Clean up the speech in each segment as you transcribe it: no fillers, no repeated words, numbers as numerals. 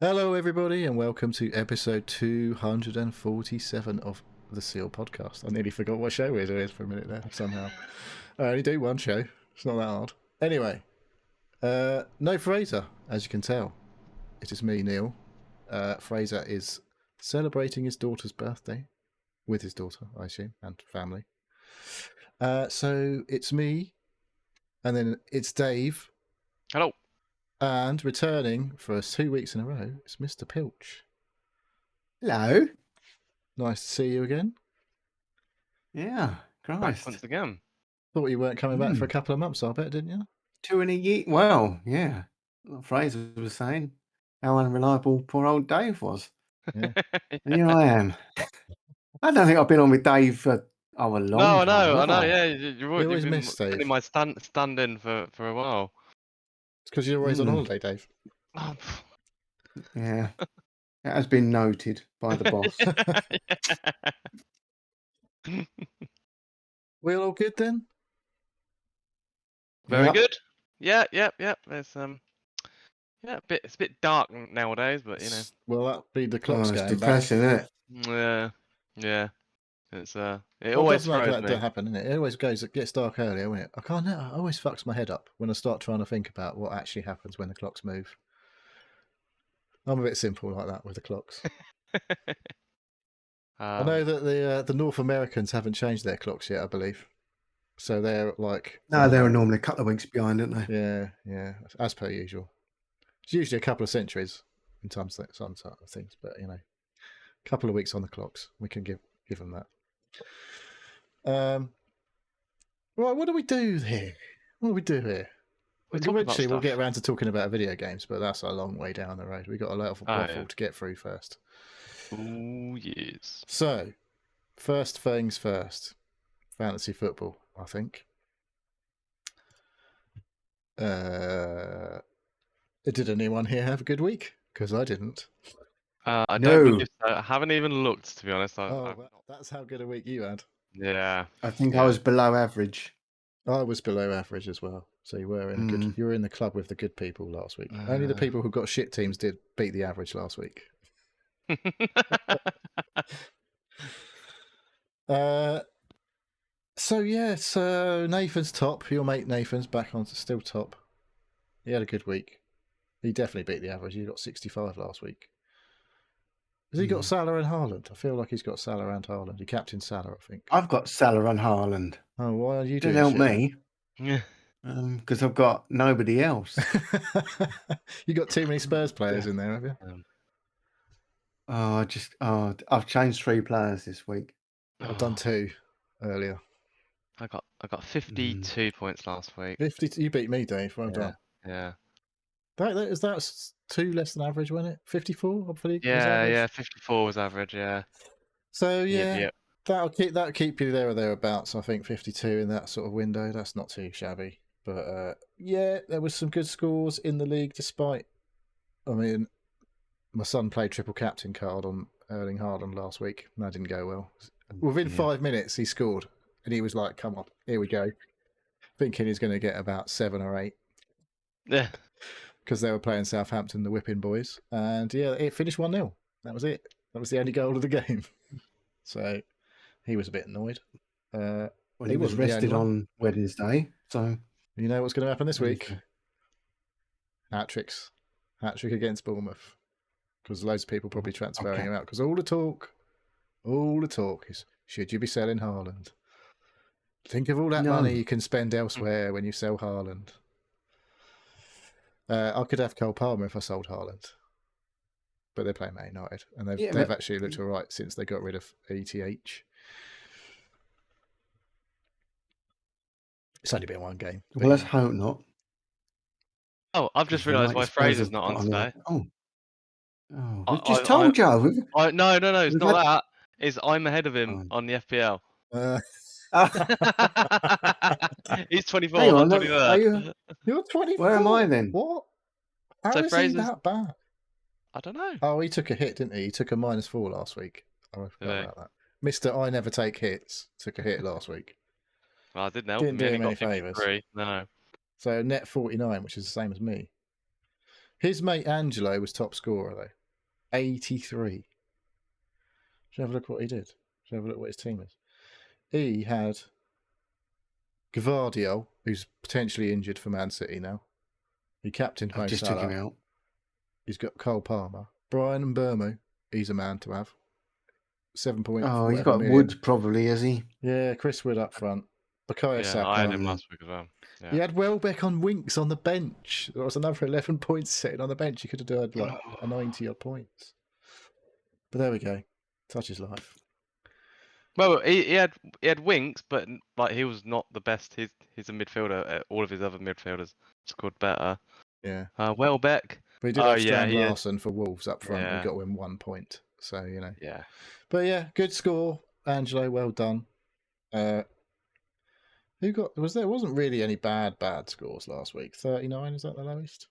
Hello, everybody, and welcome to episode 247 of the Seal Podcast. I nearly forgot what show it is for a minute there, somehow. I only do one show. It's not that hard. Anyway, no Fraser, as you can tell. It is me, Neil. Fraser is celebrating his daughter's birthday with his daughter, I assume, and family. So it's me, and then it's Dave. Hello. And returning for 2 weeks in a row, it's Mr. Pilch. Hello. Nice to see you again. Yeah, Back Christ. once again. Thought you weren't coming back for a couple of months, I bet, didn't you? 2 in a year. Well, yeah. Like Fraser was saying how unreliable poor old Dave was. Yeah. And here I am. I don't think I've been on with Dave for a long No, I time. know, have I? yeah. You've always been miss Dave. my stand-in for a while. It's because you're always on Mm. holiday, Dave. Oh, Yeah. It has been noted by the boss. We all good then? Very Yep. good. Yeah. It's it's a bit dark nowadays, but you know. Well, that'd be the Oh, clocks it's going back. depressing, isn't it? Yeah. It's it Well, always doesn't throws that me. happen, innit? It always gets dark earlier, won't it? I can't. It always fucks my head up when I start trying to think about what actually happens when the clocks move. I'm a bit simple like that with the clocks. I know that the North Americans haven't changed their clocks yet, I believe. So they're like... No, they were normally a couple of weeks behind, aren't they? Yeah, as per usual. It's usually a couple of centuries in some sort of things, but you know, a couple of weeks on the clocks, we can give them that. Right, what do we do here? Eventually, we'll get around to talking about video games, but that's a long way down the road. We've got a lot of waffle to get through first. Oh, yes. So, first things first. Fantasy football, I think. Did anyone here have a good week? Because I didn't. I don't believe so. I haven't even looked, to be honest. That's how good a week you had. Yeah. I think I was below average. I was below average as well. So you were in you were in the club with the good people last week. Only the people who got shit teams did beat the average last week. So Nathan's top. Your mate Nathan's back on still top. He had a good week. He definitely beat the average. He got 65 last week. Has he got Salah and Haaland? I feel like he's got Salah and Haaland. He captained Salah, I think. I've got Salah and Haaland. Oh, why are you doing Don't help me. Yeah. Because I've got nobody else. You got too many Spurs players in there, have you? I've changed 3 players this week. I've done 2 earlier. I got 52 points last week. 50. You beat me, Dave. Well done. Yeah. That's 2 less than average, wasn't it? 54, hopefully. Yeah. 54 was average. Yeah. So Yep. that'll keep you there or thereabouts. I think 52 in that sort of window. That's not too shabby. But there was some good scores in the league. Despite, I mean, my son played triple captain card on Erling Haaland last week, and that didn't go well. Within 5 minutes, he scored, and he was like, "Come on, here we go," thinking he's going to get about 7 or 8. Yeah. Because they were playing Southampton, the Whipping Boys, and it finished 1-0. That was it. That was the only goal of the game. So he was a bit annoyed. Well, he was rested on Wednesday, so you know what's going to happen this week? Hat-trick against Bournemouth, because loads of people probably transferring him out. Because all the talk is, should you be selling Haaland? Think of all that money you can spend elsewhere when you sell Haaland. I could have Cole Palmer if I sold Haaland, but they're playing Man United, and they've actually looked all right since they got rid of ETH. It's only been 1 game. Well, let's hope not. Oh, I've just realised why Fraser's not on today. We've just told you. No, it's not that. It's I'm ahead of him on the FPL. He's 24. Hang on, I'm 23rd. You're 24. Where am I then? What? How is he that bad? I don't know. Oh, he took a hit, didn't he? He took a -4 last week. I forgot about that. Mr. I never take hits took a hit last week. Well, I didn't help Didn't him. do him any favours. No. So net 49, which is the same as me. His mate Angelo was top scorer, though. 83. Should have a look what he did. Should have a look what his team is. He had Gvardiol, who's potentially injured for Man City now. He captained Mo I've just took him Salah. out. He's got Cole Palmer. Brian Mbeumo, he's a man to have. 7 point. Oh, he's whatever got million. Wood probably, has he? Yeah, Chris Wood up front. Bukayo Yeah, Saka. I had him last week as well. Yeah. He had Welbeck on Winks on the bench. There was another 11 points sitting on the bench. He could have done like a 90 odd points. But there we go. Such is life. Well, he had Winks, but like he was not the best. He's a midfielder. All of his other midfielders scored better. Yeah. Welbeck. But he did Oh, have Stan yeah, Larson for Wolves up front and Yeah. got him 1 point. So, you know. Yeah. But yeah, good score, Angelo. Well done. Who got there wasn't really any bad scores last week. 39, is that the lowest?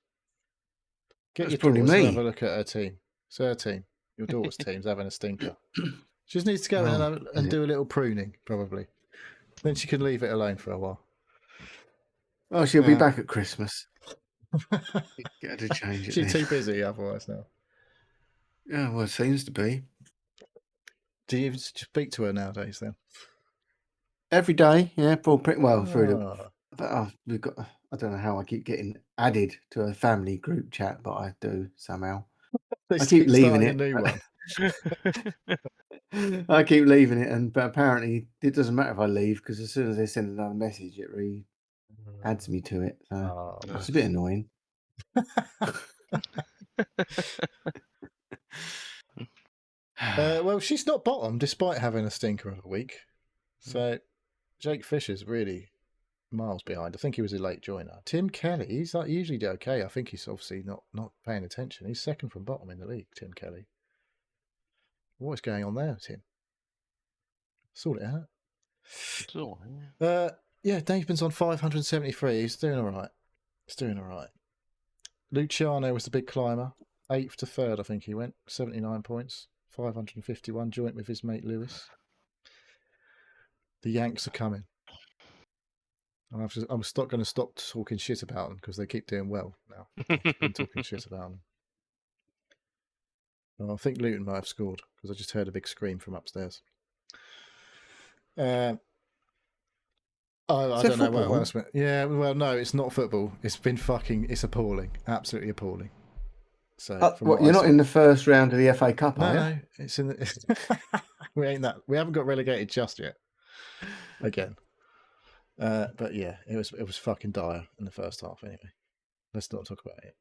Get That's your probably daughter to me. have a look at her team. It's her team. Your daughter's team's having a stinker. She just needs to go in Oh, and do a little pruning, probably. Then she can leave it alone for a while. Oh, she'll be Yeah. back at Christmas. Get her to change it. She's then. too busy otherwise now. Yeah, well, it seems to be. Do you even speak to her nowadays then? Every day, yeah, through the. Ah. We've got. I don't know how I keep getting added to a family group chat, but I do somehow. They I keep leaving starting it. a new one. I keep leaving it, but apparently it doesn't matter if I leave because as soon as they send another message, it adds me to it. So Oh, it's a bit annoying. Well, she's not bottom despite having a stinker of a week. So Jake Fisher's really miles behind. I think he was a late joiner. Tim Kelly, he's like usually do okay. I think he's obviously not paying attention. He's second from bottom in the league, Tim Kelly. What's going on there, Tim? Sort it out. Sure, Yeah, Daveman's on 573. He's doing all right. Luciano was the big climber. 8th to 3rd, I think he went. 79 points. 551, joint with his mate Lewis. The Yanks are coming. And I'm going to stop talking shit about them because they keep doing well now. I've been talking shit about them. Well, I think Luton might have scored because I just heard a big scream from upstairs. I don't know what else. Yeah, well, no, it's not football. It's appalling. Absolutely appalling. So, you're not in the first round of the FA Cup, are you? No, it's in the. We haven't got relegated just yet. Again, but yeah, it was fucking dire in the first half. Anyway, let's not talk about it.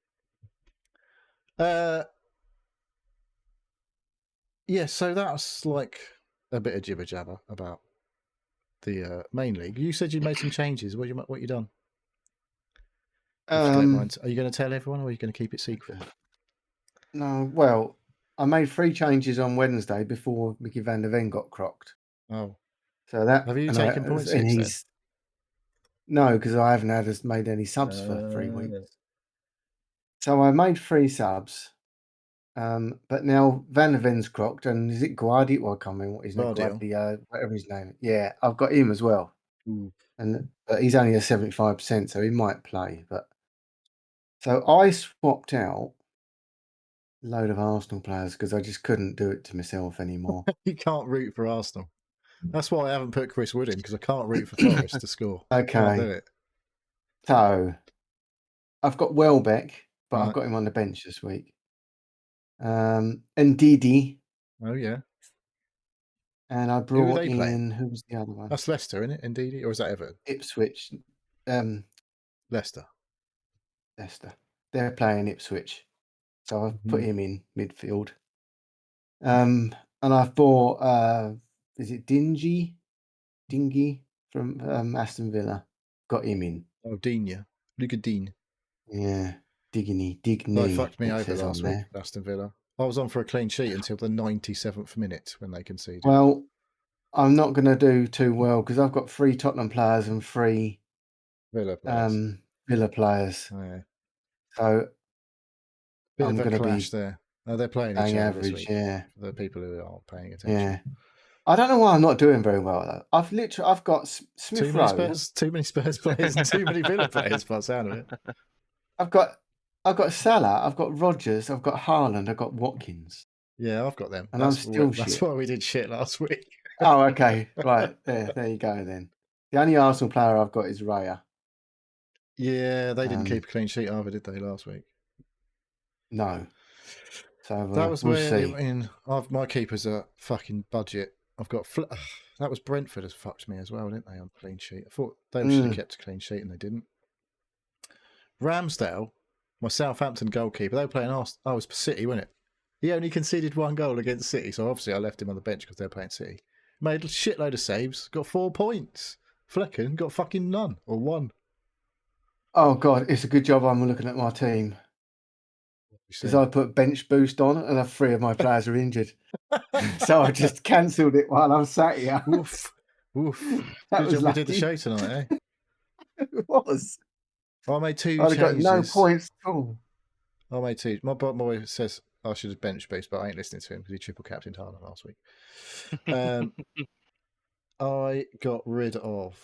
Yeah, so that's like a bit of jibber jabber about the main league. You said you made some changes. What you done? If you don't mind, are you going to tell everyone, or are you going to keep it secret? No, well, I made 3 changes on Wednesday before Mickey van der Ven got crocked. Oh, so that have you taken points and since No, because I haven't made any subs for 3 weeks. So I made 3 subs, but now Van der Ven's crocked, and is it Guardi? Well, I can't remember what his name is. Whatever his name. Yeah, I've got him as well, but he's only a 75%, so he might play. But so I swapped out a load of Arsenal players because I just couldn't do it to myself anymore. You can't root for Arsenal. That's why I haven't put Chris Wood in, because I can't root for Forest to score. Okay. Can't do it. So I've got Welbeck, but Right. I've got him on the bench this week. Ndidi. Oh yeah. And I brought they playing? in, who was the other one? That's Leicester, isn't it? Indeed, or is that Everton? Ipswich. Leicester. They're playing Ipswich, so I've put him in midfield. And I've bought is it Dingy from Aston Villa. Got him in. Oh, Digne. Luca Digne. Yeah, Digne. They fucked me over last week, Aston Villa. I was on for a clean sheet until the 97th minute when they conceded. Well, I'm not going to do too well because I've got 3 Tottenham players and 3 Villa players. Villa players. Oh, yeah. So Bit I'm of a going to clash be there. Oh, they're playing each other average, this week. yeah. For the people who aren't paying attention. Yeah. I don't know why I'm not doing very well though. I've got Smith Rowe. Too many Spurs players and too many Villa players by the sound of it. I've got I've got Salah, I've got Rodgers, I've got Haaland, I've got Watkins, Yeah, I've got them. and I'm That's still that's shit. why we did shit last week. Oh, okay, right there you go then. The only Arsenal player I've got is Raya. Yeah, they didn't Um, keep a clean sheet either, did they, last week? No, so That was we'll when see. my keepers are fucking budget. I've got that was Brentford has fucked me as well, didn't they, on clean sheet? I thought they should have kept a clean sheet and they didn't. Ramsdale, my Southampton goalkeeper, they were playing Arsenal. Oh, it was City, wasn't it? He only conceded 1 goal against City, so obviously I left him on the bench because they're playing City. Made a shitload of saves, got 4 points. Flecken got fucking none or 1. Oh God, it's a good job I'm looking at my team because I put bench boost on and 3 of my players are injured, so I just cancelled it while I'm sat here. Woof, woof. That Good was job lucky. we did the show tonight, eh? It was. I made 2 I'd changes. got no points at all. I made 2. My boy says I should have bench boost, but I ain't listening to him because he triple captained Haaland last week. I got rid of.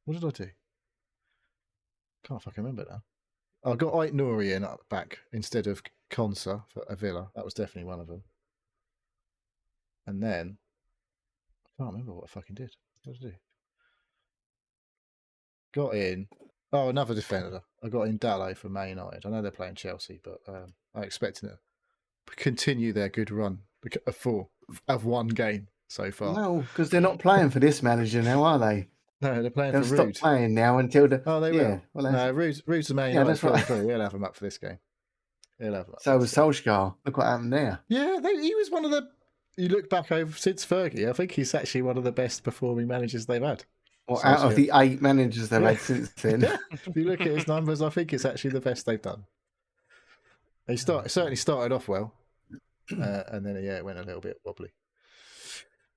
What did I do? Can't fucking remember now. I got Ait Nouri in up back instead of Konsa for a Villa. That was definitely one of them. And then I can't remember what I fucking did. What did I do? Got in. Oh, another defender. I got in Dallo for Man United. I know they're playing Chelsea, but I expect them to continue their good run of 1 game so far. No, because they're not playing for this manager now, are they? No, they're playing They'll for stop Rude. playing now until the. Oh, they will. Well, No, Rude's the Man Yeah, United that's right. through. He'll have them up for this game. He'll have them up. So was Solskjaer. Look what happened there. Yeah, he was one of the. You look back over since Fergie, I think he's actually one of the best performing managers they've had. Well, out of the 8 managers they've had since then. Yeah. If you look at his numbers, I think it's actually the best they've done. He certainly started off well, and then it went a little bit wobbly.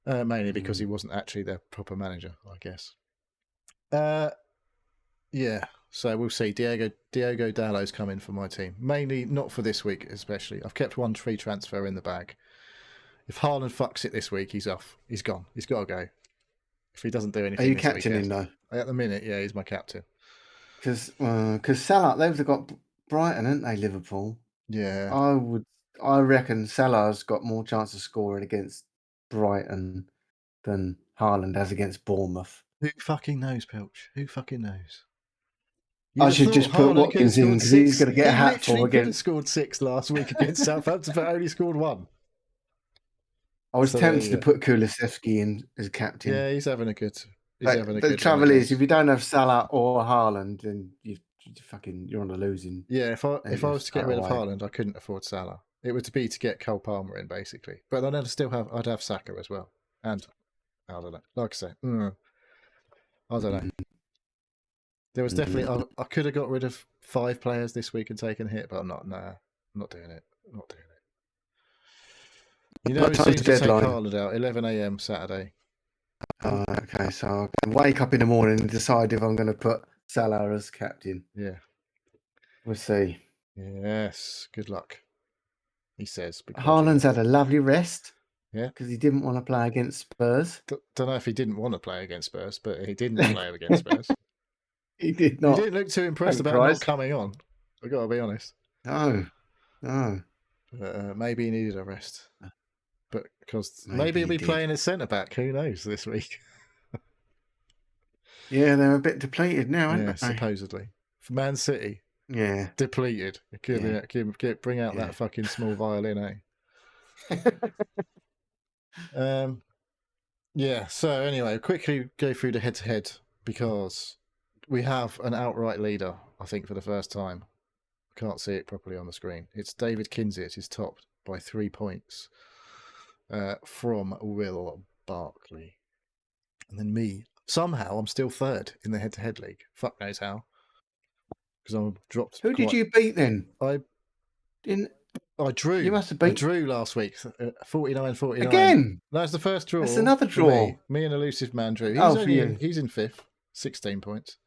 Mainly because he wasn't actually their proper manager, I guess. Yeah. So we'll see. Diogo Dallo's coming for my team. Mainly not for this week, especially. I've kept 1 free transfer in the bag. If Haaland fucks it this week, he's off. He's gone. He's got to go. If he doesn't do anything, Are you this captaining weekend, though? at the minute, yeah, he's my captain. Because Salah, they've got Brighton, haven't they? Liverpool. Yeah. I reckon Salah's got more chance of scoring against Brighton than Haaland has against Bournemouth. Who fucking knows, Pilch? Who fucking knows? I should just put Watkins in because he's going to get a hatful He could have against. scored 6 last week against Southampton, but only scored 1. I was tempted to put Kulusevski in as captain. Yeah, he's having a good. The trouble is, if you don't have Salah or Haaland, then you're on the losing. Yeah, if I was to get rid of Haaland, I couldn't afford Salah. It would be to get Cole Palmer in, basically. But then I'd have Saka as well, and I don't know. Like I say, I don't know. There was definitely I could have got rid of 5 players this week and taken a hit, but I'm not. Nah, I'm not doing it. I'm not doing it. You know, it seems to take Haaland out 11 a.m. Saturday. Okay, so I can wake up in the morning and decide if I'm going to put Salah as captain. Yeah, we'll see. Yes, good luck. He says. Haaland's had a lovely rest. Yeah, because he didn't want to play against Spurs. Don't know if he didn't want to play against Spurs, but he didn't play against Spurs. He did not. He didn't look too impressed about not coming on. I've got to be honest. No. Maybe he needed a rest. But because maybe he'll be playing as centre back. Who knows this week? Yeah, they're a bit depleted now, aren't they? Supposedly. For Man City. Yeah. Depleted. Bring out that fucking small violin, eh? Yeah, so anyway, quickly go through the head-to-head because we have an outright leader, I think, for the first time. I can't see it properly on the screen. It's David Kinsey. It's topped by 3 points from Will Barkley. And then me. Somehow, I'm still 3rd in the head-to-head league. Fuck knows how. Because I'm dropped. Who did you beat then? I drew. You must have beat. I drew last week. 49-49. Again? That's the first draw. That's another draw. Me and Elusive Man drew. He's in 5th. 16 points.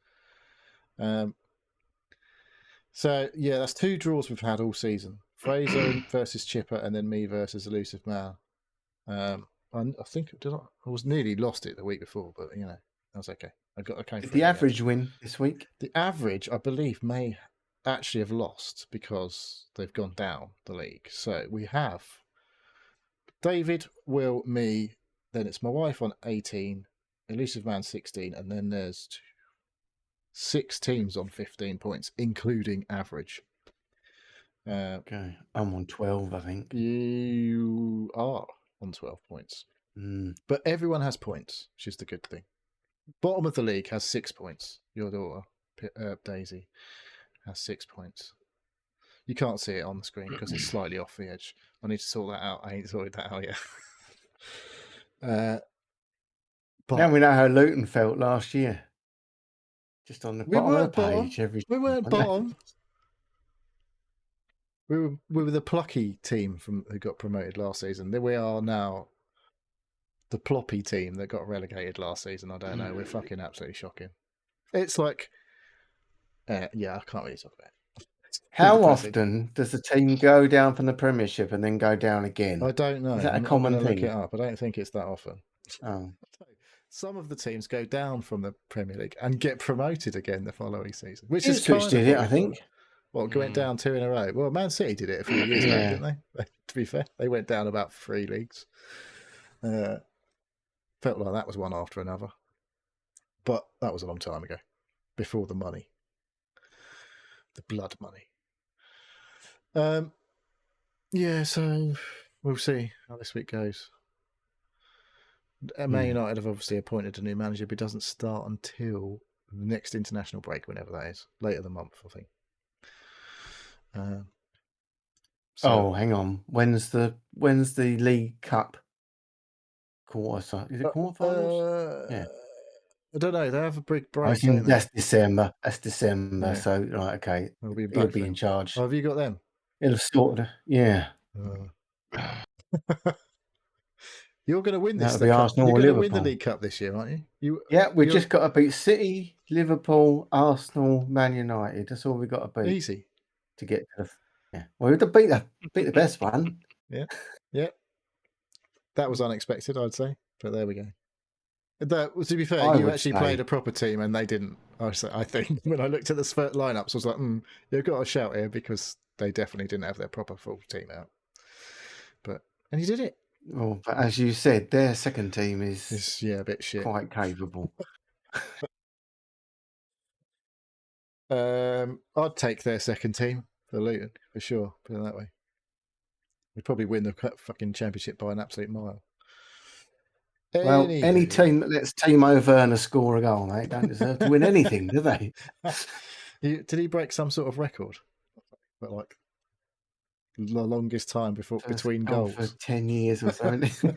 So, yeah, that's 2 draws we've had all season. Fraser versus Chipper and then me versus Elusive Man. I think I was nearly lost it the week before, but, you know, that was okay. Did the average win this week? The average, I believe, may actually have lost because they've gone down the league. So we have David, Will, me, then it's my wife on 18, Elusive Man 16, and then there's 6 teams on 15 points, including average. Okay, I'm on 12, I think. You are on 12 points. But everyone has points, which is the good thing. Bottom of the league has 6 points. Your daughter, Daisy, has 6 points. You can't see it on the screen because it's slightly off the edge. I need to sort that out. I ain't sorted that out yet. But Now we know how Luton felt last year. Just on the we bottom of the weren't bottom. page. We weren't bottom. We were the plucky team who got promoted last season. Then we are now the ploppy team that got relegated last season. I don't know. We're fucking absolutely shocking. It's like, yeah, I can't really talk about it. How often does the team go down from the Premiership and then go down again? I don't know. Is that a I'm common gonna thing? look it up. I don't think it's that often. Oh, Some of the teams go down from the Premier League and get promoted again the following season, which is Ipswich kind did of it, I think. Well, went down 2 in a row. Well, Man City did it a few years back, didn't they? To be fair, they went down about 3 leagues. Felt like that was one after another, but that was a long time ago, before the money, the blood money. Yeah, so we'll see how this week goes. Man United have obviously appointed a new manager, but it doesn't start until the next international break, whenever that is, later the month, I think. Hang on. When's the League Cup quarter? Is it quarterfinals? Yeah. I don't know. They have a big break. That's December. That's December. Yeah. So right, okay. He'll be in charge. Oh, have you got them? It'll sort of, yeah. You're going to win this. That'll be Arsenal You're or going to win Liverpool. the League Cup this year, aren't you? Yeah, we've just got to beat City, Liverpool, Arsenal, Man United. That's all we've got to beat. Easy to get to the. Yeah, well, we've got to beat the best one. Yeah. That was unexpected, I'd say, but there we go. To be fair, you actually played a proper team, and they didn't. I think when I looked at the lineups, I was like, "You've got a shout here," because they definitely didn't have their proper full team out. And you did it. Well, but as you said, their second team is a bit shit, quite capable. I'd take their second team for Luton for sure. Put it that way. We'd probably win the fucking championship by an absolute mile. Well, any team that lets Timo Werner score a goal, mate, don't deserve to win anything, do they? Did he break some sort of record? But like the longest time between goals for 10 years or something.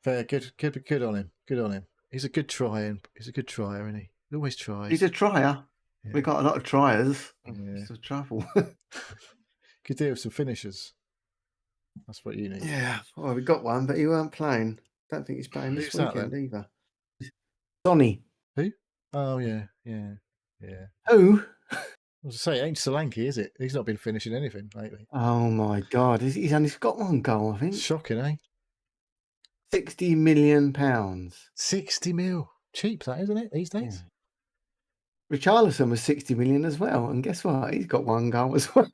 Fair, good on him. Good on him. He's a good tryer, isn't he? He always tries. He's a trier. Yeah. We've got a lot of triers. Yeah. It's the trouble. Could do with some finishers. That's what you need. Yeah. Well, we got one, but he weren't playing. Don't think he's playing this weekend either. Sonny. Who? Oh yeah. Who? I was to say, it ain't Solanke, is it? He's not been finishing anything lately. Oh my God! He's only got one goal, I think. Shocking, eh? £60 million. 60 mil. Cheap, that, isn't it, these days? Yeah. Richarlison was 60 million as well, and guess what? He's got one goal as well.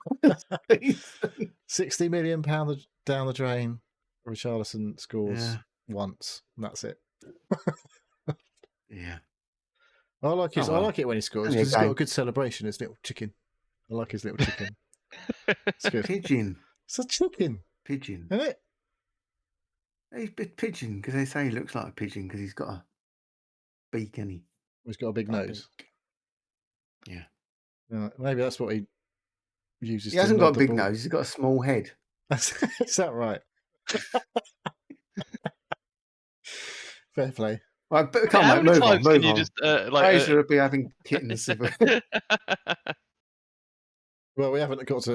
£60 million down the drain. Richarlison scores once, and that's it. Yeah. I like it when he scores because he's got a good celebration. His little chicken. I like his little chicken. It's good. Pigeon. It's a chicken. Pigeon. Isn't it? He's a bit pigeon because they say he looks like a pigeon because he's got a beak, and he's got a big nose. Yeah. Maybe that's what he uses. He hasn't got a big nose. He's got a small head. Is that right? Fair play. Right, but come on, move on. You just Fraser would be having kittens. Well, we haven't got to.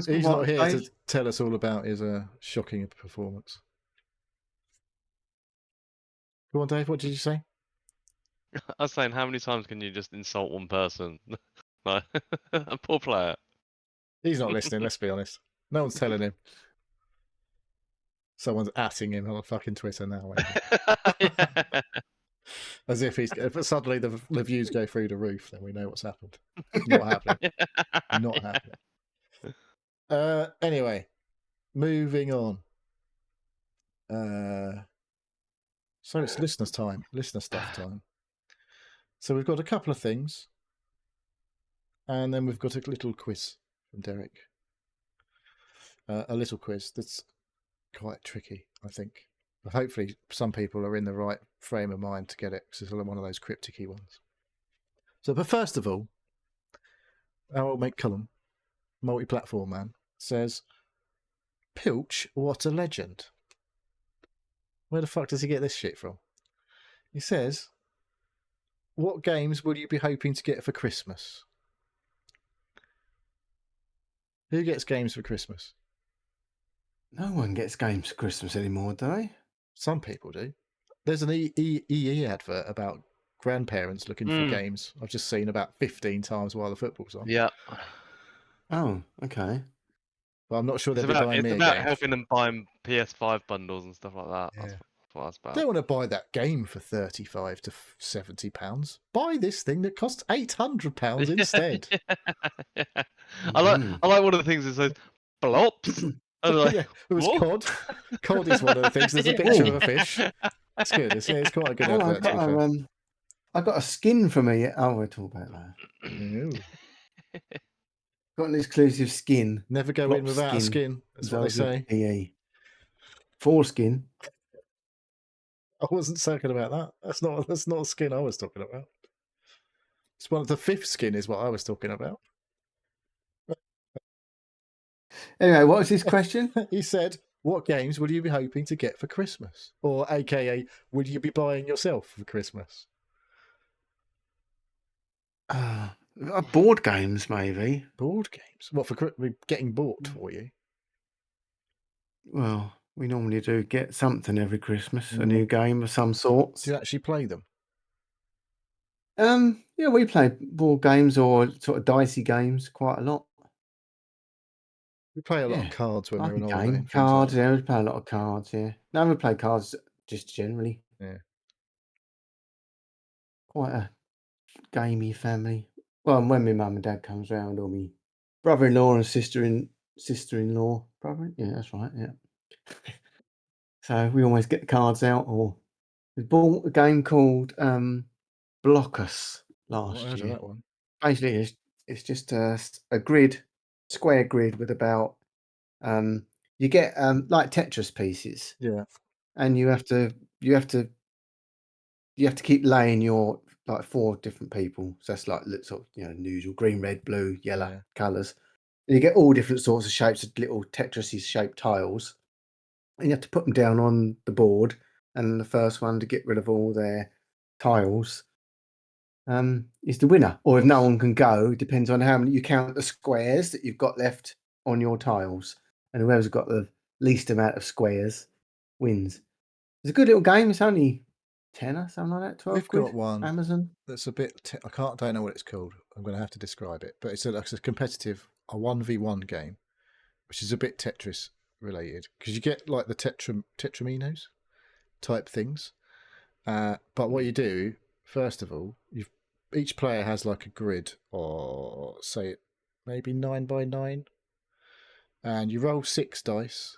He's not here to tell us all about his shocking performance. Go on, Dave. What did you say? I was saying, how many times can you just insult one person? Like, a poor player. He's not listening. Let's be honest. No one's telling him. Someone's atting him on fucking Twitter now. Yeah. As if if suddenly the views go through the roof, then we know what's happened. Not happening. Not happening. Anyway, moving on. So it's listener stuff time. So we've got a couple of things, and then we've got a little quiz from Derek. A little quiz that's quite tricky, I think. But hopefully some people are in the right frame of mind to get it, because it's one of those cryptic-y ones. So, but first of all, our old mate Cullum, multi-platform man, says, Pilch, what a legend. Where the fuck does he get this shit from? He says, what games will you be hoping to get for Christmas? Who gets games for Christmas? No one gets games for Christmas anymore, do they? Some people do. There's an EE advert about grandparents looking for games. I've just seen about 15 times while the football's on. Yeah. Oh, okay. But I'm not sure It's they'll be buying me a about game. helping them buy PS5 bundles and stuff like that. That's what that's I about. don't want to buy that game for £35 to £70. Buy this thing that costs £800 instead. Yeah. I like one of the things that says blops. Like, yeah, it was what? cod. Cod is one of the things. There's a picture of a fish. It's good. It's quite a good advert. I got a skin from a. Oh, we'll talk about that. Ew. Got an exclusive skin. Never go in without a skin. That's what they say. PE. Foreskin. I wasn't talking about that. That's not a skin I was talking about. It's one of the fifth skin is what I was talking about. Anyway, what was his question? He said, what games would you be hoping to get for Christmas? Or AKA, would you be buying yourself for Christmas? Board games, maybe. Board games? What, for getting bought for you? Well, we normally do get something every Christmas, a new game of some sort. Do you actually play them? Yeah, we play board games or sort of dicey games quite a lot. We play a lot of cards when we're on holiday. Game. Cards, yeah, we play a lot of cards, yeah. No, we play cards just generally. Yeah. Quite a gamey family. Well, when my mum and dad comes round, or me brother-in-law and sister-in-law. Brother? Yeah, that's right, yeah. So we always get the cards out, or we bought a game called Block-us last year. I've heard of that one. Basically, it's just a square grid with about you get like Tetris pieces. Yeah. And you have to keep laying your like 4 different people. So that's like sort of, usual green, red, blue, yellow colours. And you get all different sorts of shapes of little Tetris shaped tiles. And you have to put them down on the board. And the first one to get rid of all their tiles is the winner. Or if no one can go, depends on how many you count the squares that you've got left on your tiles. And whoever's got the least amount of squares wins. It's a good little game. It's only £10 something like that. 12 We've quid. got one Amazon. that's a bit. Don't know what it's called. I'm going to have to describe it. But it's a competitive, a 1v1 game, which is a bit Tetris related because you get like the tetraminos type things. But what you do first of all, each player has like a grid, or say it maybe 9x9, and you roll 6 dice,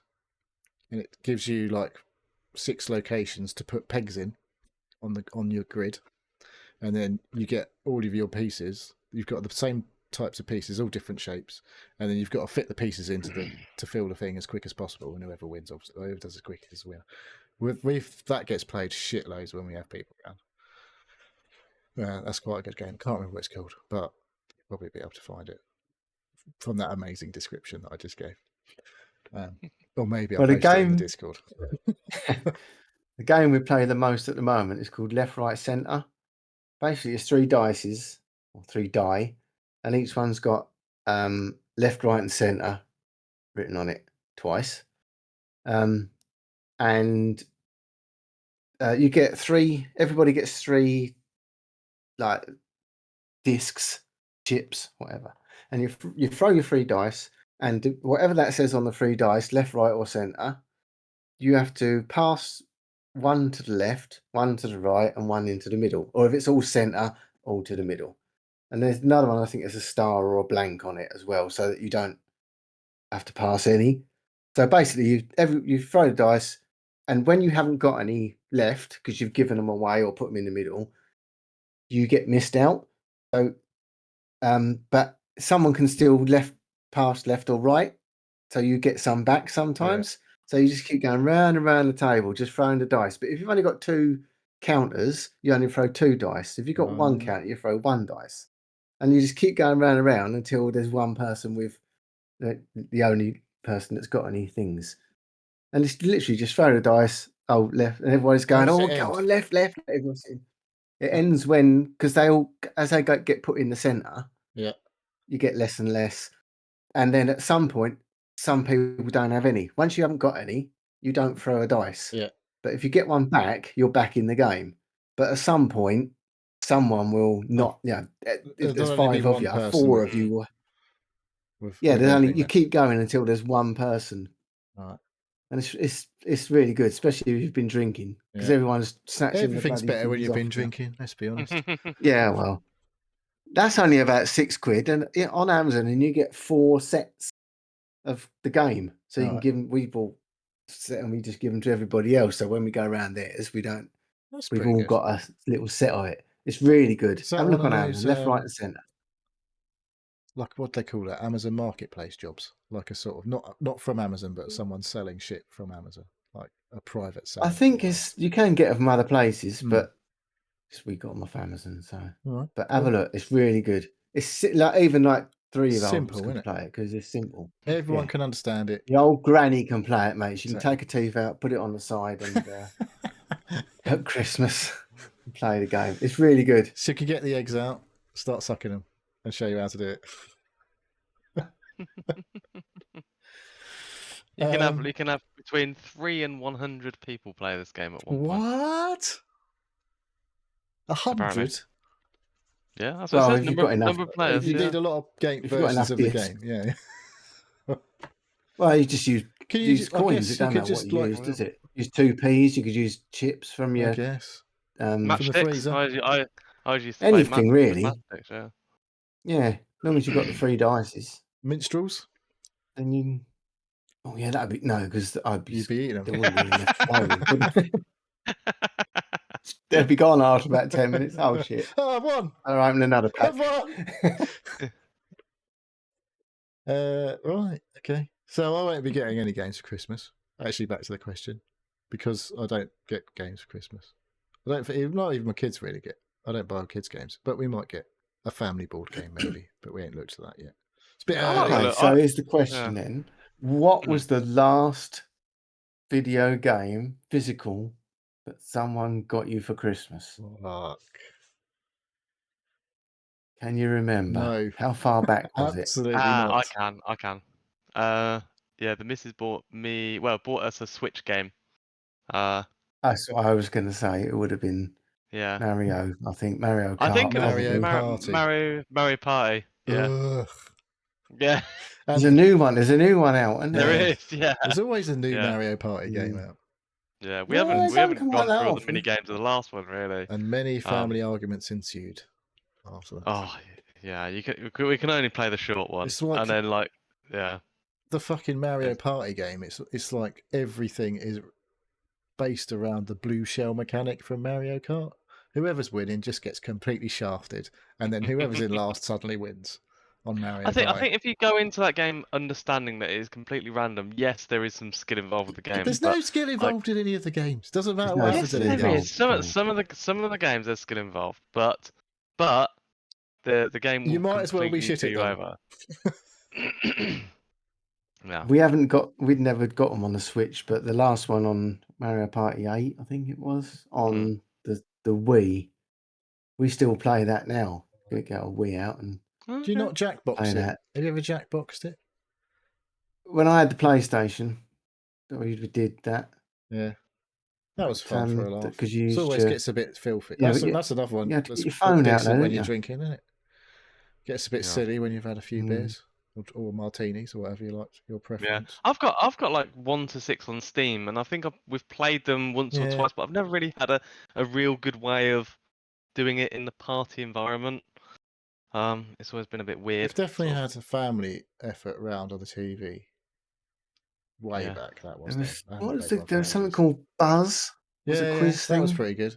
and it gives you like 6 locations to put pegs in on your grid, and then you get all of your pieces. You've got the same types of pieces, all different shapes, and then you've got to fit the pieces into to fill the thing as quick as possible, and whoever wins, obviously, whoever does as quick as winner. That gets played shitloads when we have people around. That's quite a good game. Can't remember what it's called, but you'll probably be able to find it from that amazing description that I just gave. Or maybe I'll post it in the Discord. The game we play the most at the moment is called Left, Right, Centre. Basically, it's 3 dices, or 3 die, and each one's got left, right, and centre written on it twice. And you get 3. Everybody gets 3 like discs, chips, whatever, and you throw your 3 dice, and whatever that says on the 3 dice, left, right, or centre, you have to pass one to the left, one to the right, and one into the middle. Or if it's all centre, all to the middle. And there's another one, I think there's a star or a blank on it as well, so that you don't have to pass any. So basically, you throw the dice, and when you haven't got any left, because you've given them away or put them in the middle, you get missed out. So, but someone can still pass left or right, so you get some back sometimes. So you just keep going round and round the table, just throwing the dice. But if you've only got 2 counters, you only throw 2 dice. If you've got 1 counter, you throw 1 dice. And you just keep going round and round until there's one person with the only person that's got any things. And it's literally just throw the dice, left, and everybody's going, How oh, does it go end? on, left. Everyone's saying, it ends when, because they all, as they get put in the centre, Yeah. you get less and less. And then at some point, some people don't have any. Once you haven't got any, you don't throw a dice. Yeah. But if you get one back, you're back in the game. But at some point, someone will not, if There'll there's only be 5 of one you, person 4 with- of you will. with There's only, anything you left. keep going until there's one person. Right. And it's really good, especially if you've been drinking, because Yeah. everyone's snatching Everything's the bloody better when things you've off been you. drinking, let's be honest. Yeah, well, that's only about £6, and on Amazon, and you get 4 sets of the game, so you can Right. give them. We bought set, and we just give them to everybody else. So when we go around theirs, we've That's all pretty good. got a little set of it. It's really good. So Have a look one on of Amazon, those, left, right, and centre. like what they call it, Amazon Marketplace jobs, like a sort of not from Amazon, but someone selling shit from Amazon, like a private seller. I think you can get it from other places, Hmm. but we got them off Amazon. So, All right, but have a cool. look. It's really good. It's like even like 3-year-olds Simple, can isn't it? play it because it's simple. Everyone Yeah. can understand it. The old granny can play it, mate. She can Exactly. take her teeth out, put it on the side, and at Christmas and play the game. It's really good. So you can get the eggs out, start sucking them, and show you how to do it. You can have between 3 and 100 people play this game at one point. What? 100? Yeah, that's what Well, it if says. you've got enough, Number of players. You yeah. need a lot of game If you've got versions enough of the bits. game. Yeah. Well, you just use Can you? use I coins. guess It you don't could matter just what you like. use, does it? Use 2p's. You could use chips from I your guess. Match From the sticks. freezer. I always used to play anything really. match sticks, yeah. Yeah, as long as you've got the 3 dices, Minstrels. then you can. Oh yeah, that'd be no, because You'd be eating there them. wouldn't be any left flowing, would there? They'd be gone after about 10 minutes. Oh shit! Oh, I've won. I'll open another pack. I've won. Right. Okay. So I won't be getting any games for Christmas. Actually, back to the question, because I don't get games for Christmas. I don't. Not even my kids really get. I don't buy kids games, but we might get a family board game maybe. But we ain't looked at that yet. It's a bit I like early. the Okay, look. so here's the question then: what Hmm. was the last video game physical that someone got you for Christmas? Fuck. Can you remember? No. How far back was it? Absolutely I not. can. Yeah, the missus bought us a Switch game. That's what I was going to say. It would have been Yeah. Mario. I think Mario Kart. I think it was Mario probably. Party. Mario Party. Yeah. Ugh. Yeah. There's a new one. There's a new one out, isn't There there? is. Yeah. There's always a new Yeah. Mario Party game out, Yeah. We No, haven't it's not come gone out that through all the often. mini games of the last one really. and many family arguments ensued after that. Oh yeah. We can only play the short one, It's like- and then yeah. The fucking Mario Party game. It's like everything is based around the blue shell mechanic from Mario Kart. Whoever's winning just gets completely shafted, and then whoever's in last suddenly wins on Mario I think Party. if you go into that game understanding that it is completely random, yes, there is some skill involved with the game. There's but no skill involved in any of the games. Doesn't matter There's what no happens skill in any there game. is. Some of the games there's skill involved, but the game will You might as well be completely shit screw at you them. over. Yeah. We'd never got them on the Switch, but the last one on Mario Party 8, I think it was, on the Wii, we still play that now. We get our Wii out and Do you not jackbox play it? that. Have you ever jackboxed it? When I had the PlayStation, we did that. Yeah. That was fun for a laugh. Because you It used always to, gets a bit filthy. Yeah, that's, but that's another one. you had to That's get your phone out decent though, when didn't you're you? drinking, isn't it? Gets a bit Yeah. silly when you've had a few beers or martinis or whatever you like, your Yeah, preference. I've got like 1 to 6 on Steam, and I think we've played them once or Yeah. twice, but I've never really had a real good way of doing it in the party environment. It's always been a bit weird. We've definitely sort of- had a family effort round on the TV. Way Yeah. back that was. There was, though. I haven't what was played the, one for there was something ages. called Buzz. Was Yeah, a quiz that thing. was pretty good.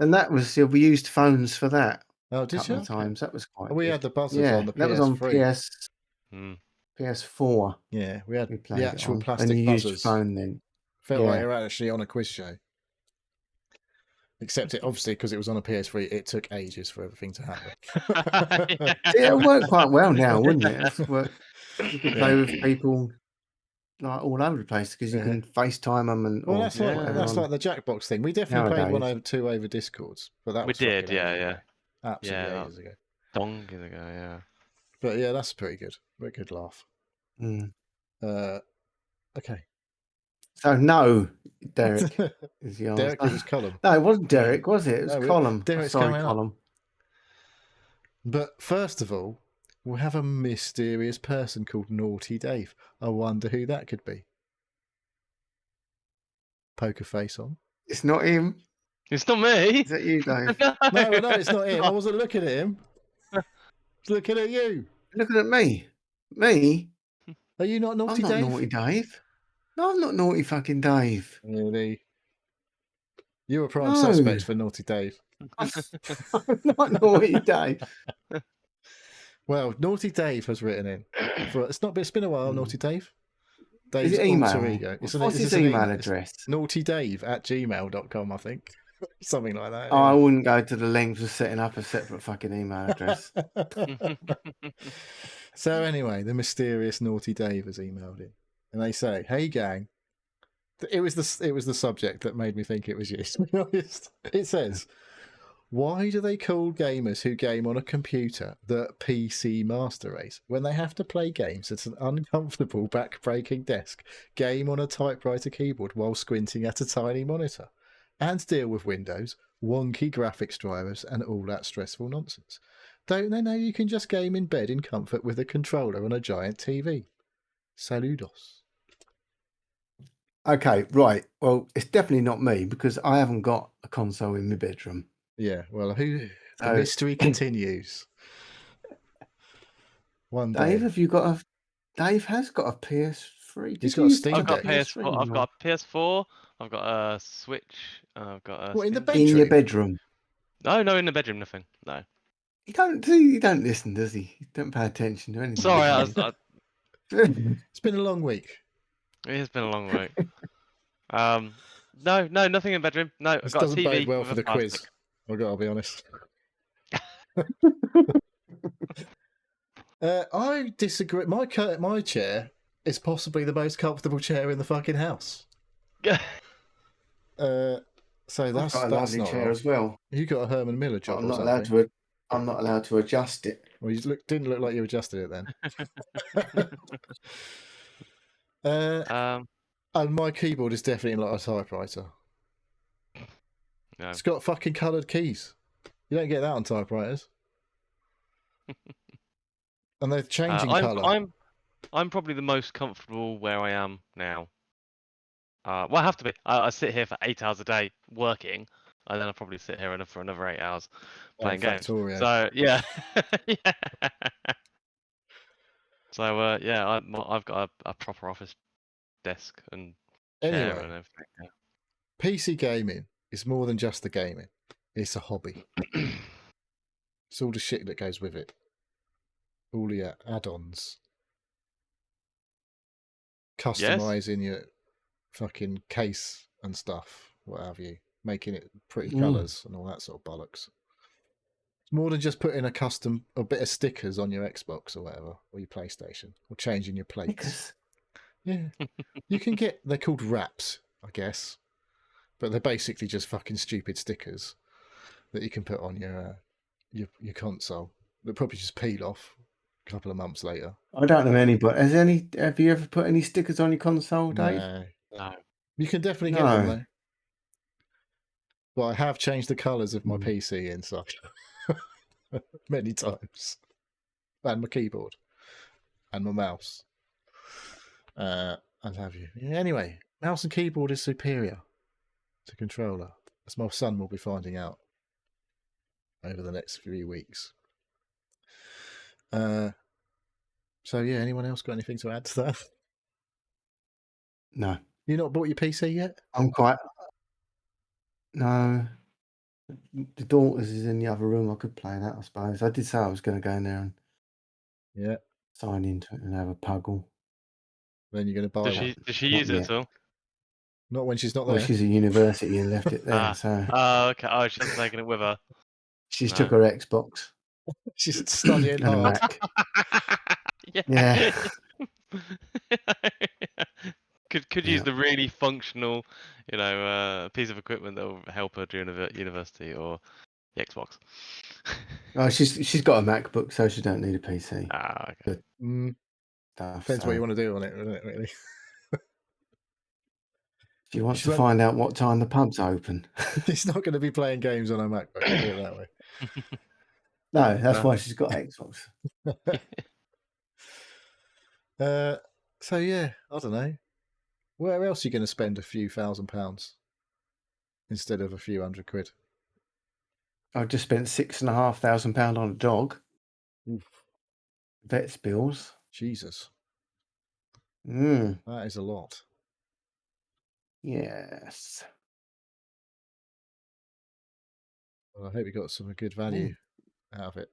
And that was, we used phones for that Oh, a did couple you? of times. That was quite We good. had the buzzers Yeah, on the that was on PS3. Hmm. PS4. Yeah, we had We the played it actual on. plastic And you used buzzers. phone then. Felt like Yeah. you were actually on a quiz show. Except it obviously because it was on a PS3, it took ages for everything to happen. Yeah. See, it worked quite well now, wouldn't it? You could play Yeah. with people like all over the place because you Yeah. can FaceTime them and Well, or that's whatever like on- the Jackbox thing. We definitely played one Nowadays. over Discords, but that We was fucking did, yeah, ages yeah. ago. Absolutely Yeah, ages ago. Donkeys ago, yeah. But yeah, that's pretty good. Very good laugh. Mm. Okay. So no, Derek is the answer. Derek, it was Colin. No, it wasn't Derek, was it? It was No, Colin. Derek's Sorry, coming up. Colin. But first of all, we'll have a mysterious person called Naughty Dave. I wonder who that could be. Poker face on. It's not him. It's not me. Is that you, Dave? No, it's not him. I wasn't looking at him. I was looking at you. Looking at me. Me? Are you not I'm Naughty not Dave? naughty Dave. No, I'm not naughty fucking Dave. Really? You're a prime No. suspect for Naughty Dave. I'm not naughty Dave. Well, Naughty Dave has written in. It's been a while, Naughty Dave. Is Dave's it email? alter ego. What's his email address? naughtydave@gmail.com, I think. Something like that. Oh, I wouldn't go to the length of setting up a separate fucking email address. So anyway, the mysterious Naughty Dave has emailed in, and they say, "Hey gang." It was the subject that made me think it was you. To be honest, it says, "Why do they call gamers who game on a computer the PC master race when they have to play games at an uncomfortable back-breaking desk, game on a typewriter keyboard while squinting at a tiny monitor, and deal with Windows, wonky graphics drivers, and all that stressful nonsense? Don't they know you can just game in bed in comfort with a controller on a giant TV? Saludos." Okay, right. Well, it's definitely not me because I haven't got a console in my bedroom. Yeah, well, the So- mystery continues. One Dave, day. have you got a? Dave has got a PS3. He's Did got a you Steam I've got Deck. PS4. I've got a PS4. I've got a Switch. And I've got a. What, in the Steam Deck. in your bedroom? bedroom. No, in the bedroom, nothing. No. He don't listen, does he? He don't pay attention to anything. Sorry, It's been a long week. it has been a long week. No, nothing in the bedroom. No, I've This got a doesn't TV bode well with for a the Fire quiz. Stick. I've got to be honest. I disagree. My chair is possibly the most comfortable chair in the fucking house. So I've that's got a that's lovely not chair wrong. as well. You got a Herman Miller But job I'm or not something? allowed to. I'm not allowed to adjust it. Well, you didn't look like you adjusted it then. And my keyboard is definitely like a typewriter. No. It's got fucking coloured keys. You don't get that on typewriters. And they're changing colour. I'm probably the most comfortable where I am now. Well, I have to be. I sit here for 8 hours a day working, and then I'll probably sit here for another 8 hours playing games. Factorio. So yeah, yeah. So yeah, I've got a proper office desk and chair Anyway, and everything. Yeah. PC gaming is more than just the gaming. It's a hobby. It's all the shit that goes with it. All the add-ons. Customizing your fucking case and stuff, what have you. Making it pretty colours and all that sort of bollocks. It's more than just putting a bit of stickers on your Xbox or whatever, or your PlayStation, or changing your plates. Yeah. You can they're called wraps, I guess. But they're basically just fucking stupid stickers that you can put on your console. They'll probably just peel off a couple of months later. I don't know anybody. Have you ever put any stickers on your console, Dave? No. You can definitely get them though. But I have changed the colours of my PC inside many times. And my keyboard. and my mouse. And have you? Yeah, anyway, mouse and keyboard is superior to controller, as my son will be finding out over the next few weeks. So yeah, anyone else got anything to add to that? No, You not bought your PC yet? I'm quite. No, the daughters is in the other room. I could play that, I suppose. I did say I was going to go in there and Yeah. sign into it and have a puggle. Then you're going to buy Does one. she Not use it yet. at all? Not when she's not Well, there. she's at university and left it there, Ah. so Oh, okay. Oh, she hasn't taken it with her. she's No. took her Xbox She's studying and a hard. Mac. Yeah. Yeah. Could use Yeah. the really functional, piece of equipment that will help her during university or the Xbox. Oh, she's got a MacBook, so she don't need a PC. Ah, okay. Good stuff. Depends So what you want to do on it, doesn't it? Really. she wants She's to like- find out what time the pub's open. She's not going to be playing games on her MacBook. Put it that way. No, that's No. why she's got Xbox. So yeah, I don't know. Where else are you going to spend a few £1,000 instead of a few £100? I just spent £6,500 on a dog. Oof. Vet's bills. Jesus, Mm, that is a lot. yes. Well, I hope you got some good value out of it.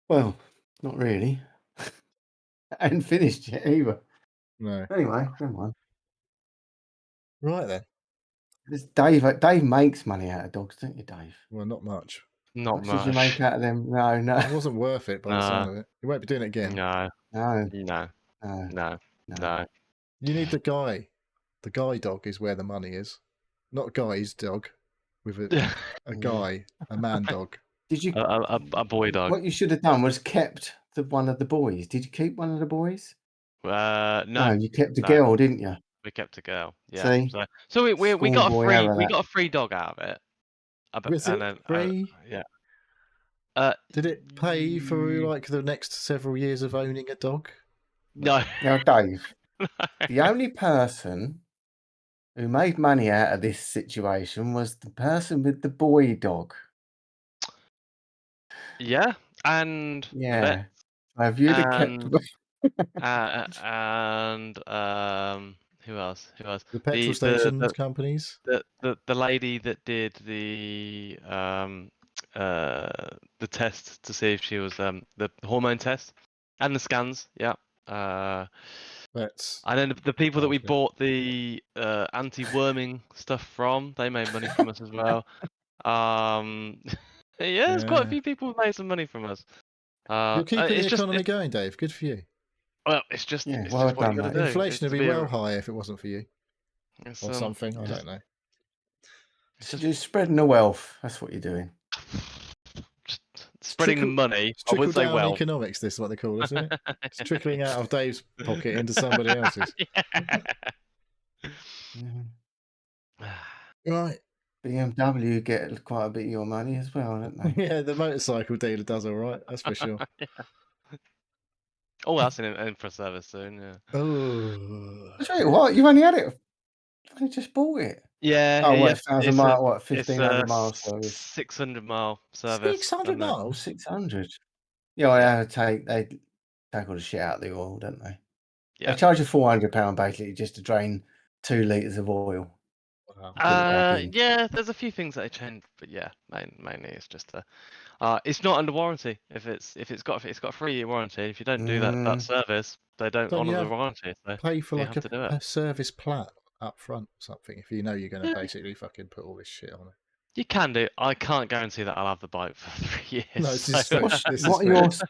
Well, not really. I hadn't finished yet either. No. Anyway, never mind. Right then. This Dave makes money out of dogs, don't you, Dave? Well, not much. Not What did you make much. out of them? No, It wasn't worth it by the sound of it. You won't be doing it again. No, no, no, no, no, no. You need the guy. The guy dog is where the money is. Not guy's dog with a guy, a man dog. Did you? A boy dog. What you should have done was kept one of the boys. Did you keep one of the boys? No, you kept the no. girl, didn't you? we kept a girl. Yeah. See? So we got a Schoolboy free error, we that. got a free dog out of it. Was it free? Yeah. Did it pay for like the next several years of owning a dog? No. Now, Dave, the only person who made money out of this situation was the person with the boy dog. Yeah, and the Yeah. vet, Have you kept? and who else? The petrol station companies. The lady that did the test to see if she was the hormone test and the scans. Yeah. That's And then the people that we okay. bought the anti-worming stuff from, they made money from us as well. Yeah, there's quite a few people who made some money from us. You're keeping it's the just, economy going, Dave. Good for you. well, it's just, Yeah, it's well just what done, you got to mate. do. Inflation would It's be to well higher if it wasn't for you. It's, Or something. I just- don't know. It's just You're spreading the wealth. That's what you're doing. spreading the money. It's I would say trickle-down well. economics, this is what they call it, isn't it? It's trickling out of Dave's pocket into somebody else's. Right. BMW get quite a bit of your money as well, don't they? Yeah, the motorcycle dealer does all right, that's for sure. Oh, that's in for service soon. Yeah. Oh. I tell you what, you've only had it. You've only just bought it. Yeah. Oh, yeah, what, 1,000 miles? What, it's 1,500 miles service? 600 mile service. 600 and then- miles? 600. Yeah, well, they take all the shit out of the oil, don't they? Yeah. They charge you £400 basically just to drain 2 litres of oil. Wow. Put it back in. Yeah, there's a few things that I changed, but yeah, mainly it's just it's not under warranty. If it's got a 3-year warranty, if you don't do that service, they don't Don't you honour the have- warranty. So Pay for you like have to do it. a service plan up front or something if you know you're going to Yeah. basically fucking put all this shit on it. You can do. I can't guarantee that I'll have the bike for 3 years. No, this is so- true. This is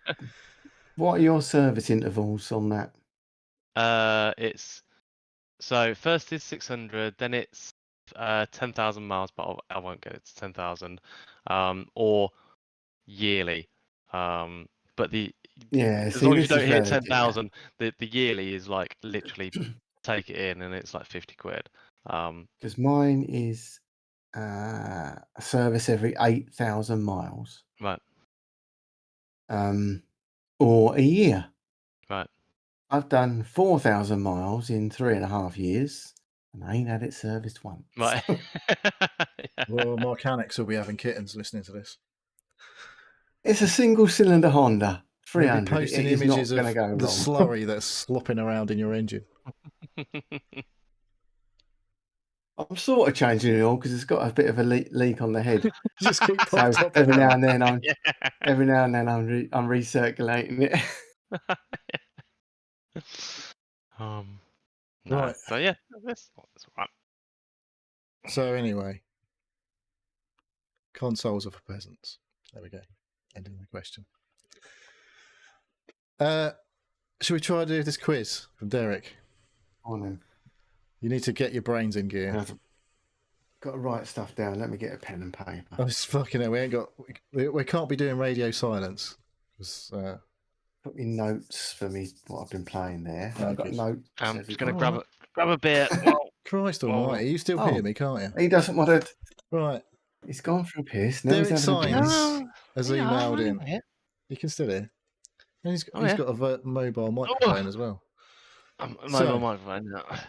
What are your service intervals on that? It's so first is 600, then it's 10,000 miles, but I won't get it to 10,000, or yearly. But as long as you don't hit 10,000, the yearly is like literally take it in, and it's like 50 quid. Because mine is a service every 8,000 miles. Right. or a year. Right. I've done 4,000 miles in 3.5 years, and I ain't had it serviced once. Right. Yeah. Well, mechanics will be having kittens listening to this. It's a single-cylinder Honda They'll be 300. posting It is not images going of to go the wrong. slurry that's slopping around in your engine. I'm sort of changing it all because it's got a bit of a leak on the head. Just keep So popping every out. now and then I'm Yeah. I'm recirculating it. No. Right. So yeah, that's all right. So anyway, consoles are for peasants. There we go. Ending the question. Should we try to do this quiz from Derek? On then. You need to get your brains in gear. I've got to write stuff down. Let me get a pen and paper. Oh, it's fucking hell. We ain't got. We can't be doing radio silence. Put me notes for me what I've been playing there. Oh, I've got good. notes. I'm just gonna Alright. grab a beer. Whoa. Christ Well, almighty, you still hear me, can't you? He doesn't want to. Right. He's gone for a piss. Now Derek he's having a Signs piss. has Yeah, emailed I'm in. here. You can still hear. And he's Oh, yeah. got a mobile microphone as well. Mobile microphone. Yeah.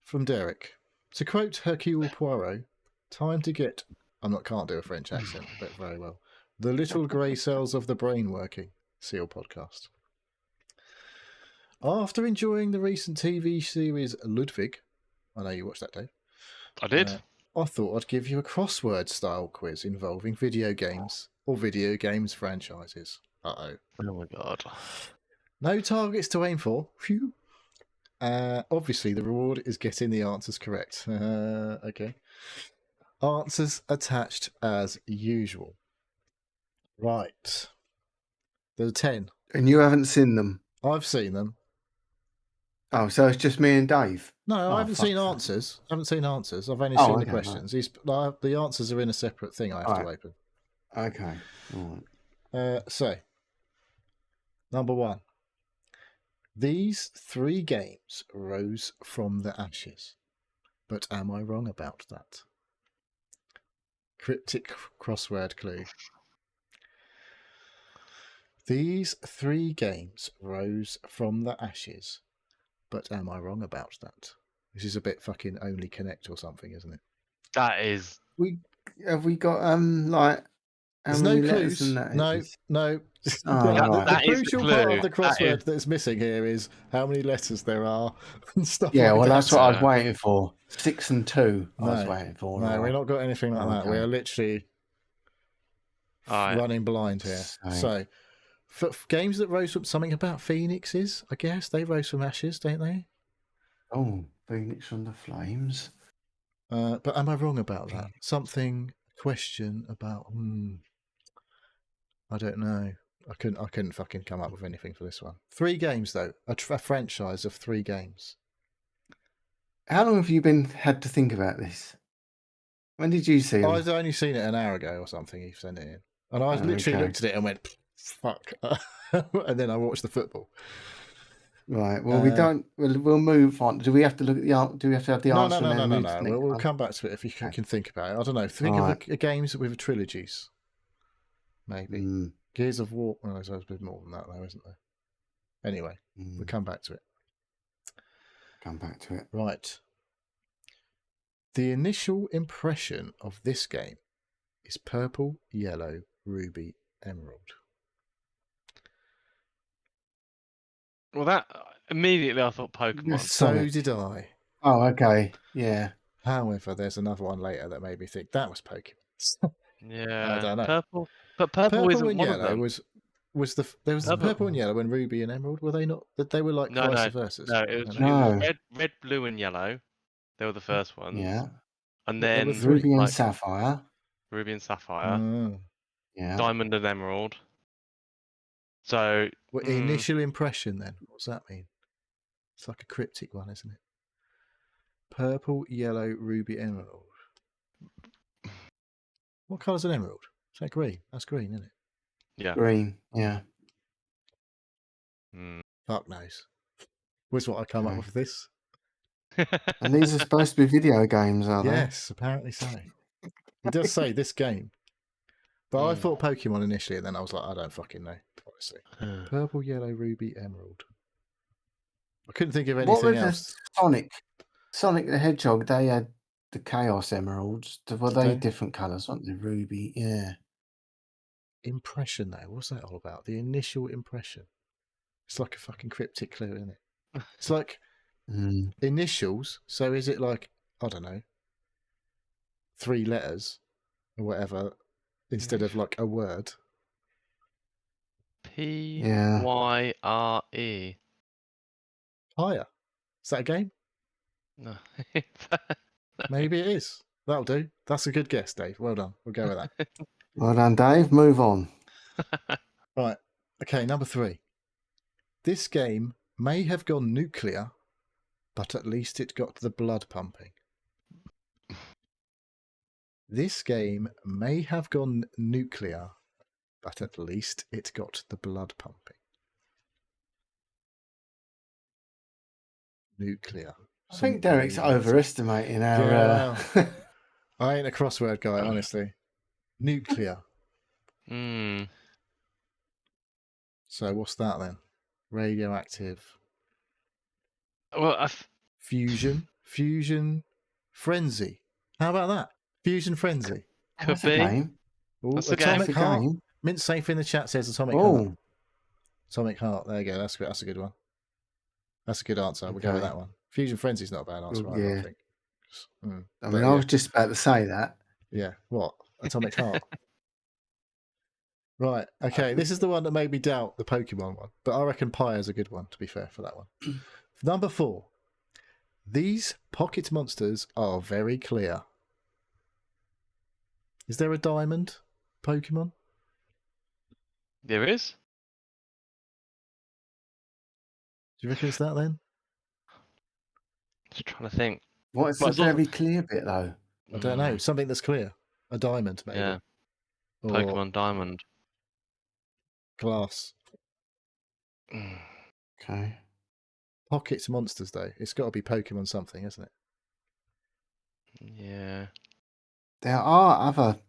From Derek. To quote Hercule Poirot, time to get... can't do a French accent, but very well. The little grey cells of the brain working. Seal podcast. After enjoying the recent TV series Ludwig, I know you watched that, Dave. I did. I thought I'd give you a crossword style quiz involving video games or video games franchises. Uh-oh. Oh my god. No targets to aim for. Phew. Obviously, the reward is getting the answers correct. Okay. Answers attached as usual. Right. There's 10. And you haven't seen them. I've seen them. Oh, so it's just me and Dave. No, Oh, I haven't seen fuck's answers. I haven't seen answers. I've only Oh, seen the okay, right. questions. The answers are in a separate thing I have to Alright. open. Okay. All right. So, number 1. These 3 games rose from the ashes. But am I wrong about that? Cryptic crossword clue. These 3 games rose from the ashes. But am I wrong about that? This is a bit fucking Only Connect or something, isn't it? That is. Have we got like how There's many no letters clues. in that? No. Oh, right. The That is the crucial clue. part of the That crossword is- that's missing here is how many letters there are and stuff Yeah, like well, that. that's what I was waiting for. 6 and 2. I was No. waiting for. No, we've not got anything like that. We Okay. are literally Alright. running blind here. So, for games that rose from something about phoenixes, I guess they rose from ashes, don't they? Oh, Phoenix from the Flames. But am I wrong about that? Something question about. I don't know. I couldn't fucking come up with anything for this one. 3 games though, a franchise of 3 games. How long have you had to think about this? When did you see them? I've only seen it an hour ago or something. He sent it in, and I literally okay. looked at it and went, "Fuck," and then I watched the football. Right. Well, we don't. We'll move on. Do we have to look at the? Do we have to have the No, answer? no. and then move to the next We'll one? come back to it if you Okay. can think about it. I don't know. Think of a games with trilogies, maybe. Mm, Gears of War. Well, there's a bit more than that, though, isn't there? Anyway, we'll mm, come back to it. come back to it. Right. The initial impression of this game is purple, yellow, ruby, emerald. Well, that immediately I thought Pokemon. Yes. So Sonic. did I. Oh, okay. Yeah. However, there's another one later that made me think that was Pokemon. Yeah. I don't know. Purple, but purple isn't and one of yellow them. was there was Purple- purple and yellow and ruby and emerald. Were they not? They were like No, vice versa. No, it was, No. red, blue, and yellow. They were the first ones. Yeah. And But there then were 3. Ruby and like, Sapphire. ruby and sapphire, Yeah. diamond and emerald. So Well, initial impression then. What's that mean? It's like a cryptic one, isn't it? Purple, yellow, ruby, emerald. What colour's an emerald? Is that green? That's green, isn't it? yeah. Green. Yeah. Mm. Fuck knows. Was what I come up Okay. with this. And these are supposed to be video games, are they? Yes, apparently so. It does say this game. But I thought Pokemon initially, and then I was like, I don't fucking know, honestly. Purple, yellow, ruby, emerald. I couldn't think of What anything was else. Sonic the Hedgehog? They had the Chaos Emeralds. Were Did they they? different colours? Weren't they? Ruby, yeah. Impression, though. What's that all about? The initial impression. It's like a fucking cryptic clue, isn't it? It's like initials. So is it like, I don't know, 3 letters or whatever instead of like a word? Pyre. Higher. Is that a game? No. Maybe it is. That'll do. That's a good guess, Dave. Well done. We'll go with that. Well done, Dave. Move on. Right. Okay, number 3. This game may have gone nuclear, but at least it got the blood pumping. This game may have gone nuclear, but at least it got the blood pumping. Nuclear. I think Derek's overestimating our. Yeah. I ain't a crossword guy, honestly. Nuclear. So what's that then? Radioactive. Well, Fusion. Frenzy. How about that? Fusion Frenzy. Could That's be. a game. Ooh, That's a Atomic game. Heart. Game. Mint Safe in the chat says Atomic Heart. Oh, Atomic Heart. There you go. That's a good one. That's a good answer. We'll go with Okay. that one. Fusion Frenzy's not a bad answer, Well, either, I yeah. think. I But mean, I was just about to say that. yeah. What? Atomic Heart. Right. Okay. This is the one that made me doubt the Pokemon one, but I reckon Pyre's a good one, to be fair, for that one. Number 4. These pocket monsters are very clear. Is there a diamond Pokemon? There is. Do you reckon it's that then? Just trying to think. What's Well, the it's not- very clear bit, though? I don't know. Something that's clear. A diamond, maybe. Yeah. Or Pokemon Diamond. glass. Okay. Pockets monsters, though. It's got to be Pokemon something, isn't it? Yeah. There are other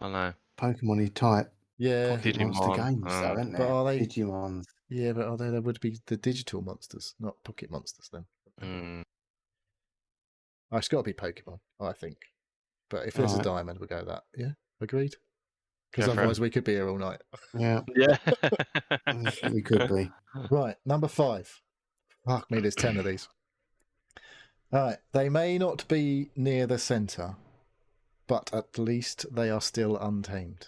I know. Pokemon-y type Yeah. Pocket Monster Digimon, games, though, aren't But there? are they? Digimons. Yeah, but there would be the digital monsters, not pocket monsters then. Oh, it's got to be Pokemon, I think. But if there's a Alright. diamond, we'll go with that. Yeah? Agreed? Because Go for it. otherwise we could be here all night. Yeah, Yeah. we could be. Right, number 5. Fuck me, there's 10 of these. Alright, they may not be near the centre, but at least they are still untamed.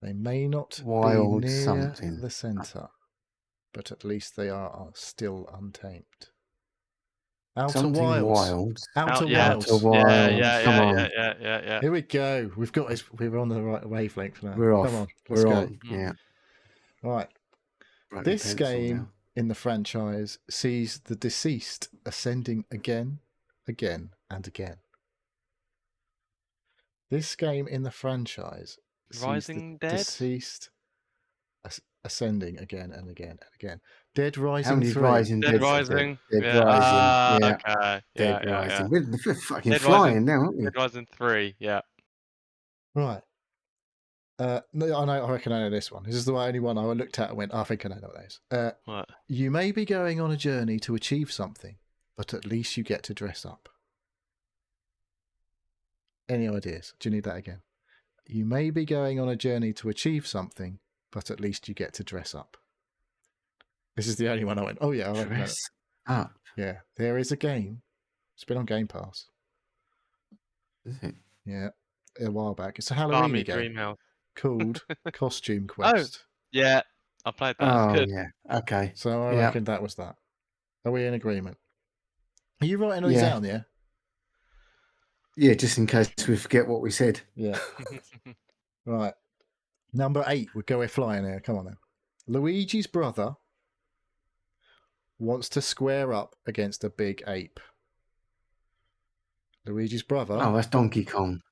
They may not Wild be near something. the centre, but at least they are still untamed. Outer Something Wilds. wild. Outer yeah. Wilds. Outer Wilds. Yeah. Come on. Yeah. Here we go. We're on the right wavelength now. We're off. Come on, let's We're go. on. Yeah. Right. Write This with pencil game now. in the franchise sees the deceased ascending again, and again. This game in the franchise sees Rising the Dead? deceased ascending again and again and again. Dead How Rising many 3. Rising Dead Dead? Rising. Dead yeah. Rising. Yeah. Okay. Dead Yeah. Rising. We're fucking Dead flying Rising. now, aren't we? Dead Rising 3. Yeah. Right. No, I reckon I know this one. This is the only one I looked at and went, I think I know what that is. What? You may be going on a journey to achieve something, but at least you get to dress up. Any ideas? Do you need that again? You may be going on a journey to achieve something, but at least you get to dress up. This is the only one I went, oh yeah, I reckon that. Dress up. Yeah, there is a game. It's been on Game Pass. Is it? Yeah, a while back. It's a Halloween Army game Dreamhouse. called Costume Quest. Yeah. I played that. Oh, It's good. yeah. Okay. So I Yeah. reckon that was that. Are we in agreement? Are you writing all these Yeah. down, yeah? Yeah, just in case we forget what we said. Yeah. Right. Number 8. We'll go flying here. Come on then. Luigi's brother wants to square up against a big ape. Luigi's brother Oh, that's Donkey Kong.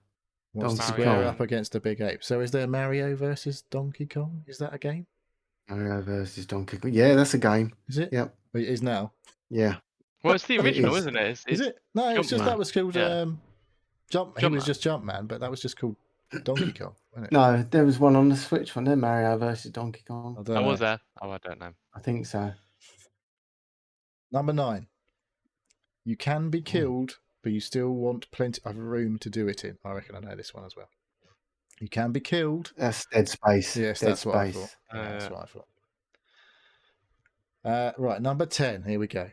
wants to Donkey square Kong. up against a big ape. So is there Mario versus Donkey Kong? Is that a game? Mario versus Donkey Kong. Yeah, that's a game. Is it? Yep. It is now. Yeah. Well, it's the It original, is. isn't it? Is it? No, it's just No. that was called. Yeah. He was Jumpman. just Jumpman, but that was just called Donkey Kong, wasn't it? No, there was one on the Switch, wasn't there? Mario versus Donkey Kong. I don't Oh, know. was there? Oh, I don't know. I think so. Number 9. You can be killed, but you still want plenty of room to do it in. I reckon I know this one as well. You can be killed. That's Dead Space. Yes, Dead that's what I Space. thought. Yeah, that's what I thought. Right, number 10. Here we go.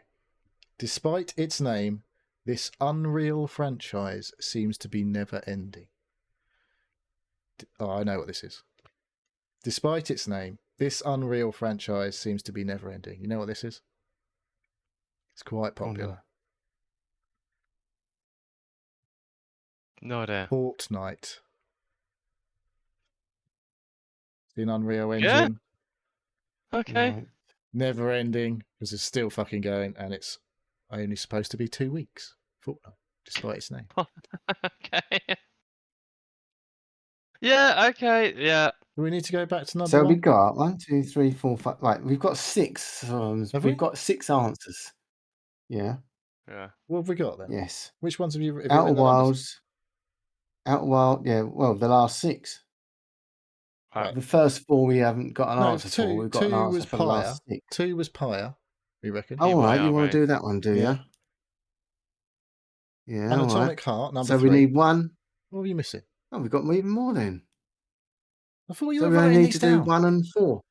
Despite its name, this Unreal franchise seems to be never ending. Oh, I know what this is. Despite its name, this Unreal franchise seems to be never ending. You know what this is? It's quite popular. No idea. Fortnite. The Unreal Engine. Yeah. Okay. Right. Never ending because it's still fucking going, and it's only supposed to be 2 weeks. Fortnite, despite its name. Okay. Yeah. Okay. Yeah. Do we need to go back to number So 1? we got 1, 2, 3, 4, 5. Right, we've got 6. Have we? We've got 6 answers. Yeah. Yeah. What have we got then? Yes. Which ones have you Outer written the numbers? Wilds. Outer Wild. Yeah. Well, the last 6. Right. The first 4 we haven't got an No, answer for. 2 We've got an answer was for the Pyre. last 6. 2 was Pyre, we reckon. Oh, all right. Pyre, You want mate. to do that one, do Yeah. you? Yeah. And all Atomic right. Heart, number So 3. we need 1. What are you missing? Oh, we've got even more then. I thought you So were we only writing need these to do down. 1 and 4.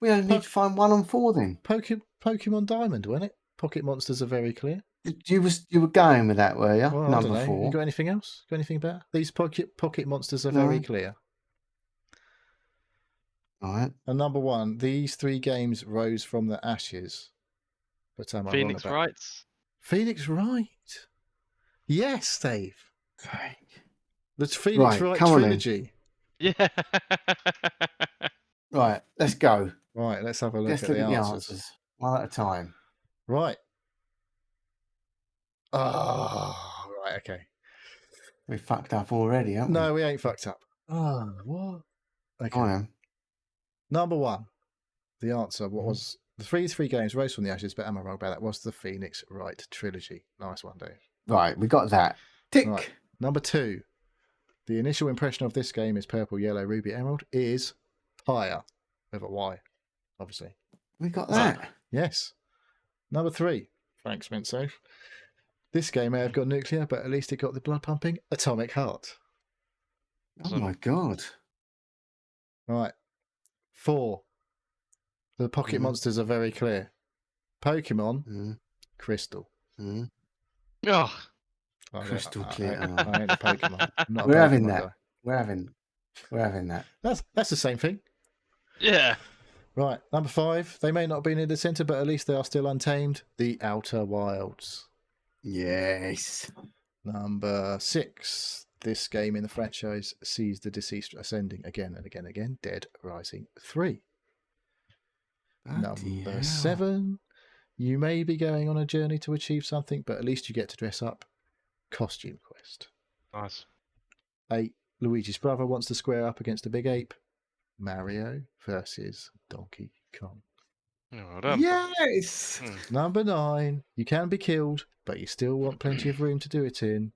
We only need to find 1 and 4 then. Pokemon Diamond, wasn't it? Pocket Monsters are very clear. You were going with that, were you? Well, I Number don't know. 4. You got anything else? Got anything better? These Pocket Monsters are very No. clear. All right. And number 1, these 3 games rose from the ashes. But am I wrong Phoenix about? Wrights. Phoenix Wright. Yes, Dave. Okay. The Phoenix Right, Wright come on then. trilogy. Yeah. Right, let's go. Right, let's have a look Let's at look the at the answers. answers. One at a time. Right. Oh, right, okay. We fucked up already, haven't we? No, we ain't fucked up. Oh, what? Okay. I am. Number 1, the answer, what Mhm. was the three games rose from the ashes, but am I wrong about that? Was the Phoenix Wright trilogy. Nice one, Dave. Right, we got that. Tick. Right. Number 2, the initial impression of this game is purple, yellow, ruby, emerald is Pyre. With a Y, obviously. We got that. Yes. Number 3, thanks, Minso. This game may have got nuclear, but at least it got the blood pumping. Atomic Heart. Oh my god. Right. 4, the Pocket Mhm. Monsters are very clear. Pokemon, Mm, Crystal. mm. Oh. Crystal clear. I ain't a Pokemon. I'm not a We're having Pokemon that. guy. We're having that. That's the same thing. Yeah. Right. Number 5, they may not have been in the centre, but at least they are still untamed. The Outer Wilds. Yes. Number 6, this game in the franchise sees the deceased ascending again and again and again. Dead Rising 3. Bloody Number hell. 7, you may be going on a journey to achieve something, but at least you get to dress up. Costume Quest. Nice. 8, Luigi's brother wants to square up against a big ape. Mario versus Donkey Kong. Oh, well done. Yes. Number 9, you can be killed, but you still want plenty of room to do it in.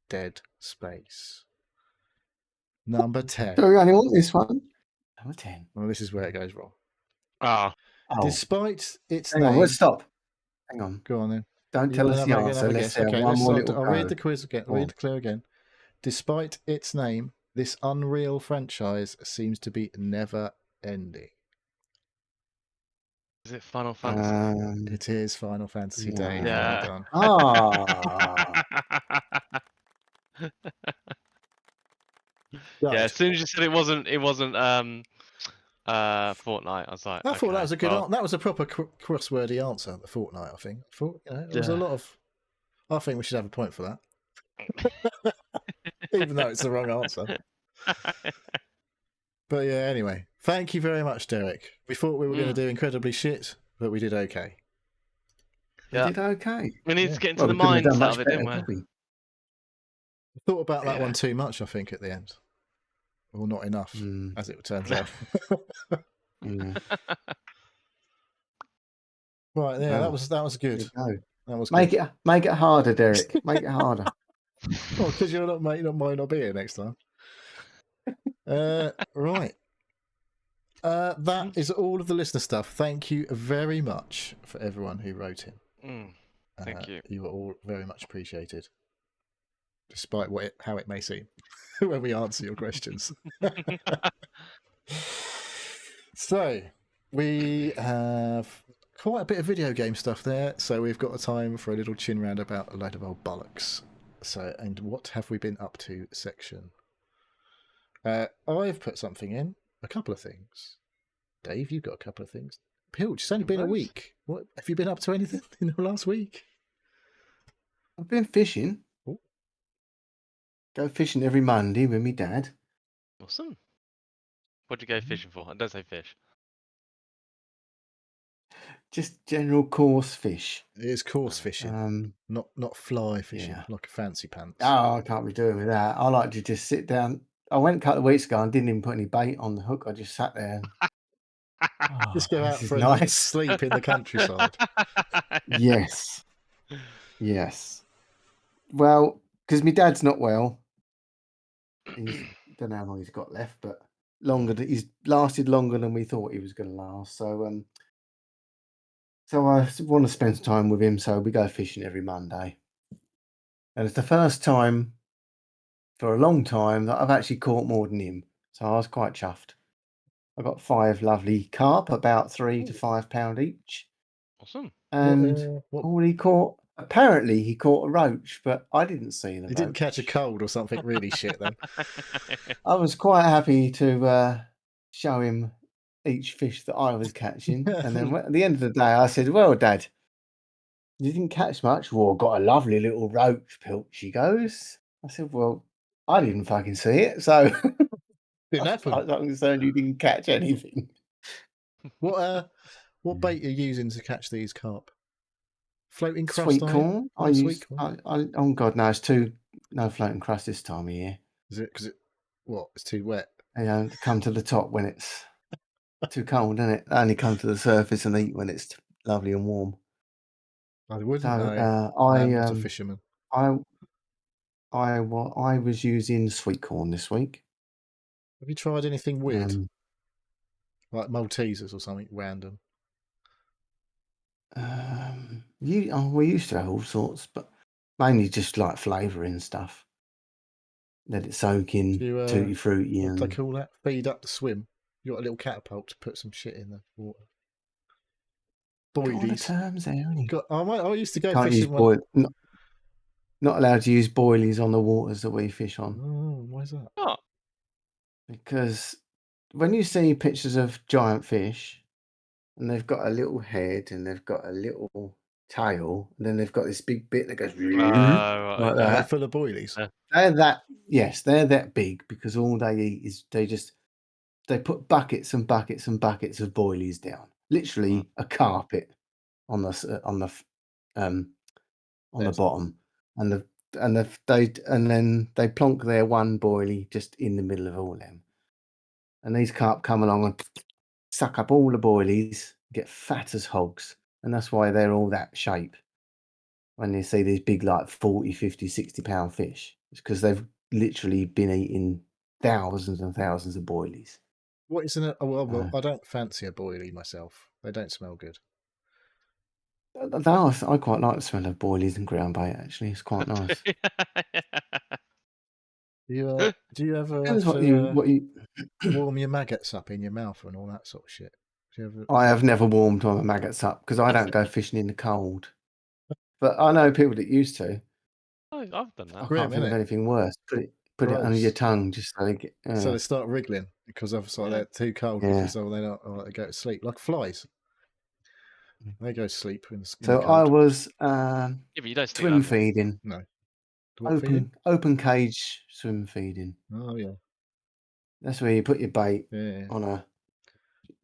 Dead Space. Number 10. So we only want this one. Number 10. Well, this is where it goes wrong. Ah. Oh, Despite its hang name... on. Let's stop. Hang on. Go on then. Don't You tell wanna us the have a- answer. have a Let's guess? have Okay, one let's more start. little I'll go. read the quiz again. Go on. Read the clue again. Despite its name, this Unreal franchise seems to be never ending. Is it Final Fantasy? It is Final Fantasy Day. Yeah. Well done. Ah. Yeah, Right. as soon as you said it wasn't Fortnite, I was like, I thought that was a good. well, That was a proper crosswordy answer. The Fortnite, I think. I thought there was a Yeah. lot of. I think we should have a point for that, even though it's the wrong answer. But yeah, anyway, thank you very much, Derek. We thought we were going to do incredibly shit, but we did okay. We Yeah. did okay. we need Yeah. to get into Well, the we couldn't have done mindset much of it, better, didn't we? could we? I thought about that Yeah. one too much, I think, at the end. Or not enough, Mm, as it turns out. mm. Right, yeah, Wow. that was good. There you go. That was Make good. it harder, Derek. Make it harder. Oh, because you're not, mate. You might not be here next time. Right. That is all of the listener stuff. Thank you very much for everyone who wrote in. Thank you. You are all very much appreciated, despite how it may seem when we answer your questions. So we have quite a bit of video game stuff there. So we've got a time for a little chin round about a load of old bollocks. So, and what have we been up to section? I've put something in, a couple of things. Dave, you've got a couple of things. Pilch, it's only been a week. What have you been up to? Anything in the last week? I've been fishing. Oh. Go fishing every Monday with me dad. Awesome. What'd you go fishing for? I don't say fish. Just general coarse fish. It is coarse fishing, not fly fishing, like a fancy pants. Oh, I can't be doing with that. I like to just sit down. I went a couple of weeks ago and didn't even put any bait on the hook. I just sat there. And, just go out for a nice sleep in the countryside. Yes. Yes. Well, because my dad's not well. Don't know how long he's got left, but he's lasted longer than we thought he was going to last. So, so I want to spend some time with him. So we go fishing every Monday, and it's the first time for a long time that I've actually caught more than him. So I was quite chuffed. I got 5 lovely carp, about 3 to 5 pound each. Awesome. And all he caught, apparently he caught a roach, but I didn't see the roach. He didn't catch a cold or something really shit then. I was quite happy to show him each fish that I was catching. And then at the end of the day, I said, well, Dad, you didn't catch much. Well, got a lovely little roach, Pilch, he goes. I said, well, I didn't fucking see it. So didn't happen. I'm concerned you didn't catch anything. What bait are you using to catch these carp? Floating crust? Sweet corn. I use. Sweet corn? Oh God, no! No floating crust this time of year. Is it because it's too wet? Come to the top when it's too cold, isn't it? Only come to the surface and eat when it's lovely and warm. I wouldn't know. I was a fisherman. I was using sweet corn this week. Have you tried anything weird, like Maltesers or something random? We used to have all sorts, but mainly just like flavouring stuff. Let it soak in, tutti frutti. What do they call that? Feed up the swim. You got a little catapult to put some shit in the water. Boilies. Terms there, I used to go Can't fishing. Not allowed to use boilies on the waters that we fish on. Oh, why is that? Oh. Because when you see pictures of giant fish, and they've got a little head and they've got a little tail, and then they've got this big bit that goes right. like that. Full of boilies. They're that big because all they eat is they put buckets and buckets and buckets of boilies down, literally a carpet on the bottom, and then they plonk their one boilie just in the middle of all them, and these carp come along and suck up all the boilies, get fat as hogs, and that's why they're all that shape. When you see these big, like 40, 50, 60 pound fish, it's because they've literally been eating thousands and thousands of boilies. What isn't it? Well, I don't fancy a boilie myself. They don't smell good. I quite like the smell of boilies and ground bait. Actually, it's quite nice. Do you ever warm your maggots up in your mouth and all that sort of shit? I have never warmed my maggots up because I don't go fishing in the cold. But I know people that used to. I've done that. I can't think of anything worse. Put it under your tongue just so they get. So they start wriggling because obviously they're too cold because they go to sleep like flies. They go to sleep in the So cold. I was but you don't swim feeding. No. Open cage swim feeding. Oh yeah. That's where you put your bait on a.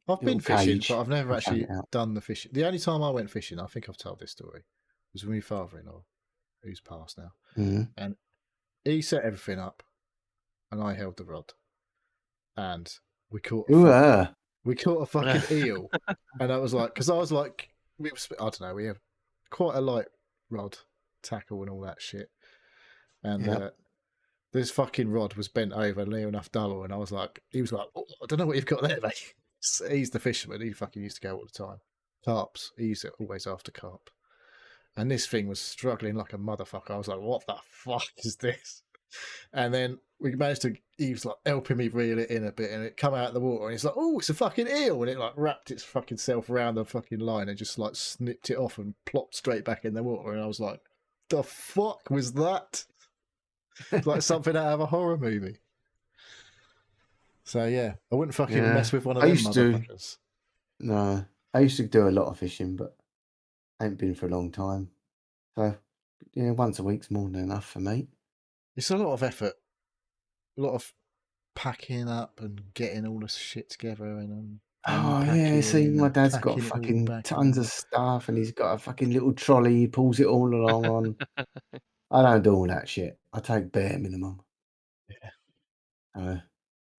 I've been fishing, but I've never actually done the fishing. The only time I went fishing, I think I've told this story, was with my father-in-law, who's passed now, and he set everything up, and I held the rod, and we caught a fucking eel, and I was like, I don't know, we have quite a light rod, tackle, and all that shit, and Yep. this fucking rod was bent over near enough dull, and he was like, oh, I don't know what you've got there, mate. He's the fisherman. He fucking used to go all the time. Carps. He used to always after carp. And this thing was struggling like a motherfucker. I was like, what the fuck is this? And then we managed to, he was like helping me reel it in a bit, and it come out of the water, and it's like, oh, it's a fucking eel. And it like wrapped its fucking self around the fucking line and just like snipped it off and plopped straight back in the water. And I was like, the fuck was that? It's like something out of a horror movie. So yeah, I wouldn't fucking mess with one of them motherfuckers. No, I used to do a lot of fishing, but I ain't been for a long time. So yeah, once a week's more than enough for me. It's a lot of effort, a lot of packing up and getting all the shit together and Oh yeah, see, unpacking my and dad's got packing it all fucking back tons in. of stuff, and he's got a fucking little trolley. He pulls it all along on. I don't do all that shit. I take bare minimum. Yeah.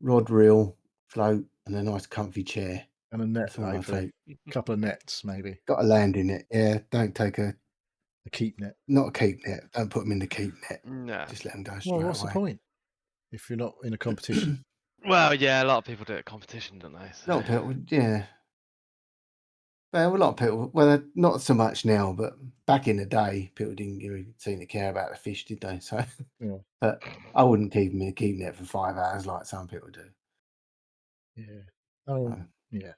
Rod, reel, float, and a nice comfy chair. And a net, That's all I hopefully. take. A couple of nets, maybe. Got a landing net. Yeah, don't take A keep net. not a keep net. Don't put them in the keep net. No. Just let them go Well, straight what's away. the point if you're not in a competition? Well, yeah, a lot of people do it at competition, don't they? A lot of people, yeah. Well, a lot of people, well, not so much now, but back in the day, people didn't really seem to care about the fish, did they? So, Yeah. but I wouldn't keep them in a keep net for 5 hours like some people do. Yeah. Oh, yeah.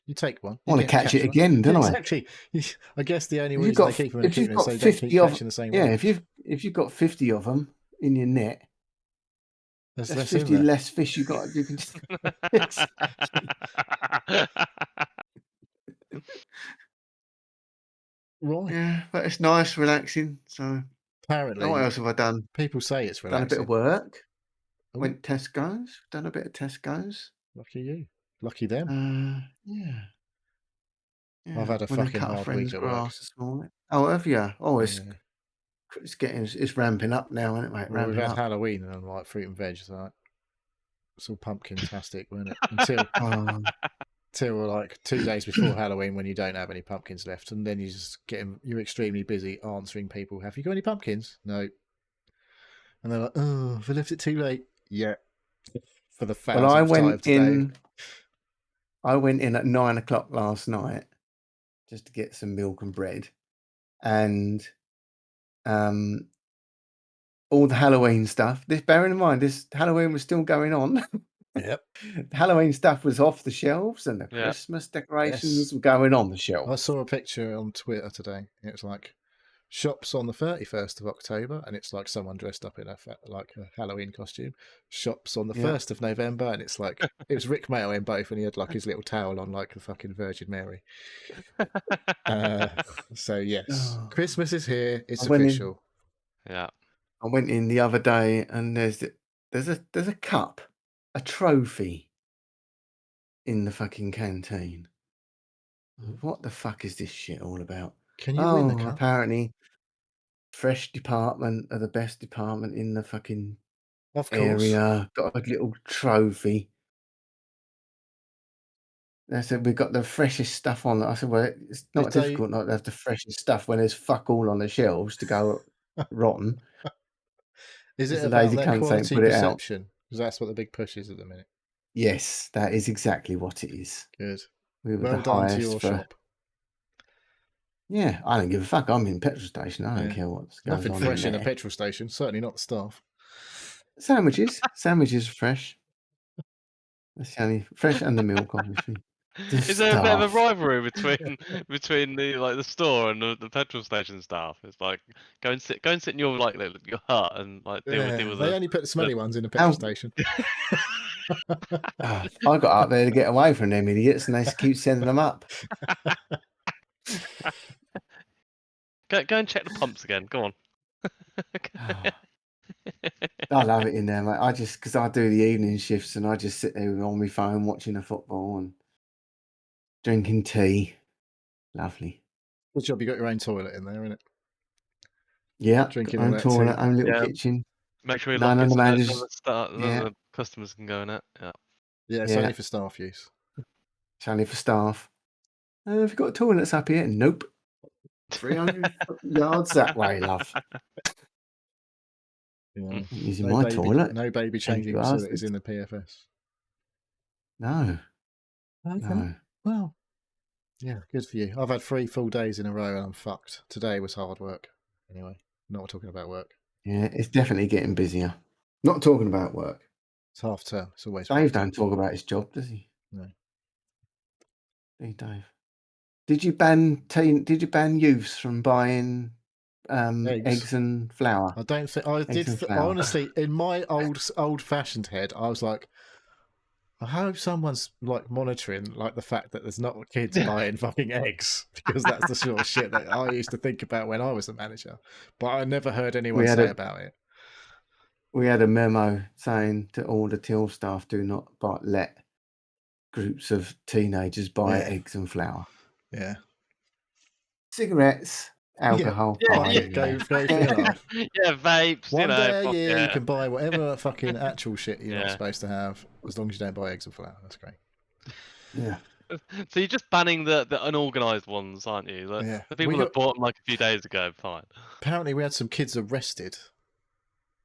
You take one. I want to catch it one. again, don't I? Exactly. I guess the only If reason they keep them in a keep net is so you don't keep catching the same one. Yeah, if you've got 50 of them in your net, There's that's less 50 in there. less fish you got. You can just Right. yeah, but it's nice, relaxing. So Apparently, what else have I done? people say it's Done relaxing. a bit of work. Ooh. Went Tesco's. Done a bit of Tesco's. Lucky you. Lucky them. Yeah. I've had a Went and fucking cut a hard friend's week at work. grass this morning. Oh, have you? Oh, Yeah. it's ramping up now, isn't it, mate? Well, we've Ramping had up. Halloween and like fruit and veg, so it's all pumpkin-tastic, wasn't it? Until like 2 days before Halloween, when you don't have any pumpkins left, and then you're extremely busy answering people. Have you got any pumpkins? No. And they're like, oh, have I left it too late? Yeah. For the 1000th time today. I went in at 9 o'clock last night just to get some milk and bread, and all the Halloween stuff. Bearing in mind, this Halloween was still going on. Yep. Halloween stuff was off the shelves, and the Christmas decorations were going on the shelf. I saw a picture on Twitter today. It was like shops on the 31st of October, and it's like someone dressed up in a Halloween costume. Shops on the 1st of November, and it's like it was Rick Mail in both, and he had like his little towel on like the fucking Virgin Mary. So yes, Christmas is here. It's official. Yeah. I went in the other day, and there's a cup, a trophy in the fucking canteen. What the fuck is this shit all about? Can you win the cup? Apparently, fresh department are the best department in the fucking area. Got a little trophy. They said we've got the freshest stuff on. I said, well, it's not difficult not to have the freshest stuff when there's fuck all on the shelves to go rotten. Is it about their quality perception? Because that's what the big push is at the minute. Yes, that is exactly what it is. Good. We were well done to your shop. Yeah, I don't give a fuck. I'm in petrol station. I don't care what's going on. Nothing fresh in a petrol station. Certainly not the staff. Sandwiches are fresh. That's the only fresh, and the milk, obviously. Is there a bit of a rivalry between the store and the petrol station staff? It's like go and sit in your your hut and deal with. They only put the smelly ones in the petrol station. I got up there to get away from them idiots, and they keep sending them up. Go and check the pumps again. Go on. I love it in there, mate. Because I do the evening shifts, and I just sit there on my phone watching the football and drinking tea. Lovely. Good job you got your own toilet in there, innit? Yeah, drinking own toilet, own little kitchen. Make sure you lock it so the customers can go in it. Yeah, it's only for staff use. It's only for staff. Have you got toilets up here? Nope. 300 yards that way, love. Yeah. Using my toilet. No baby Thank changing you, facilities bastards. in the PFS. No. Okay. No. Well, yeah, good for you. I've had 3 full days in a row and I'm fucked. Today was hard work. Anyway, not talking about work. Yeah, it's definitely getting busier. Not talking about work. It's half term. It's always Dave fucked. don't talk about his job, does he? No. Hey, Dave. Did you ban youths from buying eggs and flour? I don't think I Eggs did. and flour. Honestly, in my old-fashioned head, I was like, I hope someone's like monitoring like the fact that there's not kids buying fucking eggs, because that's the sort of shit that I used to think about when I was a manager. But I never heard anyone say about it. We had a memo saying to all the till staff, do not let groups of teenagers buy eggs and flour. Yeah. Cigarettes, alcohol. Go for your life. Yeah, vapes. One day a year, you it. can buy whatever fucking actual shit you're not supposed to have, as long as you don't buy eggs and flour. That's great. Yeah. So you're just banning the unorganised ones, aren't you? The people that bought them like a few days ago, fine. Apparently, we had some kids arrested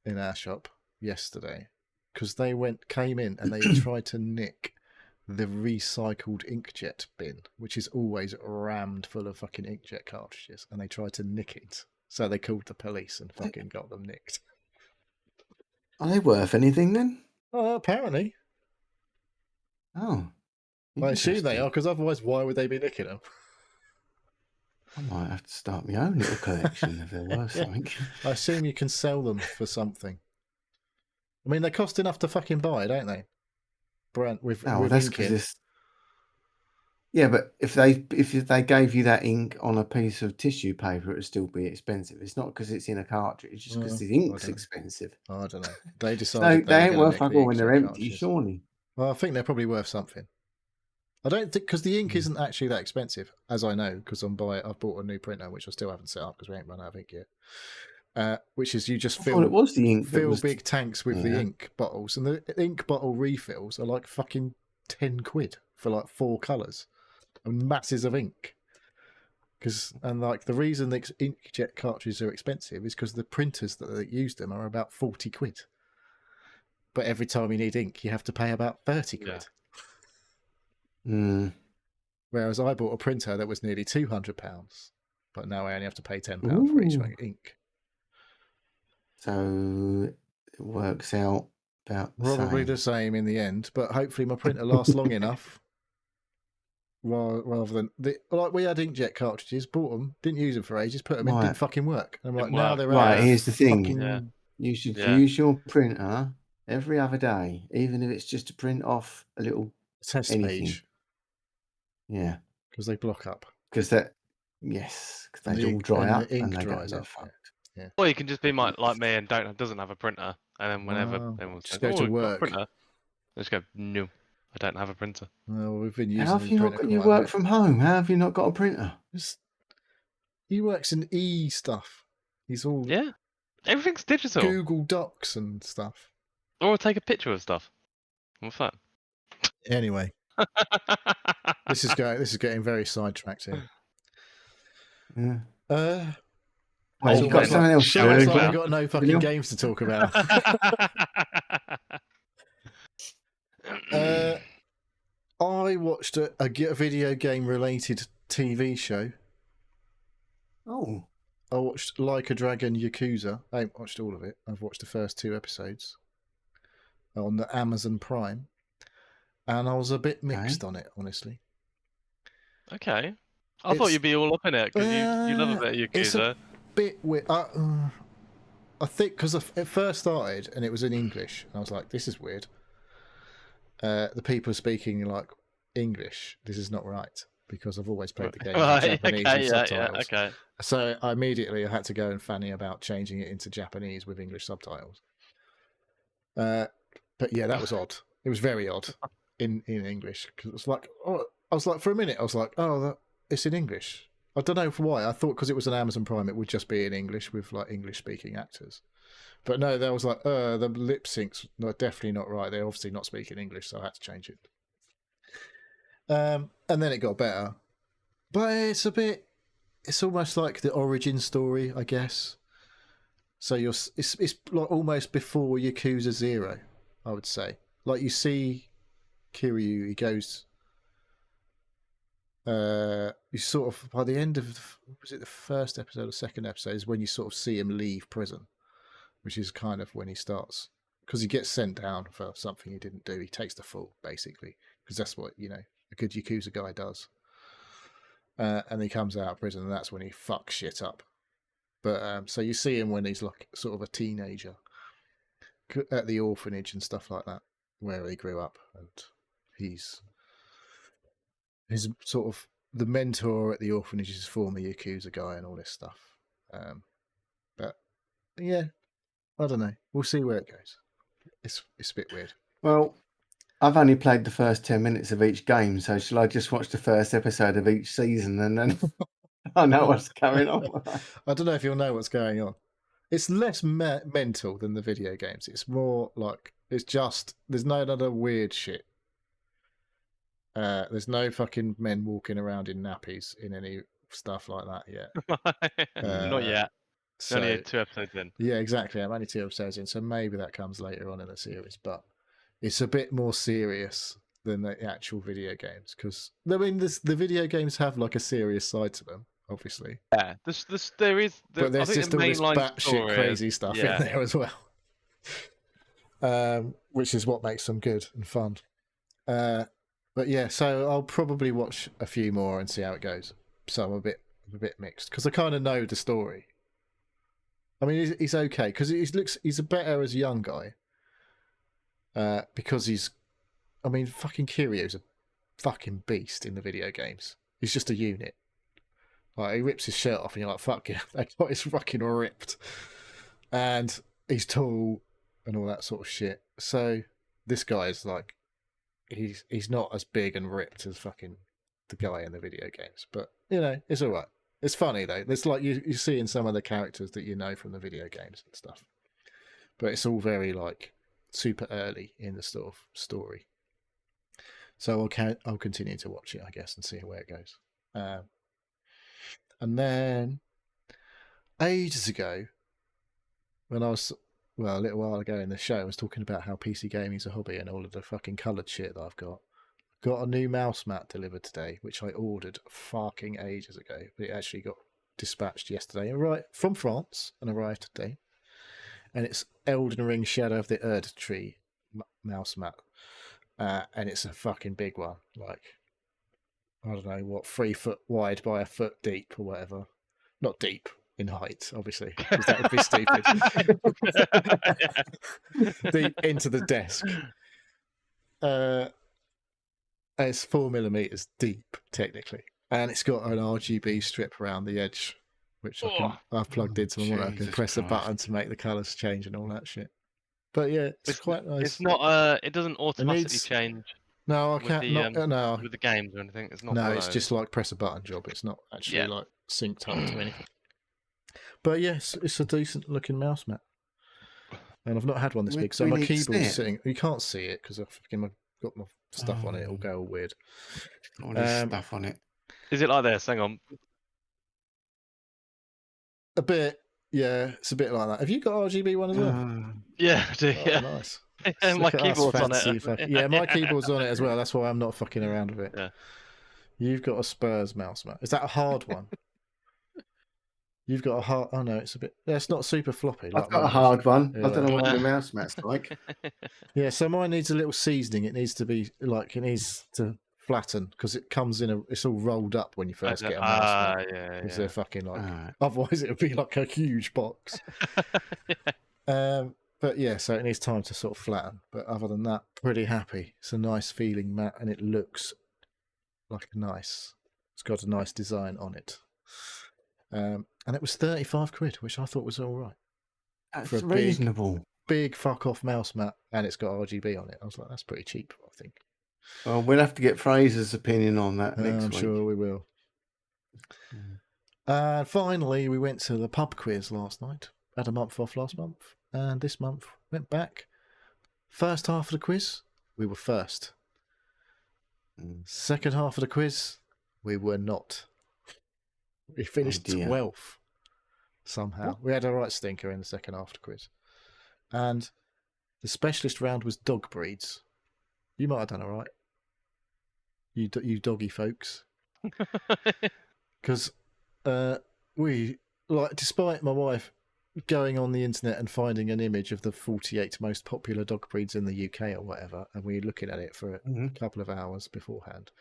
in our shop yesterday because they came in and they tried to nick the recycled inkjet bin, which is always rammed full of fucking inkjet cartridges, and they tried to nick it. So they called the police and fucking got them nicked. Are they worth anything then? Apparently. Oh. I assume they are, because otherwise why would they be nicking them? I might have to start my own little collection if they're worth something. I assume you can sell them for something. I mean, they cost enough to fucking buy, don't they? With that's because yeah, but if they gave you that ink on a piece of tissue paper, it would still be expensive. It's not because it's in a cartridge, just because the ink's expensive. I don't know. They decided they ain't worth fuck all when they're empty, surely. Well, I think they're probably worth something. I don't think, because the ink isn't actually that expensive, as I know, because I've bought a new printer, which I still haven't set up because we ain't run out of ink yet. Which is you just fill big tanks with the ink bottles, and the ink bottle refills are like fucking £10 for like 4 colours and masses of ink. And like the reason the inkjet cartridges are expensive is because the printers that use them are about £40. But every time you need ink, you have to pay about £30. Yeah. Whereas I bought a printer that was nearly £200, but now I only have to pay £10 for each ink. So it works out about probably the same in the end, but hopefully my printer lasts long enough. Rather than like we had inkjet cartridges, bought them, didn't use them for ages, put them in, didn't fucking work. And I'm like, now they're right. Here's the thing: fucking... you should use your printer every other day, even if it's just to print off a little test page. Yeah, because they block up. Because they all dry up and they dries up. Yeah. Or you can just be like me and doesn't have a printer, and then whenever everyone just go to work, printer, just go no, I don't have a printer. Well, we've been using. How have you not got your work from home? How have you not got a printer? He works in stuff. He's all everything's digital. Google Docs and stuff. Or take a picture of stuff. What's that? Anyway. This is getting very sidetracked here. Yeah. You've got something else. We've got no fucking games to talk about. I watched a video game related TV show. Oh. I watched Like a Dragon Yakuza. I haven't watched all of it. I've watched the first 2 episodes on the Amazon Prime. And I was a bit mixed on it, honestly. Okay. I thought you'd be all up in it because you love a bit of Yakuza. It's a bit weird. I think because it first started and it was in English, and I was like, "This is weird." The people are speaking like English. This is not right because I've always played the game in Japanese with subtitles. So I immediately had to go and fanny about changing it into Japanese with English subtitles. But yeah, that was odd. It was very odd in English because it was like, I was like, for a minute, I was like, it's in English. I don't know why. I thought because it was an Amazon Prime, it would just be in English with like English-speaking actors. But no, there was like, the lip sync's definitely not right. They're obviously not speaking English, so I had to change it. And then it got better. But it's almost like the origin story, I guess. So it's like almost before Yakuza 0, I would say. Like you see Kiryu, he goes. You sort of by the end of was it the first episode or second episode is when you sort of see him leave prison, which is kind of when he starts because he gets sent down for something he didn't do. He takes the fall basically because that's what a good Yakuza guy does. And he comes out of prison, and that's when he fucks shit up. But so you see him when he's like sort of a teenager at the orphanage and stuff like that, where he grew up, and he's sort of the mentor at the orphanage is former Yakuza guy and all this stuff. But yeah, I don't know. We'll see where it goes. It's a bit weird. Well, I've only played the first 10 minutes of each game, so shall I just watch the first episode of each season and then I know what's going on? I don't know if you'll know what's going on. It's less mental than the video games. It's more like there's no other weird shit. There's no fucking men walking around in nappies in any stuff like that yet. Not yet. So, Only 2 episodes in. Yeah, exactly. I'm only 2 episodes in, so maybe that comes later on in the series. But it's a bit more serious than the actual video games because I mean, the video games have like a serious side to them, obviously. Yeah, there is. But there's I think just the all this mainline batshit story crazy stuff in there as well, which is what makes them good and fun. But yeah, so I'll probably watch a few more and see how it goes. So I'm a bit mixed because I kind of know the story. I mean, he's okay because he's a better as a young guy. Because fucking Kiryu's a fucking beast in the video games. He's just a unit. Like he rips his shirt off and you're like, fuck yeah, that guy is fucking ripped. And he's tall and all that sort of shit. So this guy is like, he's not as big and ripped as fucking the guy in the video games. But, it's alright. It's funny though. It's like you see in some of the characters that you know from the video games and stuff. But it's all very like super early in the sort of story. So I'll continue to watch it, I guess, and see where it goes. And then ages ago, when I was a little while ago in the show, I was talking about how PC gaming is a hobby and all of the fucking coloured shit that I've got. Got a new mouse mat delivered today, which I ordered fucking ages ago, but it actually got dispatched yesterday, right from France, and arrived today. And it's Elden Ring Shadow of the Erdtree mouse mat, and it's a fucking big one, like I don't know what, 3 foot wide by 1 foot deep or whatever. Not deep in height, obviously, because that would be stupid. Deep into the desk. It's 4mm deep, technically, and it's got an RGB strip around the edge, which I've plugged into and I can press a button to make the colours change and all that shit. But yeah, it's quite nice. It's not. It doesn't automatically change. No, I can't. No, with the games or anything. It's not. No, it's just like press a button job. It's not actually like synced up to anything. But yes, it's a decent looking mouse mat, and I've not had one this big. So my keyboard's sitting. You can't see it because I've got my stuff on it. It'll go all weird. All this stuff on it. Is it like this? Hang on. A bit, yeah. It's a bit like that. Have you got RGB one as well? Yeah, I do. Yeah, nice. My keyboard's on it. Yeah, my keyboard's on it as well. That's why I'm not fucking around with it. Yeah. You've got a Spurs mouse mat. Is that a hard one? You've got a hard. Oh no, it's a bit. Yeah, it's not super floppy. I've got a hard one. Yeah. I don't know what your mouse mat's like. Yeah, so mine needs a little seasoning. It needs to be like, it needs to flatten because it comes in it's all rolled up when you first get a mouse mat. Yeah. Because they're fucking like. Otherwise, it would be like a huge box. But yeah, so it needs time to sort of flatten. But other than that, pretty happy. It's a nice feeling mat, and it looks like it's got a nice design on it. And it was 35 quid, which I thought was all right. That's for a reasonable. Big fuck off mouse mat, and it's got RGB on it. I was like, that's pretty cheap, I think. Well, we'll have to get Fraser's opinion on that next week. I'm sure we will. And finally, we went to the pub quiz last night. Had a month off last month, and this month went back. First half of the quiz, we were first. Second half of the quiz, we were not. We finished 12th. somehow. What? We had a right stinker in the second after quiz. And the specialist round was dog breeds. You might have done all right. You doggy folks. Because we, like, despite my wife going on the internet and finding an image of the 48 most popular dog breeds in the UK or whatever, and we were looking at it for a couple of hours beforehand,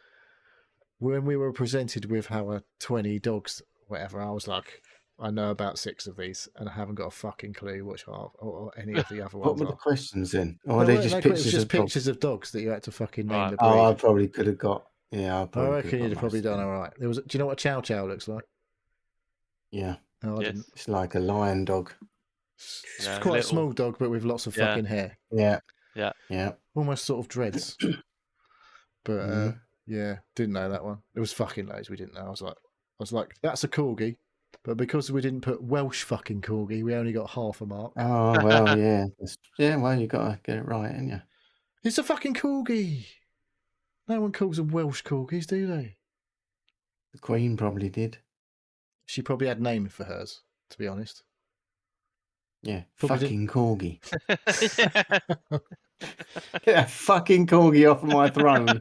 when we were presented with our 20 dogs, whatever, I was like, I know about 6 of these, and I haven't got a fucking clue which are or any of the other What ones were the are. questions then? Or No, are they no, just no, it was pictures just of dogs? pictures of dogs that you had to fucking name Right. the breed. Oh, I probably could have got. Yeah, I I probably could reckon have you'd got have probably most of done them. all right. Do you know what a chow chow looks like? Yeah, No, I Yes. didn't. it's like a lion dog. It's Yeah, quite a little. small dog, but with lots of Yeah. fucking hair. Yeah. Yeah. Yeah. Almost sort of dreads. But Mhm. yeah, didn't know that one. It was fucking loads we didn't know. I was like, that's a corgi. But because we didn't put Welsh fucking corgi, we only got half a mark. Oh well, yeah. Yeah, well, you got to get it right, ain't you? It's a fucking corgi. No one calls them Welsh corgis, do they? The Queen probably did. She probably had a name for hers, to be honest. Yeah, Probably fucking corgi. Yeah. Get that fucking corgi off of my throne.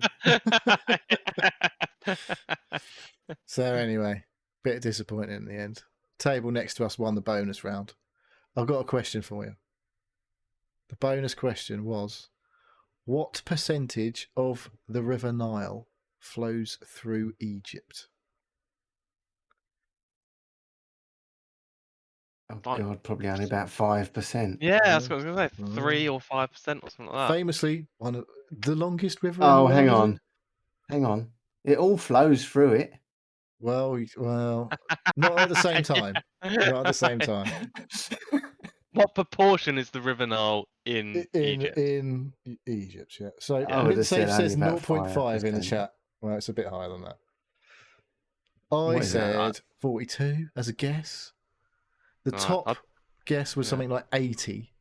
So anyway, bit disappointing in the end. Table next to us won the bonus round. I've got a question for you. The bonus question was, what percentage of the River Nile flows through Egypt? Oh Fine. God, probably only about 5%. Yeah, that's what I was going to say. 3 or 5% or something like that. Famously, one of the longest river Oh, in the hang world. on. Hang on. It all flows through it. Well, not at the same time. Not at the same time. What proportion is the River Nile in Egypt? In Egypt, yeah. So I would have Mintsafe said says only about 0.5 in the 5%. chat. Well, it's a bit higher than that. I What is that, said 42 as a guess. The Alright, top guess was yeah. something like 80,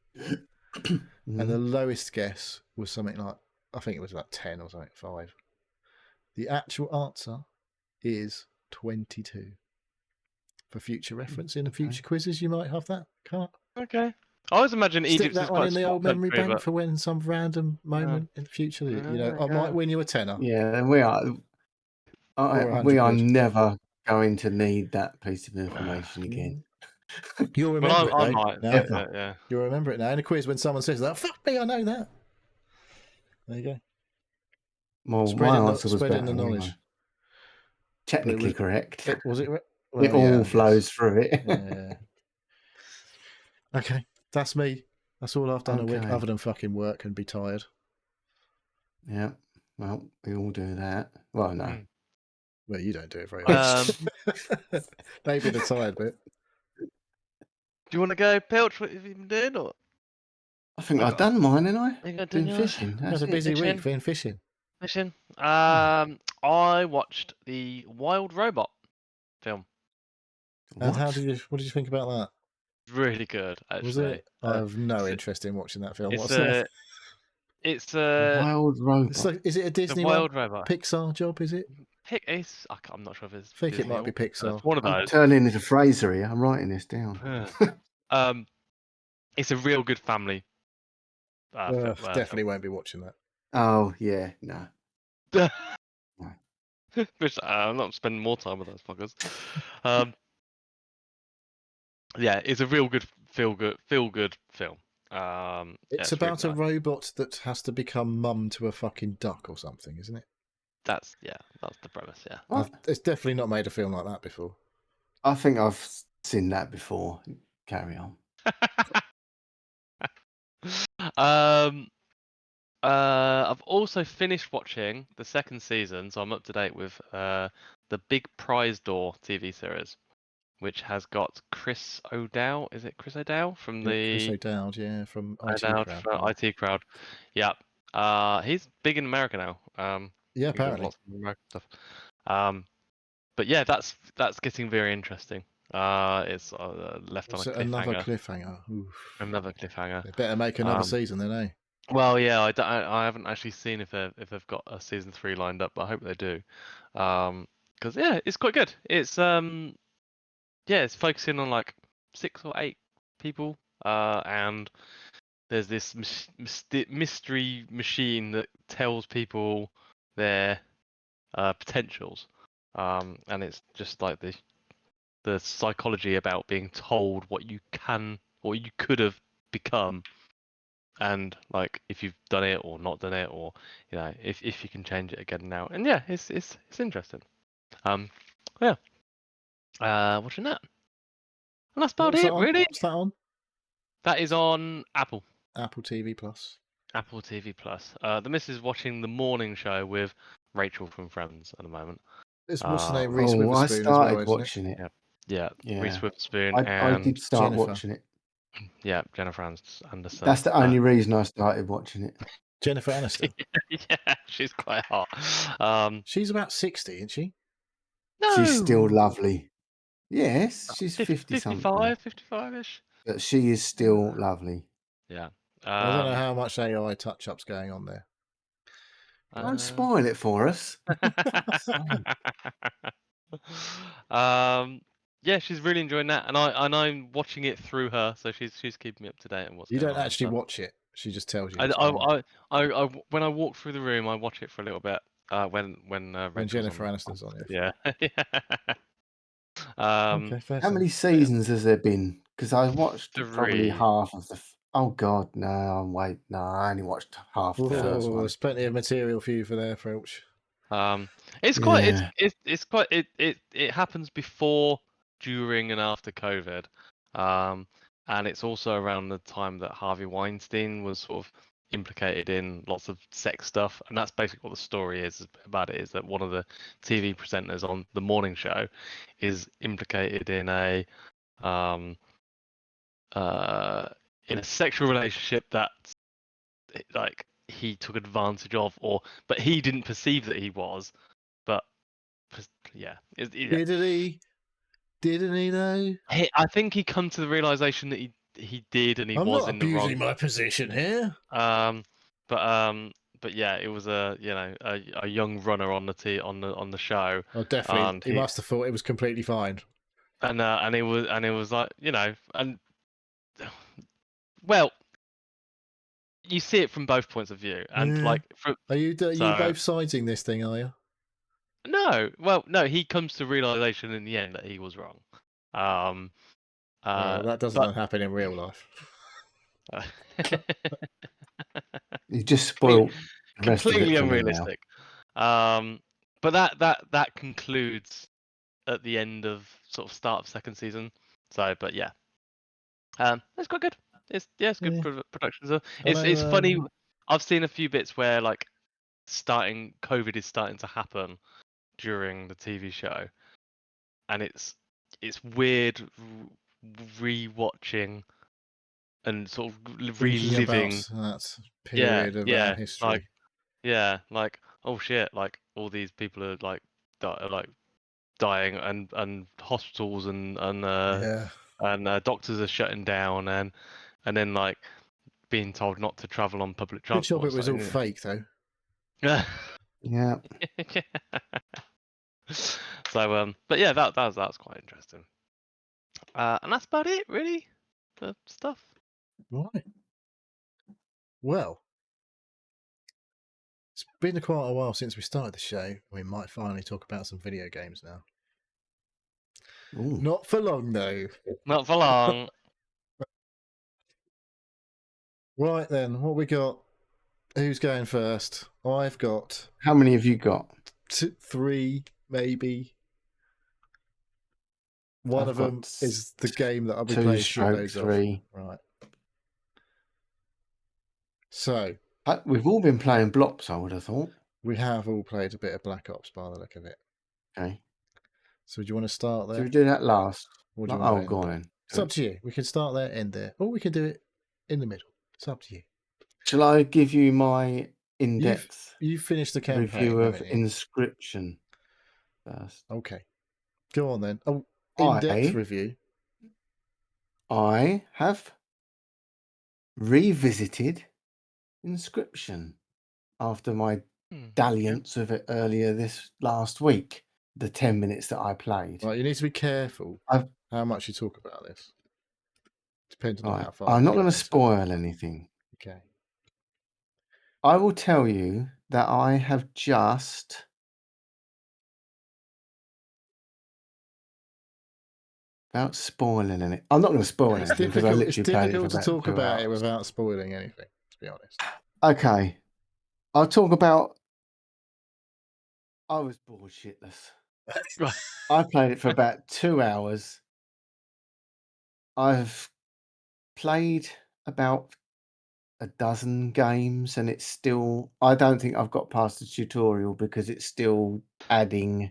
and the lowest guess was something like, I think it was about 10 or something, 5. The actual answer is 22. For future reference in the future quizzes, you might have that. Can't Okay. I always imagine stick Egypt is that one quite in the small old memory country, bank but for when some random moment in the future, I might win you a tenner. Yeah, and we are. Or 100 We are quid. never going to need that piece of information again. You'll well, remember I it, though. might. now. Yeah. You'll remember it now in a quiz when someone says that. Fuck me, I know that. There you go. Well, my answer was spreading better the knowledge. anyway. Technically correct. Was it? It all flows through it. Yeah. Okay, that's me. That's all I've done a week, Okay. other than fucking work and be tired. Yeah. Well, we all do that. Well, no. Well, you don't do it very much. Maybe the tired bit. Do you want to go, Pilch? What have you been doing? Or I think I've done mine, haven't I? you got Been yours? fishing. It was That's a busy it. week being fishing. Fishing. I watched the Wild Robot film. And What? what did you think about that? Really good, actually. Was it? I have no it's a- interest in watching that film It's whatsoever. it's Wild robot. So, is it a the Disney one? Wild Robot. Pixar job, is it? I'm not sure if it's. I think it Disney might be or Pixar. It's one of I'm those. turning into Fraser here. I'm writing this down. It's a real good family. Definitely won't be watching that. Oh, yeah. No. Which I'm not spending more time with those fuckers. Yeah, it's a real good feel good film. It's really about a nice. robot that has to become mum to a fucking duck or something, isn't it? That's the premise. Yeah. What? It's definitely not made a film like that before. I think I've seen that before. Carry on. I've also finished watching the second season, so I'm up to date with the Big Prize Door TV series, which has got Chris O'Dowd. Is it Chris O'Dowd from Chris the O'Dowd, yeah, from IT O'Dowd Crowd. from IT Crowd? Yeah. He's big in America now. Yeah, He does apparently. lots of American stuff. But yeah, that's getting very interesting. It's left on a cliffhanger. Another cliffhanger. Oof. Another cliffhanger. They better make another season then, eh? Well, yeah, I haven't actually seen if they've got a season 3 lined up, but I hope they do. Because yeah, it's quite good. It's it's focusing on like 6 or 8 people, and there's this mystery machine that tells people their potentials, and it's just like the psychology about being told what you can or you could have become, and like if you've done it or not done it, or if you can change it again now. And yeah, it's interesting. Yeah, watching that, and that's about What's that it on? really. What's that on? That is on Apple TV Plus. Apple TV Plus. The missus is watching the morning show with Rachel from Friends at the moment. What's the name? Reese I Witherspoon as well, started isn't watching it. Yeah, Yeah. Reese Witherspoon I and did start Jennifer. watching it. yeah, Jennifer Anderson. That's the only reason I started watching it. Jennifer Aniston. Yeah, she's quite hot. She's about 60, isn't she? No, She's still lovely. Yes, she's 50 something. 55-ish. But she is still lovely. Yeah. I don't know how much AI touch-up's going on there. Don't spoil it for us. Yeah, she's really enjoying that, and I'm watching it through her, so she's keeping me up to date on what's You going don't on. actually watch it. She just tells you. I when I walk through the room, I watch it for a little bit. When Jennifer Aniston's on it. Yeah. Okay, fair. How many seasons has there been? Because I watched probably 3. half of the. Oh God, no! Wait, no, I only watched half the first one. There's plenty of material for you for there, Filch. It's quite it's quite it happens before, during, and after COVID, and it's also around the time that Harvey Weinstein was sort of implicated in lots of sex stuff, and that's basically what the story is about. It is that one of the TV presenters on the morning show is implicated in a sexual relationship that like he took advantage of, but he didn't perceive that he was. But yeah, Didn't he though? I think he come to the realization that he did, and he I'm was not in the wrong. abusing my position here. But yeah, it was a young runner on the show. Oh, definitely. And he must have thought it was completely fine. And it was like, and well, you see it from both points of view, and Yeah. like, are you both siding this thing? Are you? No, well, no. He comes to realization in the end that he was wrong. Well, that doesn't happen in real life. You just spoiled completely unrealistic. But that concludes at the end of sort of start of second season. So, but yeah, it's quite good. It's good production. So it's funny. I've seen a few bits where like COVID is starting to happen during the TV show, and it's weird rewatching and sort of reliving that period of our history. Like oh shit, like all these people are like dying, and hospitals and doctors are shutting down, and then like being told not to travel on public transport. Good job it was all fake though. Yeah. So but yeah, that's quite interesting. And that's about it really for stuff. Right. Well, it's been quite a while since we started the show. We might finally talk about some video games now. Ooh. Not for long though. Not for long. Right then, what we got? Who's going first? I've got. How many have you got? 3, maybe. One of them is the game that I'll be playing shitloads of. Right. So we've all been playing Blops, I would have thought. We have all played a bit of Black Ops by the look of it. Okay. So do you want to start there? Should we do that last? Or do you want go on. It's up to you. We can start there, end there, or we can do it in the middle. It's up to you. Shall I give you my in-depth you've finished the campaign review of Inscription first? Okay. Go on then. Oh, in-depth review. I have revisited Inscription after my dalliance with it earlier this last week. The 10 minutes that I played. Right, you need to be careful how much you talk about this. depending on Right. how far. I'm you not go going to into it. spoil anything. Okay. I will tell you that I have just without spoiling anything. I'm not going to spoil It's anything because I difficult. It's literally played it for difficult to about talk 2 about it hours. without spoiling anything. To be honest. Okay. I'll talk about. I was bored shitless. Right. I played it for about 2 hours. I've played about a dozen games, and it's still. I don't think I've got past the tutorial because it's still adding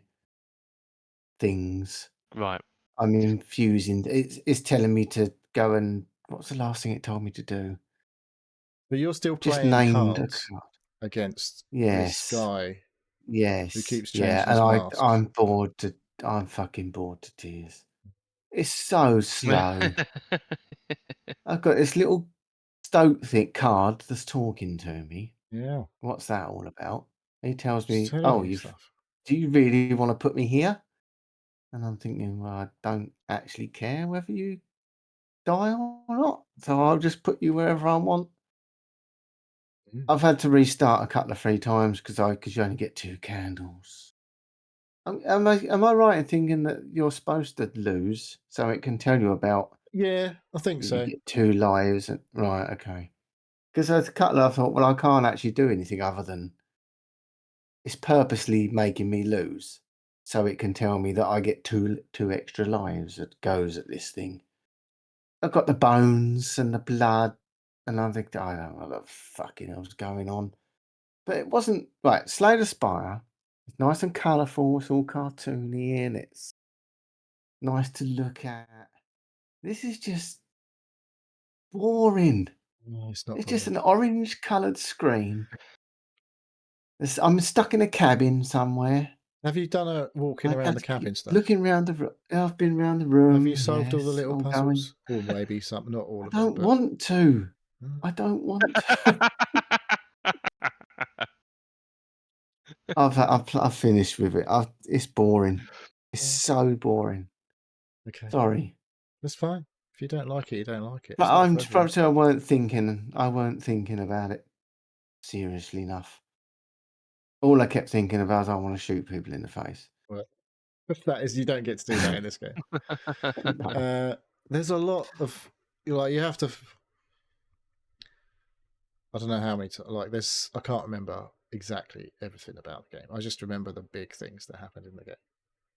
things. Right. I'm infusing. It's telling me to go and. What's the last thing it told me to do? But you're still Just playing named a cards card. against this Yes. guy who Yes. keeps Yeah. changing his mask. I'm bored to. I'm fucking bored to tears. It's so slow. I've got this little stoat thick card that's talking to me. Yeah. What's that all about? He tells It's me, telling "Oh, you you stuff. do you really want to put me here?" And I'm thinking, well, I don't actually care whether you die or not, so I'll just put you wherever I want. Mm. I've had to restart a couple of 3 times because you only get 2 candles. Am I right in thinking that you're supposed to lose so it can tell you about Yeah, I think you so. get 2 lives? Right, okay. Because there's a couple I thought, well, I can't actually do anything other than it's purposely making me lose, so it can tell me that I get two extra lives that goes at this thing. I've got the bones and the blood, and I think I don't know what the fucking hell's going on. But it wasn't right. Slay the Spire. It's nice and colourful. It's all cartoony and it's nice to look at. This is just boring. No, it's not It's for just me. an orange coloured screen. I'm stuck in a cabin somewhere. Have you done a walking I around have the to keep cabin stuff? looking round the room. I've been round the room. Have you solved all the Yes, little I'm puzzles? going. Or maybe some, not all I of them, don't but want to. Mm. I don't want to. I've finished with it. It's boring. It's so boring. Okay, Sorry, that's fine. If you don't like it, you don't like it. but It's not I'm for everyone. probably I weren't thinking. I weren't thinking about it seriously enough. All I kept thinking about is I want to shoot people in the face. Well, that is, you don't get to do that in this game. No. There's a lot of like you have to. I don't know how many. Like this, I can't remember exactly everything about the game. I just remember the big things that happened in the game.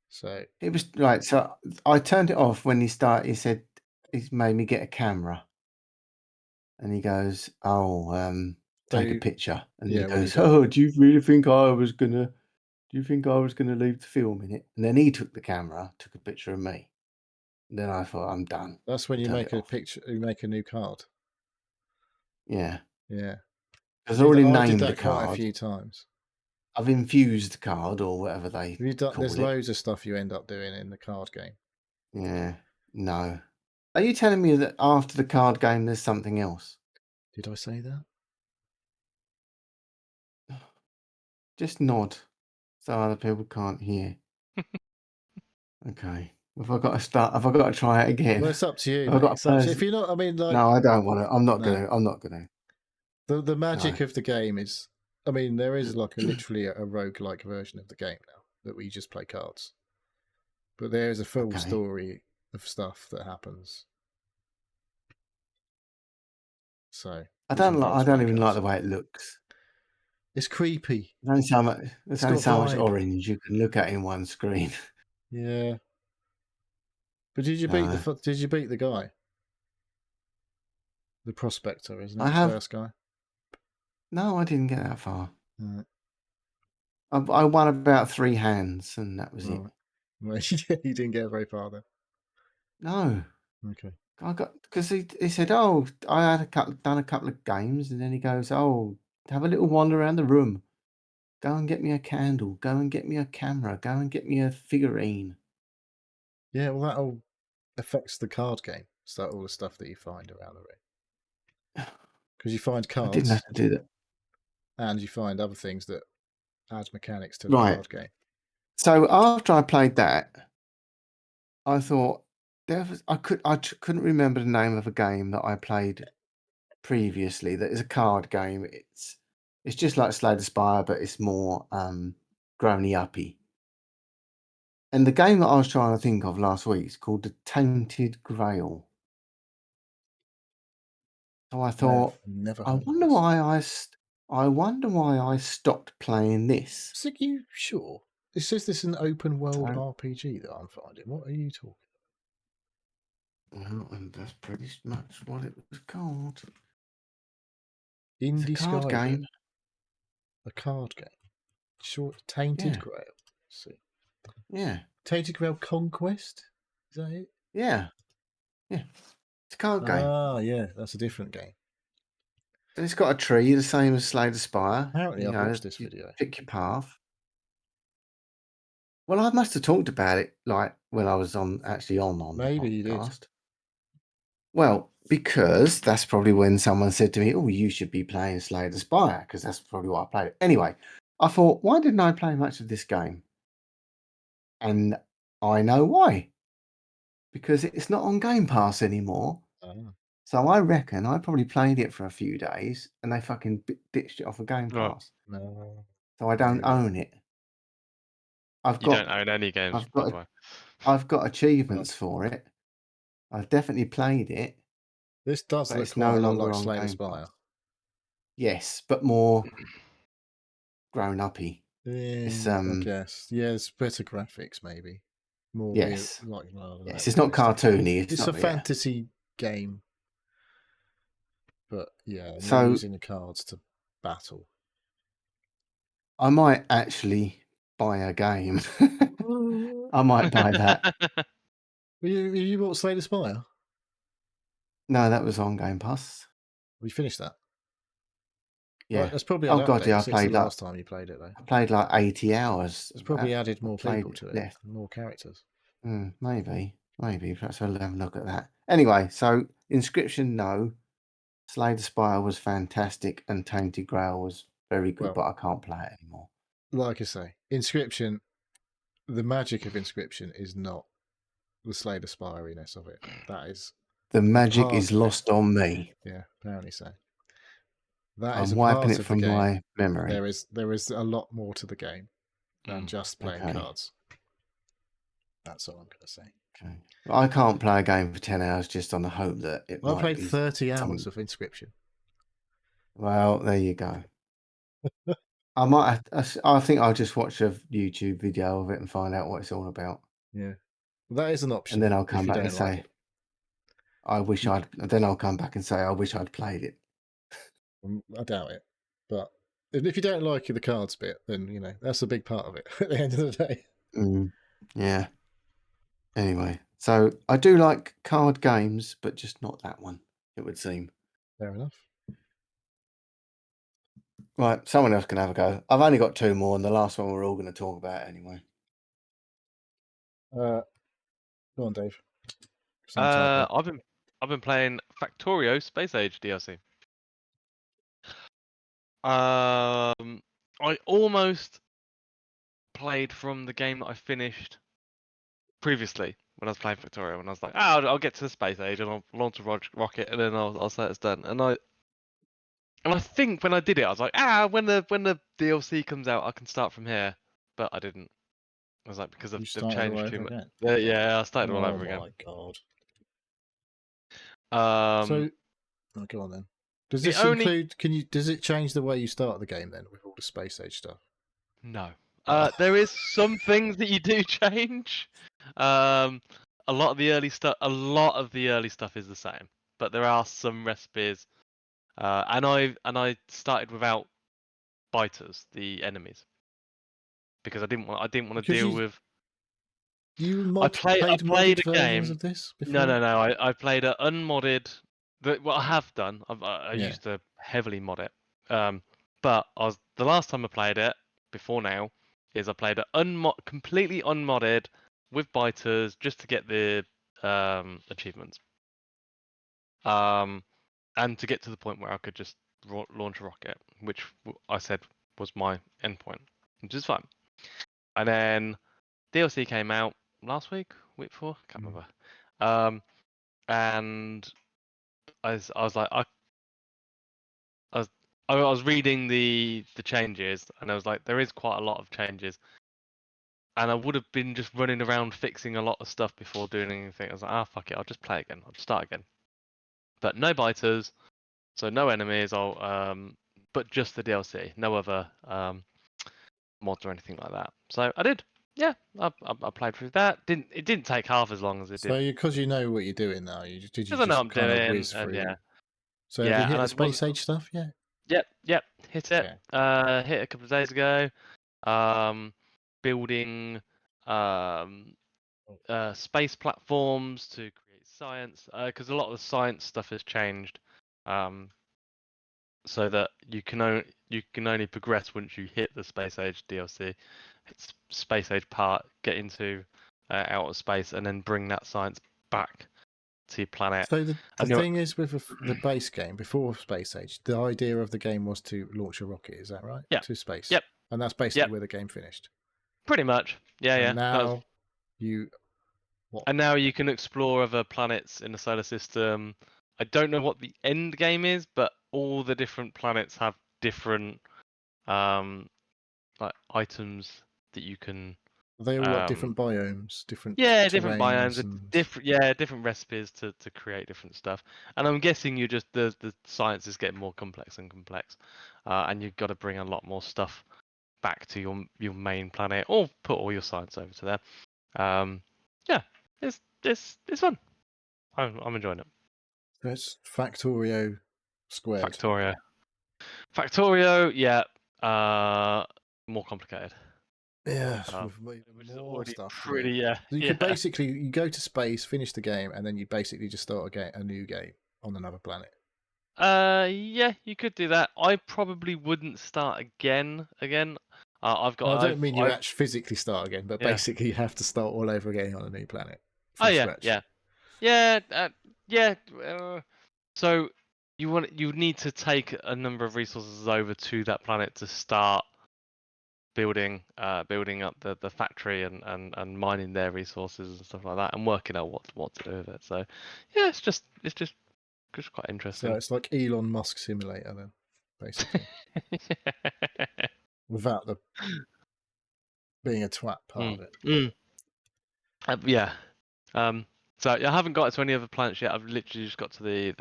So It was right. So I turned it off when he started. He said he's made me get a camera, and he goes, "Oh, take a So, picture." And yeah, he when you goes, go, "Oh, do you really think I was gonna? Do you think I was gonna leave the film in it?" And then he took the camera, took a picture of me. And then I thought, I'm done. that's when I you turned make it a off. picture. You make a new card. Yeah, Yeah, because I already I did named the that quite a card. few times. I've infused the card or whatever they Have you done? call There's it. loads of stuff you end up doing in the card game. Yeah, no. Are you telling me that after the card game, there's something else? Did I say that? Just nod so other people can't hear. Okay. Have I got to start? Have I got to try it again? Well, it's up to you, Have I mate. got It's a up to you. person? If you're not, I mean, like, No, I don't want to. I'm not No. gonna. I'm not gonna. the magic No. of the game is, I mean, there is like literally a roguelike version of the game now that we just play cards, but there is a full Okay. story of stuff that happens. So I which don't like. I involves don't playing even like cards. the way it looks. It's creepy. There's only so much. There's It's only got so much vibe. orange you can look at in one screen. Yeah. But did you beat the guy? The prospector, isn't it? I The have. first guy. No, I didn't get that far. Right. I won about 3 hands, and that was it. Right. Well, you didn't get very far then. No, Okay. I got because he said, "Oh, I had done a couple of games," and then he goes, "Oh, have a little wander around the room. Go and get me a candle. Go and get me a camera. Go and get me a figurine." Yeah, well, that all affects the card game. So all the stuff that you find around the room. Because you find I didn't have cards to do that. and you find other things that add mechanics to the Right. card game. So after I played that, I thought couldn't remember the name of a game that I played previously. That is a card game. It's just like Slay the Spire, but it's more growny uppy. And the game that I was trying to think of last week is called the Tainted Grail. So I thought, never I heard of wonder this. I wonder why I stopped playing this. So you sure? It says this is an open world So- RPG that I'm finding. What are you talking Well, and that's pretty much what it was called. about? It's a Indie card Skyrim. game. A card game. Short Tainted Yeah. Grail. Let's see. Yeah. Tainted Grail Conquest? Is that it? Yeah. Yeah. It's a card game. Ah, yeah, that's a different game. And it's got a tree, the same as Slay the Spire. Apparently, I've watched this you video. Pick your path. Well, I must have talked about it like when I was on the Maybe you did. podcast. Well, because that's probably when someone said to me, "Oh, you should be playing Slay the Spire," because that's probably what I played. Anyway, I thought, why didn't I play much of this game? And I know why. Because it's not on Game Pass anymore. Ah. So I reckon I probably played it for a few days and they fucking ditched it off of Game Right. Pass. No. So I don't Really? own it. You don't own any games, I've by got the way. I've got achievements for it. I've definitely played it. This does But look it's quite no a lot longer like on Slay the Game Spire. Pass. Yes, but more grown uppy. Yeah, I guess. Yeah, it's better graphics, maybe. More Yes. real, like, I don't know, Yes, it's not realistic. cartoony. It's not, a fantasy game, but yeah, So- you're using the cards to battle. I might actually buy a game. I might buy that. You bought Slay the Spire? No, that was on Game Pass. We finished that. Yeah. Right, that's probably Oh, an God, update yeah, I since the played that. last time you played it, though. I played like 80 hours. It's probably added I more played people to it, less. more characters. Maybe. Perhaps I'll have a look at that. Anyway, so Inscription, no. Slay the Spire was fantastic, and Tainted Grail was very good, Well- but I can't play it anymore. Like I say, Inscription, the magic of Inscription is not the Slay the Spire-ness of it. That is, The magic part is of it. lost on me. yeah, apparently so. That is I'm a wiping part it of from the game. my memory. There is a lot more to the game than just playing okay. cards. That's all I'm going to say. Okay. I can't play a game for 10 hours just on the hope that it I might played be 30 hours something. of Inscription. Well, there you go. I might. I think I'll just watch a YouTube video of it and find out what it's all about, Yeah, that is an option. and then I'll if come you back and don't like say, it. "I wish I'd." Then I'll come back and say, "I wish I'd played it." I doubt it. But if you don't like the cards bit, then, you know, that's a big part of it at the end of the day. Yeah. Anyway, so I do like card games, but just not that one, it would seem. Fair enough. Right, someone else can have a go. I've only got two more, and the last one we're all going to talk about anyway. Go on, Dave. Some typo. I've been playing Factorio Space Age DLC. I almost played from the game that I finished previously when I was playing Factorio, and I was like, I'll get to the Space Age and I'll launch a rocket, and then I'll say it's done. And I think when I did it, I was like, when the DLC comes out, I can start from here. But I didn't. I was like, because they've started all changed too over much. again? Yeah, I started all over Oh again. my god. So go on then. Does the this only- include? Does it change the way you start the game then with all the Space Age stuff? No. Oh. There is some things that you do change. A lot of the early stuff is the same, but there are some recipes. And I started without biters, the enemies, because I didn't want to Because deal you- with. You I played played modded a versions game. of this before? No. I played an unmodded. What I have done, I Yeah. used to heavily mod it. But the last time I played it before now is I played it completely unmodded with biters just to get the achievements. And to get to the point where I could just launch a rocket, which I said was my endpoint, which is fine. And then DLC came out last week before, can't remember. And I was like, I was reading the changes, and I was like, there is quite a lot of changes, and I would have been just running around fixing a lot of stuff before doing anything. I was like, fuck it, I'll just play again. I'll start again. But no biters, so no enemies. But just the DLC, no other mods or anything like that. So I did. Yeah, I played through that. It didn't take half as long as it So did. because you know what you're doing now, did you Because I know just I'm kind of doing, whiz and through? yeah. So have Yeah, you hit and the I space wasn't- age stuff yet? Yep, hit it. Okay. Hit a couple of days ago. Building space platforms to create science, because a lot of the science stuff has changed, so that you can only progress once you hit the space age DLC. It's space age part, get into outer space, and then bring that science back to your planet. So the And you're- thing is with the base game before Space Age, the idea of the game was to launch a rocket. Is that right? Yeah. To space. Yep. And that's basically Yep. where the game finished. Pretty much. Yeah, And yeah. now you. What? And now you can explore other planets in the solar system. I don't know what the end game is, but all the different planets have different like items that you can. Are they all like different biomes, different different biomes, and... different recipes to create different stuff. And I'm guessing you just the science is getting more complex and complex, and you've got to bring a lot more stuff back to your main planet, or put all your science over to there. Yeah, it's fun. I'm enjoying it. That's Factorio squared. Factorio, yeah, more complicated. Yeah, Which is more already stuff. pretty, So you yeah. could basically you go to space, finish the game, and then you basically just start a new game on another planet. Yeah, you could do that. I probably wouldn't start again. I've got. I don't mean you actually physically start again, but Yeah. basically you have to start all over again on a new planet. Oh From yeah, scratch. yeah. So you need to take a number of resources over to that planet to start building up the factory and mining their resources and stuff like that, and working out what to do with it. So yeah, it's just quite interesting. So it's like Elon Musk Simulator then, basically, without the being a twat part of it. Yeah. So I haven't got to any other planets yet. I've literally just got to the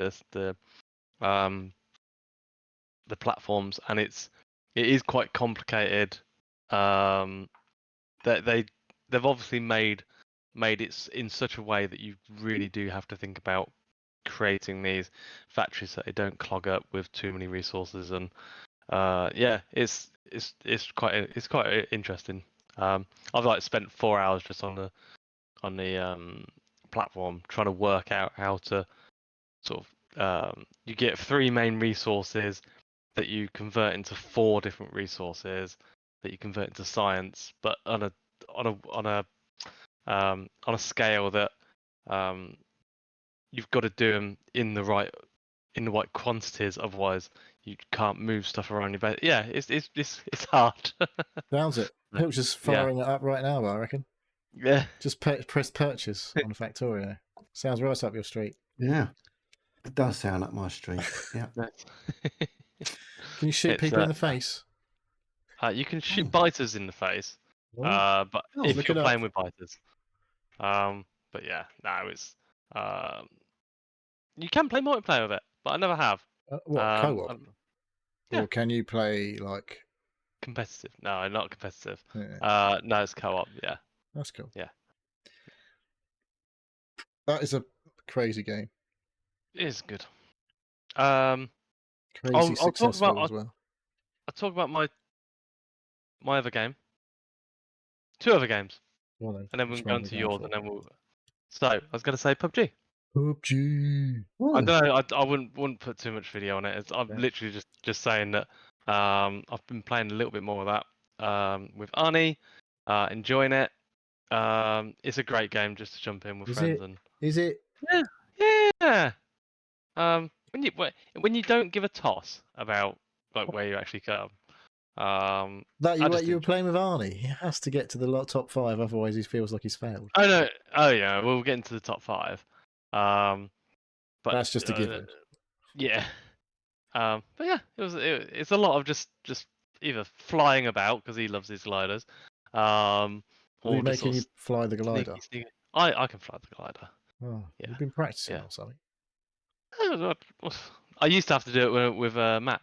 platforms, and it is quite complicated. They've obviously made it in such a way that you really do have to think about creating these factories so they don't clog up with too many resources, and it's quite interesting. I've like spent 4 hours just on the platform trying to work out how to sort of you get 3 main resources that you convert into 4 different resources that you convert into science, but on a scale that you've got to do them in the right quantities, otherwise you can't move stuff around your base. Yeah, it's hard. Sounds it. Hilt's just firing it up right now, I reckon. Yeah. Just press purchase on Factorio. Sounds right up your street. Yeah. It does sound up my street. Yeah. Can you shoot people in the face? You can shoot biters in the face. What? But Oh, if look you're it up. playing with biters. But yeah, no, it's you can play multiplayer with it, but I never have. What, co-op? Yeah. Or can you play like Competitive? No, not competitive. Yeah. No, it's co-op. Yeah. That's cool. Yeah. That is a crazy game. It is good. Crazy successful as well. I'll talk about my other game. 2 other games. Well, then, And then we which can go one into we yours, going and then we'll. So I was going to say PUBG. PUBG. I don't know. I wouldn't put too much video on it. I'm literally just saying that I've been playing a little bit more of that with Arnie, enjoying it. It's a great game just to jump in with friends. Is it? Yeah. When you don't give a toss about like where you actually come, That I you just were playing with Arnie. He has to get to the top 5, otherwise he feels like he's failed. Oh no! Oh yeah, we'll get into the top 5. But That's just a given. Yeah. But yeah, it's a lot of just either flying about because he loves his gliders, Are or you just sort making you of fly the glider? sneaky. I can fly the glider. Oh, Yeah. you've been practicing Yeah. or something. I used to have to do it with Matt.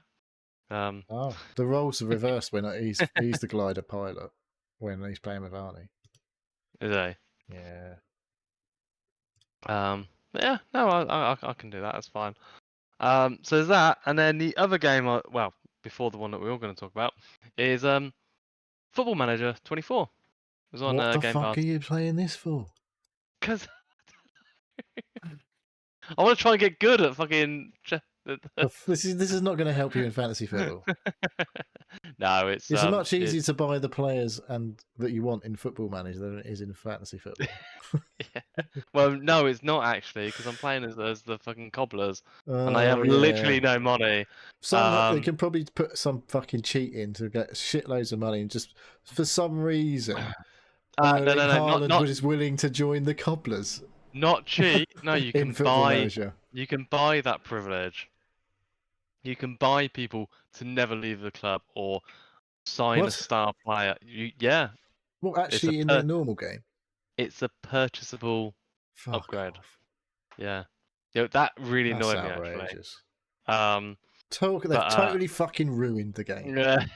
Oh, the roles are reversed when he's the glider pilot when he's playing with Arnie. Is he? Yeah. But yeah, no, I can do that. That's fine. So there's that, and then the other game, well, before the one that we're all going to talk about, is Football Manager 24. It was on What the Game fuck Pass. are you playing this for? Because I want to try and get good at fucking. This is not going to help you in fantasy football. No, it's much easier to buy the players and that you want in Football Manager than it is in fantasy football. Yeah. Well, no, it's not actually, because I'm playing as the fucking cobblers, and I have literally no money. They can probably put some fucking cheat in to get shitloads of money, and just for some reason, Haaland was willing to join the cobblers. Not cheat. No, you in can Football buy. Manager. You can buy that privilege. You can buy people to never leave the club or sign a star player. Yeah. Well, actually, in their normal game, it's a purchasable upgrade. Off. Yeah. That really That's annoyed me outrageous. actually. They've totally fucking ruined the game. Yeah.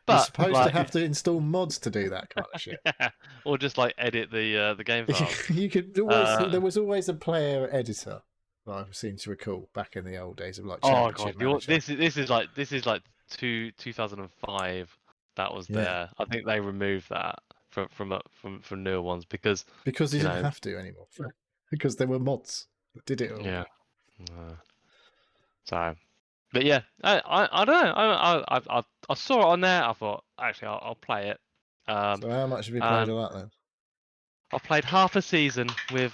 But you're supposed to have to install mods to do that kind of shit. Yeah. Or just like edit the game file. You could always. There was always a player editor. I seem to recall back in the old days of like Championship Manager. This is like 2005. That was there. I think they removed that from newer ones because they didn't have to anymore because there were mods that did it all. Yeah. So, but yeah, I don't know. I saw it on there. I thought actually I'll play it. So how much have you played of that then? I've played half a season with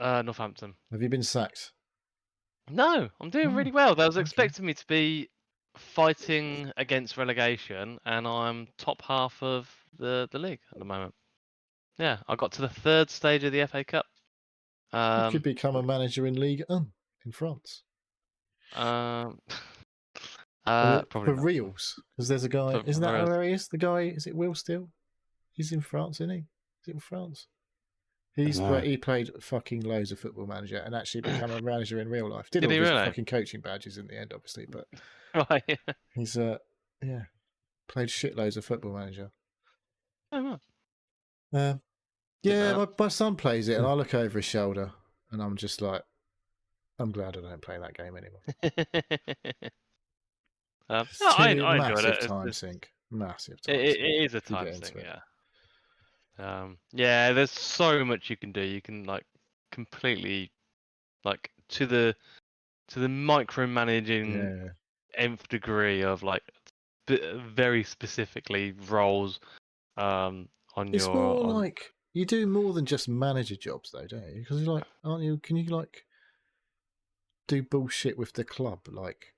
Northampton. Have you been sacked? No, I'm doing really well. They was expecting me to be fighting against relegation, and I'm top half of the league at the moment. Yeah, I got to the 3rd stage of the FA Cup. You could become a manager in Ligue 1 in France. Probably for not. reals, because there's a guy. Isn't that where he is? The guy, is it Will Steele? He's in France, isn't he? Is it in France? He played fucking loads of Football Manager and actually become a manager in real life. Did all his fucking coaching badges in the end, obviously, but right. He's played shitloads of Football Manager. Oh, yeah, my son plays it, and I look over his shoulder, and I'm just like, I'm glad I don't play that game anymore. I enjoyed massive it. Time sink. Massive time sink. It is a time sink, yeah. Yeah, there's so much you can do. You can like completely like to the micromanaging nth degree of like very specifically roles on it's more like you do more than just manager jobs though, don't you? Because you're like, aren't you? Can you like do bullshit with the club, like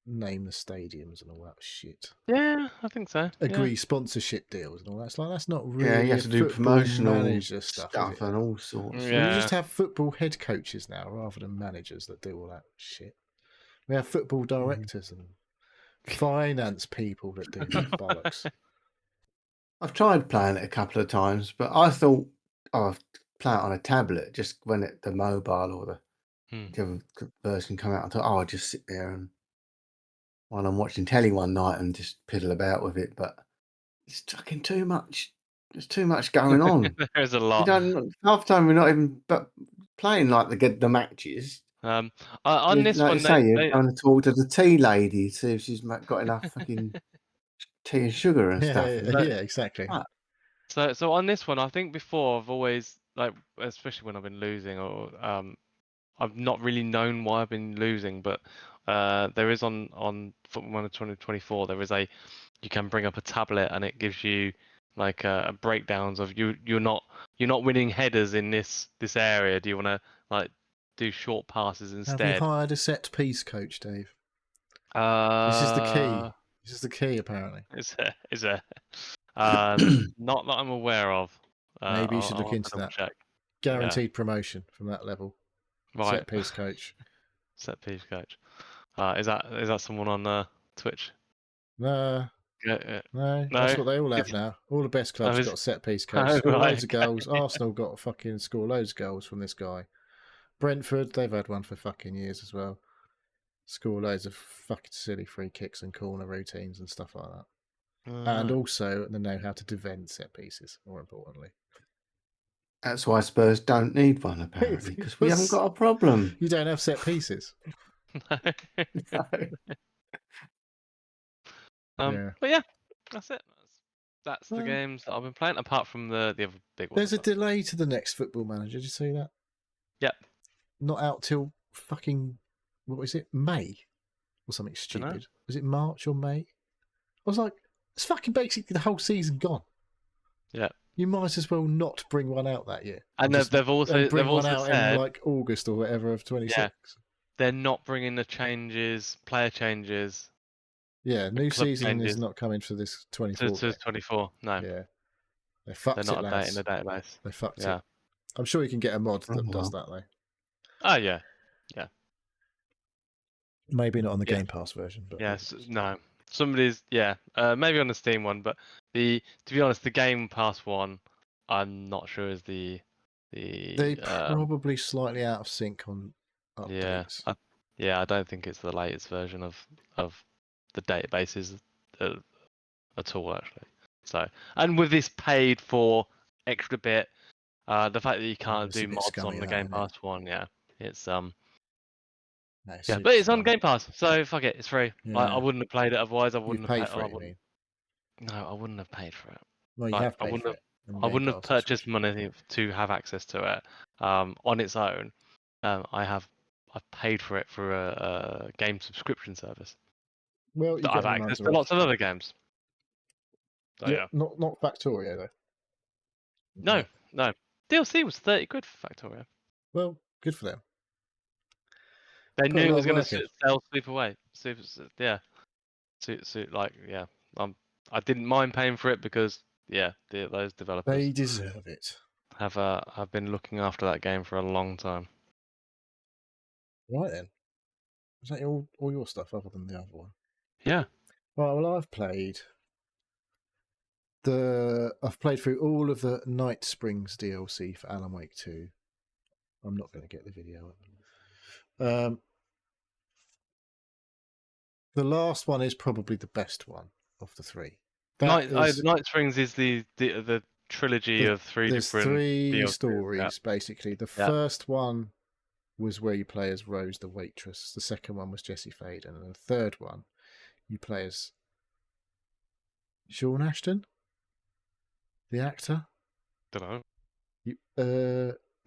name the stadiums and all that shit? Yeah, I think so. Agree sponsorship deals and all that. It's like that's not really. Yeah, you have to do promotional manager stuff and all sorts. Yeah. We just have football head coaches now rather than managers that do all that shit. We have football directors and finance people that do bollocks. I've tried playing it a couple of times, but I thought, I'll play it on a tablet just when the mobile or the other version come out. I thought, I'll just sit there and while I'm watching telly one night and just piddle about with it. But it's fucking too much. There's too much going on. There's a lot. Half the time we're not even playing like the matches. On this like one, you're going to talk to the tea lady, see if she's got enough fucking tea and sugar and stuff. Yeah, exactly. So on this one, I think before I've always like, especially when I've been losing, or I've not really known why I've been losing, but there is on Football Manager 2024, there is you can bring up a tablet and it gives you like breakdowns of you're not winning headers in this area. Do you want to like do short passes instead? Have you hired a set piece coach, Dave? This is the key. This is the key, apparently. Is there? Not that I'm aware of. Maybe you should I'll look have to into double that. check. Guaranteed promotion from that level. Right. Set piece coach. Set piece coach. Is that someone on Twitch? No, Yeah. no, No. that's what they all have now. All the best clubs is- got a set piece coach. Oh, Score right, loads of okay. goals. Arsenal got to fucking score loads of goals from this guy. Brentford, they've had one for fucking years as well. Score loads of fucking silly free kicks and corner routines and stuff like that. And also they know how to defend set pieces, more importantly. That's why Spurs don't need one, apparently, because we haven't got a problem. You don't have set pieces. No. Yeah. But yeah, that's it. That's the Well, games that I've been playing, apart from the other big ones. There's a delay to the next Football Manager. Did you see that? Yep. Not out till fucking, what was it, May? Or something Dunno. stupid. Was it March or May? I was like, it's fucking basically the whole season gone. Yeah. You might as well not bring one out that year. And Just- they've also and bring they've one also out said in like August or whatever of 26. they're not bringing the changes, player changes Yeah, new club season changes is not coming for this 24. to 24. No, Yeah. They fucked they're not it, updating lads. the database. They fucked Yeah. it. I'm sure you can get a mod that Oh, does well. that, though. Oh yeah. Maybe not on the Yeah. Game Pass version. But Yes. No. Somebody's maybe on the Steam one, but to be honest, the Game Pass one, I'm not sure is the They probably slightly out of sync on yeah. updates. I don't think it's the latest version of the databases at all, actually. So, and with this paid for extra bit, the fact that you can't it's a do bit mods scummy, on the that, Game isn't it? Pass one, it's No, yeah, super but it's on scummy. Game Pass, so fuck it, it's free. Yeah. I wouldn't have played it otherwise. I You wouldn't paid have for I it, you wouldn't- mean? No, I wouldn't have paid for it. Well, you Like, have I paid wouldn't for have. it. on I Game wouldn't have Pass purchased subscription. money to have access to it on its own. I've paid for it for a game subscription service. Well, you That get I've them access ones to that are lots of free. other games. So, Yeah, not Factorio, though. No, no. DLC was 30 quid for Factorio. Well, good for them. They Put a knew it lot was of going work to in. sell super way. I didn't mind paying for it because those developers They deserve it. have been looking after that game for a long time. Right then. Is that all your stuff other than the other one? Yeah. Right, well, I've played through all of the Night Springs DLC for Alan Wake 2. I'm not going to get the video up. The last one is probably the best one of the three. Night Springs is the trilogy of There's different three DLCs, stories, basically. The first one was where you play as Rose the waitress. The second one was Jesse Faden. And the third one, you play as Sean Ashton, the actor. Don't know.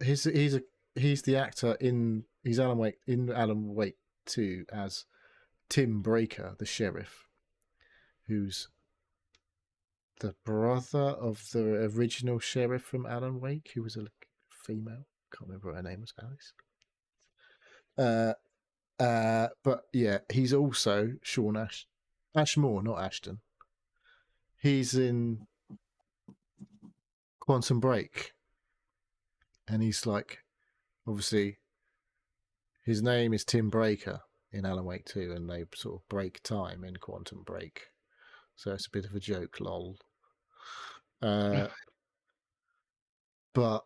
He's the actor he's Alan Wake 2 as Tim Breaker, the sheriff, who's the brother of the original sheriff from Alan Wake, who was a female. Can't remember what her name was, Alice. But yeah, he's also Sean Ashmore, not Ashton. He's in Quantum Break, and he's like, obviously, his name is Tim Breaker in Alan Wake 2, and they sort of break time in Quantum Break. So it's a bit of a joke, lol. But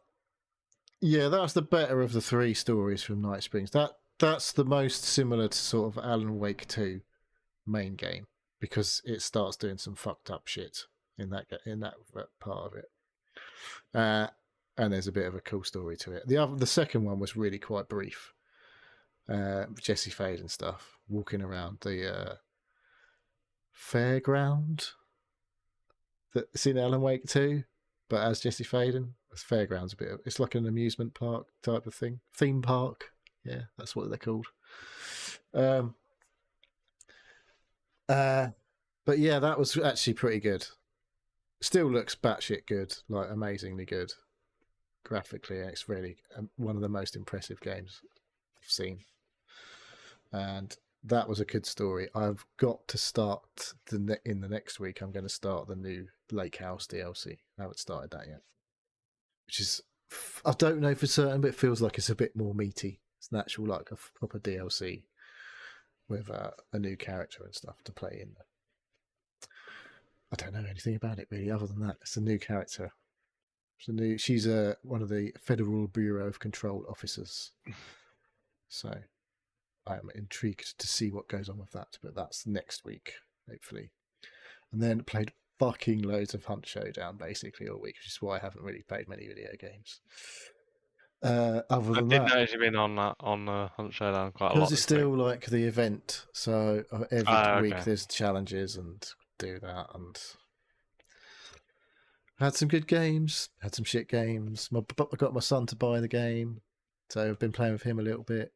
yeah, that's the better of the three stories from Night Springs. That's the most similar to sort of Alan Wake 2 main game, because it starts doing some fucked up shit in that part of it. And there's a bit of a cool story to it. The second one was really quite brief. Jesse Faden stuff, walking around the fairground that's in Alan Wake 2, but as Jesse Faden. The fairground's it's like an amusement park type of thing. Theme park. Yeah, that's what they're called. But yeah, that was actually pretty good. Still looks batshit good, like amazingly good. Graphically, it's really one of the most impressive games I've seen. And that was a good story. I've got to start in the next week. I'm going to start the new Lake House DLC. I haven't started that yet, which is, I don't know for certain, but it feels like it's a bit more meaty. It's an actual like a proper DLC with a new character and stuff to play in. I don't know anything about it really, other than that it's a new character. She's one of the Federal Bureau of Control officers. So I am intrigued to see what goes on with that, but that's next week, hopefully. And then played fucking loads of Hunt Showdown basically all week, which is why I haven't really played many video games. Other I than did that, notice you've been on Hunt Showdown quite a lot. because it's this week. still like the event, so every week okay. there's challenges and do that, and had some good games, had some shit games. I got my son to buy the game, so I've been playing with him a little bit.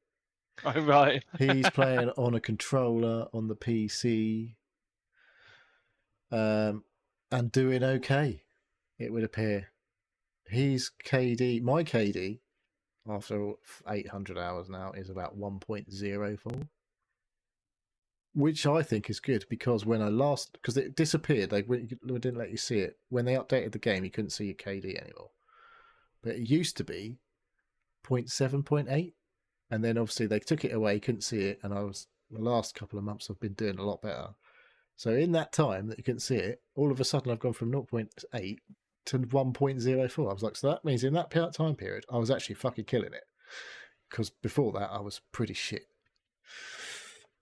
Oh, right. He's playing on a controller on the PC, and doing okay, it would appear. He's KD, my KD, after 800 hours now, is about 1.04, which I think is good, because when because it disappeared, they didn't let you see it. When they updated the game, you couldn't see your KD anymore. But it used to be 0.7, 0.8. And then obviously they took it away, couldn't see it, and the last couple of months I've been doing a lot better. So in that time that you couldn't see it, all of a sudden I've gone from 0.8 to 1.04. I was like, so that means in that time period I was actually fucking killing it, because before that I was pretty shit.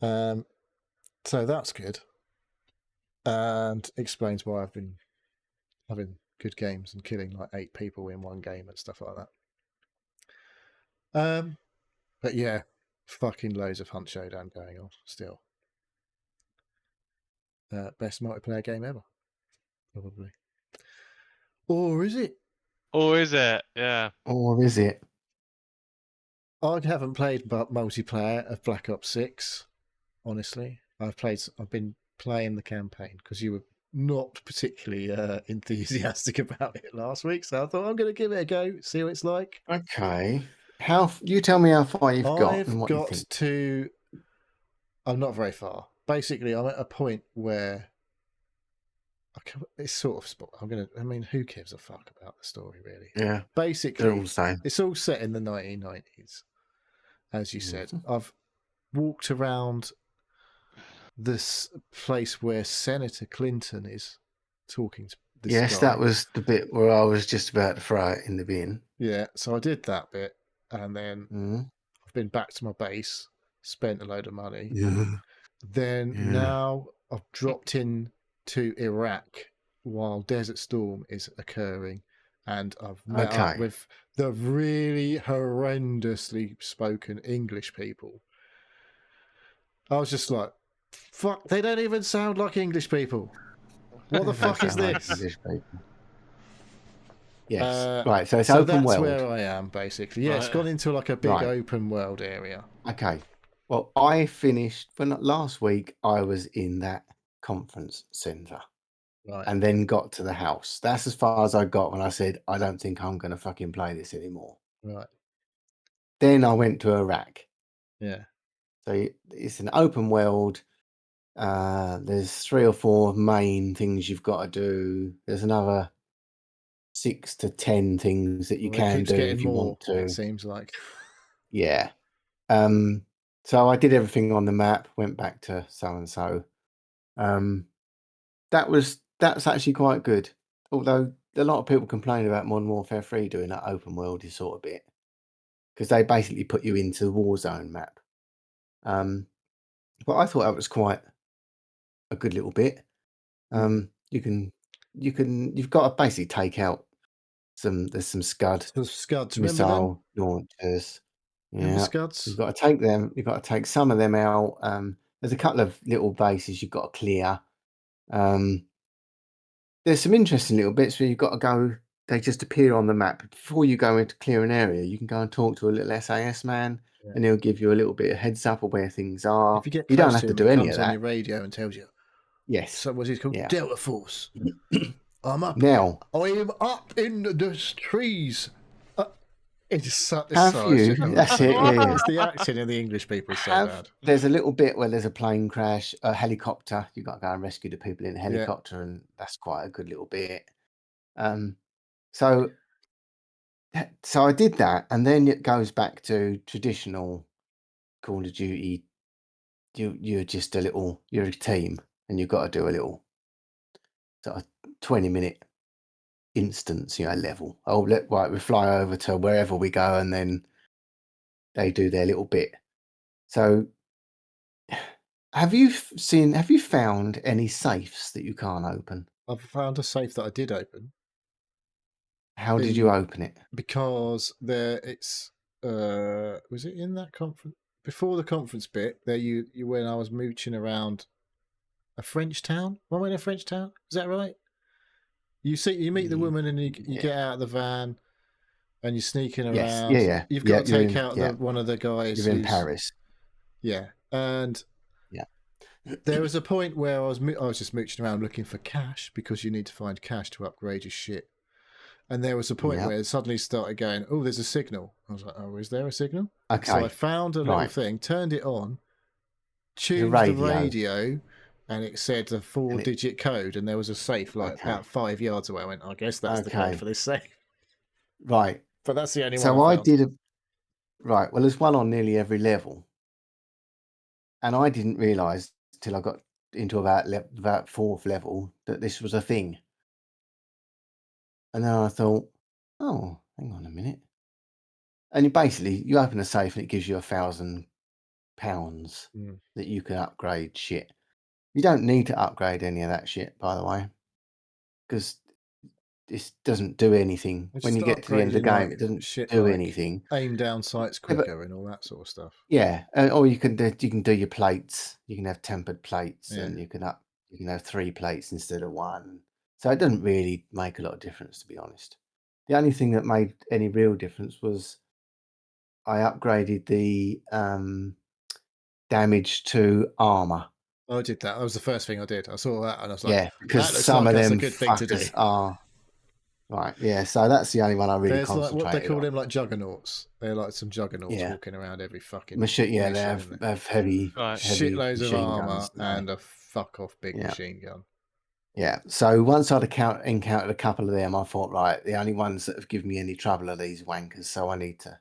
So that's good, and explains why I've been having good games and killing like 8 people in one game and stuff like that. But yeah, fucking loads of Hunt Showdown going on still. Best multiplayer game ever, probably. Or is it? Or is it? Yeah. Or is it? I haven't played multiplayer of Black Ops 6, honestly. I've been playing the campaign because you were not particularly enthusiastic about it last week, so I thought I'm going to give it a go, see what it's like. Okay. You tell me how far you've got I've and what you got think. to. I'm not very far. Basically, I'm at a point where it's sort of. I mean, who gives a fuck about the story, really? Yeah. Basically, They're all the same. it's all set in the 1990s, as you said. Mhm. I've walked around this place where Senator Clinton is talking to this Yes, guy. that was the bit where I was just about to throw it in the bin. Yeah, so I did that bit, and then Mhm. I've been back to my base, spent a load of money. Yeah. Then Yeah. now I've dropped in to Iraq while Desert Storm is occurring, and I've met up with the really horrendously spoken English people. I was just like, fuck, they don't even sound like English people. What the fuck is this? English people. Yes. Right, so it's open that's world. where I am, basically. Yeah, it's gone into like a big open world area. Okay. Well, I finished, last week I was in that conference centre. Right. And then got to the house. That's as far as I got when I said, I don't think I'm going to fucking play this anymore. Right. Then I went to Iraq. Yeah. So it's an open world. There's 3 or 4 main things you've got to do. There's another 6 to 10 things that you can do if you want to. It seems like. Yeah. So I did everything on the map, went back to so-and-so. That's actually quite good. Although a lot of people complain about Modern Warfare 3 doing that open world is sort of bit, because they basically put you into the Warzone map. But I thought that was quite a good little bit. You've got to basically take out there's some Scud missile launchers. Remember Scuds? You've got to take them. You've got to take some of them out. There's a couple of little bases you've got to clear. There's some interesting little bits where you've got to go. They just appear on the map. Before you go into clear an area, you can go and talk to a little SAS man, and he'll give you a little bit of heads up of where things are. If you get you don't have to do any of that. On your radio and tells you. Yes. So what's it called? Yeah. Delta Force. I'm up now. I am up in the trees. It's Have so you? shit. That's it. Yeah. It's the accent in the English people is so bad. There's a little bit where there's a plane crash, a helicopter. You got to go and rescue the people in the Yeah. helicopter, and that's quite a good little bit. So I did that, and then it goes back to traditional Call of Duty. You're just you're a team, and you've got to do a little sort of 20-minute instance, level. Oh, right, we fly over to wherever we go, and then they do their little bit. So, have you found any safes that you can't open? I've found a safe that I did open. How did you open it? Because it's was it in that conference before the conference bit? There you when I was mooching around a French town. Am I in a French town? Is that right? You meet the woman and you get out of the van and you're sneaking around. Yes, yeah. You've got to take out one of the guys. You're in Paris. Yeah, and there was a point where I was just mooching around looking for cash because you need to find cash to upgrade your shit. And there was a point where it suddenly started going, oh, there's a signal. I was like, oh, is there a signal? Okay. So I found a little thing, turned it on, tuned the radio, and it said a 4-digit code, and there was a safe about 5 yards away. I went, I guess that's the code for this safe. Right. But that's the only one. So I did right. Well, there's one on nearly every level. And I didn't realise till I got into about 4th level that this was a thing. And then I thought, oh, hang on a minute. And you open a safe and it gives you £1,000 that you can upgrade shit. You don't need to upgrade any of that shit, by the way, because this doesn't do anything. When you get to the end of the game, it doesn't do anything. Aim down sights quicker and all that sort of stuff. Yeah, or you can do your plates. You can have tempered plates, and you can have 3 plates instead of 1. So it doesn't really make a lot of difference, to be honest. The only thing that made any real difference was I upgraded the damage to armor. Oh, I did that. That was the first thing I did. I saw that and I was like, yeah, because some of them good thing to do. Are right. Yeah, so that's the only one I really concentrated on. What they call them, like juggernauts. They're like some juggernauts walking around every fucking machine. Yeah, they have heavy shitloads of armor guns, and a fuck off big machine gun. Yeah, so once I'd encountered a couple of them, I thought, right, the only ones that have given me any trouble are these wankers, so I need to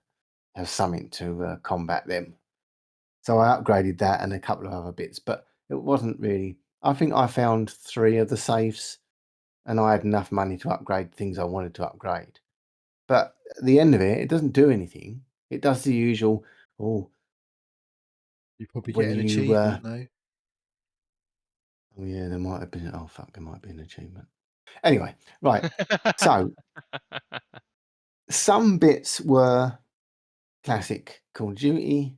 have something to combat them. So I upgraded that and a couple of other bits, but it wasn't really. I think I found 3 of the safes, and I had enough money to upgrade things I wanted to upgrade. But at the end of it, it doesn't do anything. It does the usual. Oh, you probably get an achievement, though. Oh yeah, there might have been. Oh fuck, there might be an achievement. Anyway, right. So some bits were classic Call of Duty.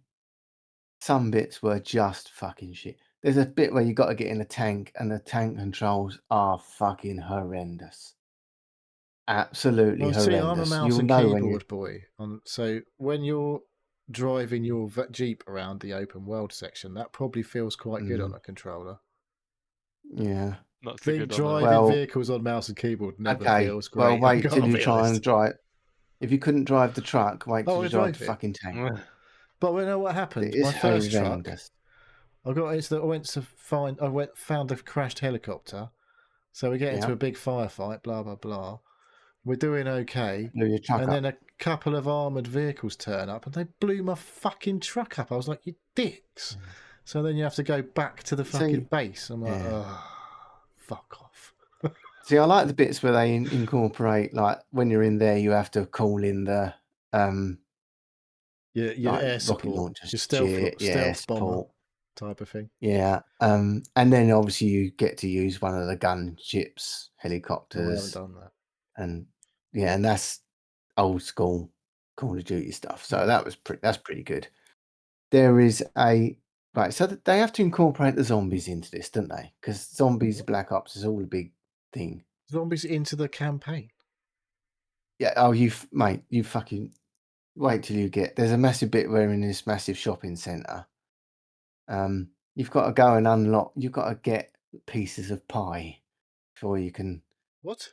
Some bits were just fucking shit. There's a bit where you got to get in a tank, and the tank controls are fucking horrendous. Absolutely horrendous. See, I'm a mouse and keyboard boy. So when you're driving your Jeep around the open world section, that probably feels quite good on a controller. Yeah. Not so good driving vehicles on mouse and keyboard never feels great. Well, wait till you try and drive. If you couldn't drive the truck, wait till you drive the fucking tank. But we know what happened. My first truck, I found a crashed helicopter. So we get into a big firefight, blah blah blah. We're doing okay, and then a couple of armoured vehicles turn up, and they blew my fucking truck up. I was like, "You dicks!" So then you have to go back to the fucking base. I'm like, "Oh, fuck off." See, I like the bits where they incorporate, like when you're in there, you have to call in the your air support, launchers, your stealth bomber type of thing. Yeah, and then obviously you get to use one of the gunships, helicopters. I haven't done that. And and that's old school Call of Duty stuff. So that's pretty good. There is so they have to incorporate the zombies into this, don't they? Because zombies, Black Ops is all a big thing. Zombies into the campaign. Yeah. Oh, you fucking wait till you get. There's a massive bit where in this massive shopping centre. You've got to go and unlock. You've got to get pieces of pie before you can. What?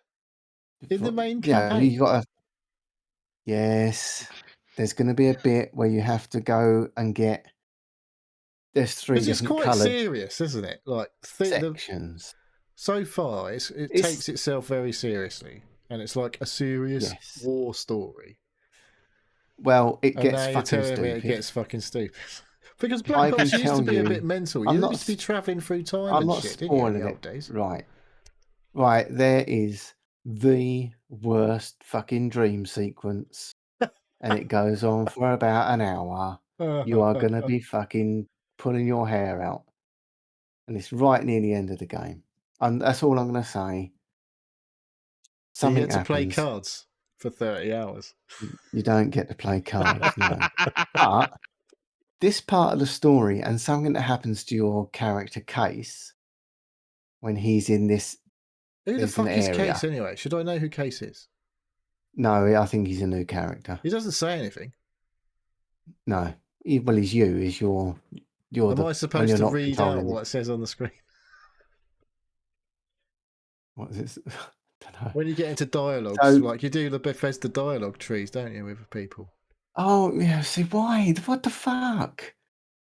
In the main campaign? You got to. Yes. there's going to be a bit where you have to go and get. There's 3 Because it's different quite coloured serious, isn't it? Like sections. so far, it It's- takes itself very seriously, and it's like a serious Yes. war story. Well, it And gets now you're fucking telling me stupid. it gets fucking stupid. Because I Black can Ops used to tell be a you- bit mental. I'm You not used to be travelling through time I'm and not shit, didn't you, in spoiling the it. old days? Right. There is the worst fucking dream sequence, and it goes on for about an hour. You are going to be fucking pulling your hair out, and it's right near the end of the game. And that's all I'm going to say. So you Something get to play happens. cards for 30 hours. You don't get to play cards, no. But this part of the story and something that happens to your character Case when he's in this. Who the There's an fuck is area. Case anyway? Should I know who Case is? No, I think he's a new character. He doesn't say anything. No, well, he's you. Is you're Am the. I when supposed you're to not read out controlling it. what it says on the screen? What is it? I don't know. When you get into dialogues, So- like you do the Bethesda dialogue trees, don't you, with people? Oh yeah. See why? What the fuck?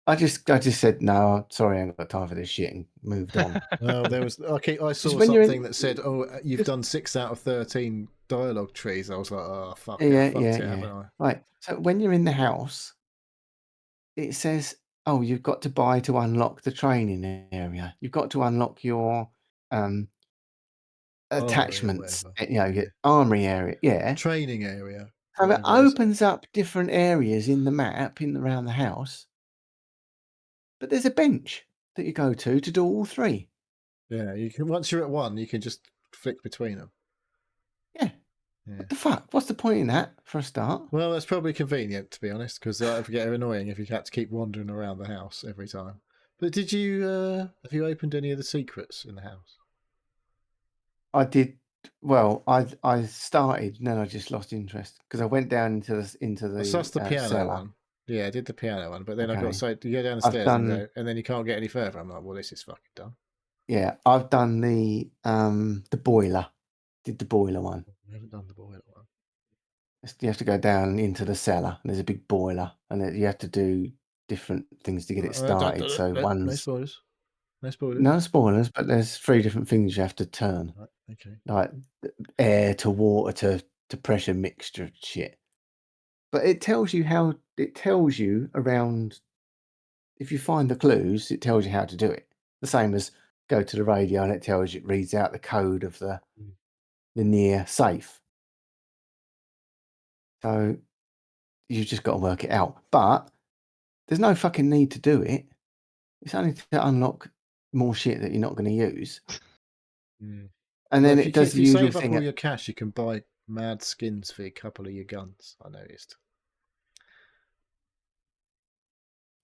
I just said no. Sorry, I ain't got time for this shit and moved on. Well, there was. Okay, I saw when you're in- something that said, "Oh, you've just- done 6 out of 13 dialogue trees." I was like, "Oh fuck, Yeah, I fucked yeah, it, yeah. haven't I?" Right. So when you're in the house, it says, "Oh, you've got to buy to unlock the training area. You've got to unlock your attachments. whatever. Your Yeah. armory area. Yeah. Training area. So it whatever it is. opens up different areas in the map around the house, but there's a bench that you go to do all 3. Yeah, you can. Once you're at one, you can just flick between them. Yeah. Yeah. What the fuck? What's the point in that for a start? Well, that's probably convenient, to be honest, because that would get annoying if you had to keep wandering around the house every time. But did you have you opened any of the secrets in the house? I did. Well, I started, and then I just lost interest because I went down into the I sussed the piano cellar. one. Yeah, I did the piano one, but then I got Okay. so you go down the stairs done- and then you can't get any further. I'm like, well, this is fucking done. Yeah, I've done the boiler. Did the boiler one. I haven't done the boiler one. You have to go down into the cellar. And there's a big boiler, and you have to do different things to get it started. So no one's spoilers. No spoilers. no spoilers, but there's 3 different things you have to turn, Right, okay. like air to water to pressure mixture shit. But it tells you how. It tells you around. If you find the clues, it tells you how to do it. The same as go to the radio and it reads out the code of the near safe. So you've just got to work it out. But there's no fucking need to do it. It's only to unlock more shit that you're not going to use. Mm. And then Well, it does if the you usual save up thing. all your cash, you can buy mad skins for a couple of your guns. I noticed.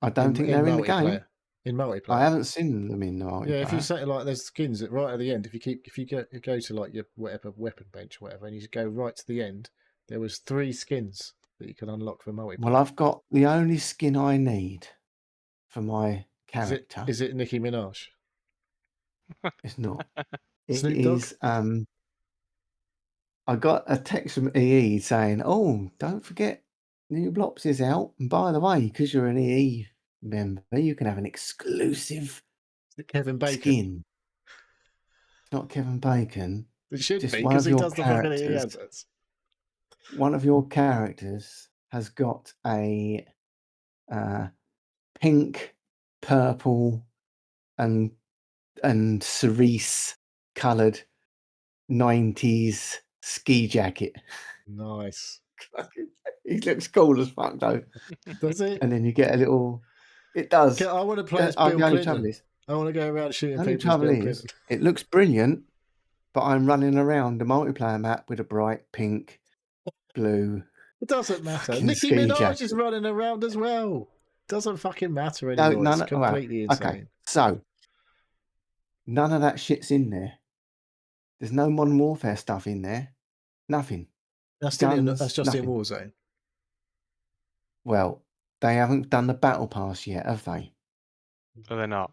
I don't think they're in the game. multiplayer. In multiplayer. I haven't seen them in the multiplayer. Yeah, if you say like there's skins at right at the end. If you go to like your whatever weapon bench, whatever, and you go right to the end, there was 3 skins that you can unlock for multiplayer. Well, I've got the only skin I need for my character. Is it Nicki Minaj? It's not. It Snoop Dogg? is. I got a text from EE saying, "Oh, don't forget, New Blops is out. And by the way, because you're an EE member, you can have an exclusive Is it Kevin Bacon? skin." It's not Kevin Bacon. It should Just be one because of he your does the fucking characters. adverts. One of your characters has got a pink, purple, and cerise coloured 90s ski jacket. Nice. He looks cool as fuck though. Does it? And then you get a little. It does. I want to play as The Bill only trouble Clinton. is, I want to go around shooting the only people as trouble Bill is, Clinton. it looks brilliant, but I'm running around the multiplayer map with a bright pink, blue. It doesn't matter. fucking Nicki ski Minaj jacket. is running around as well. Doesn't fucking matter anymore. It's completely insane. Okay, so none of that shit's in there. There's no Modern Warfare stuff in there. Nothing. That's Guns, just in nothing. Warzone. Well, they haven't done the battle pass yet, have they? No, they're not.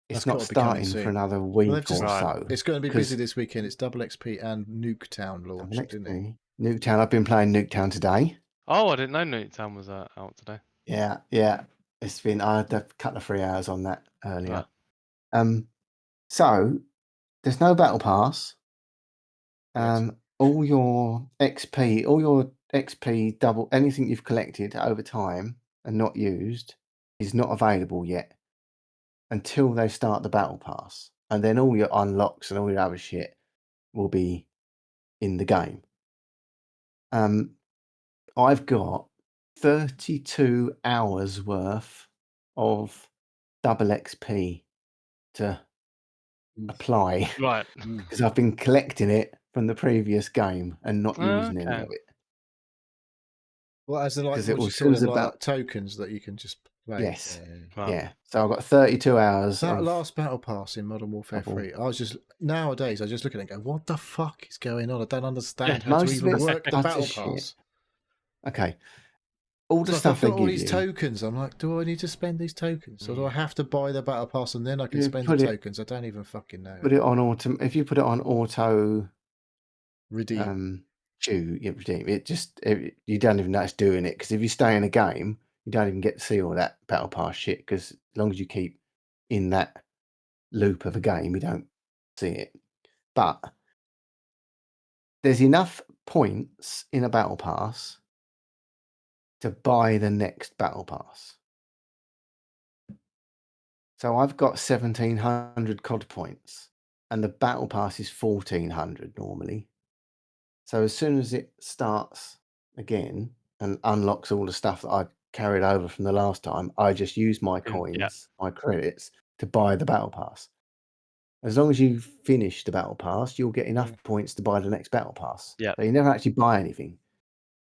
It's That's not gotta be coming starting soon. for another Well, week they've just- or Right. so. It's going to be 'Cause- busy this weekend. It's Double XP and Nuketown launched, didn't it? Nuketown. I've been playing Nuketown today. Oh, I didn't know Newtown was out today. Yeah. I had a couple of 3 hours on that earlier. Right. So there's no battle pass. Yes. All your XP double anything you've collected over time and not used is not available yet until they start the battle pass, and then all your unlocks and all your other shit will be in the game. I've got 32 hours worth of double XP to apply Right. because I've been collecting it from the previous game and not using any Okay. of it. Well, as in like, 'Cause what it do you was call always them? about- Like tokens that you can just play. Yes. Right. Yeah. So I've got 32 hours That of last battle pass in Modern Warfare double. 3, nowadays I just look at it and go, what the fuck is going on? I don't understand Yeah, how to most of even it's work the utter battle shit. pass. Okay. All It's the like stuff I've they got all give these you, tokens. I'm like, do I need to spend these tokens? Or do I have to buy the battle pass and then I can You spend the put it- tokens? I don't even fucking know. put it on auto. If you put it on auto Redeem. redeem it, you don't even know it's doing it, because if you stay in a game, you don't even get to see all that battle pass shit, because as long as you keep in that loop of a game, you don't see it. But there's enough points in a battle pass to buy the next battle pass. So I've got 1,700 COD points, and the battle pass is 1,400 normally. So as soon as it starts again and unlocks all the stuff that I carried over from the last time, I just use my coins, my credits, to buy the battle pass. As long as you finish the battle pass, you'll get enough points to buy the next battle pass. Yeah. So you never actually buy anything.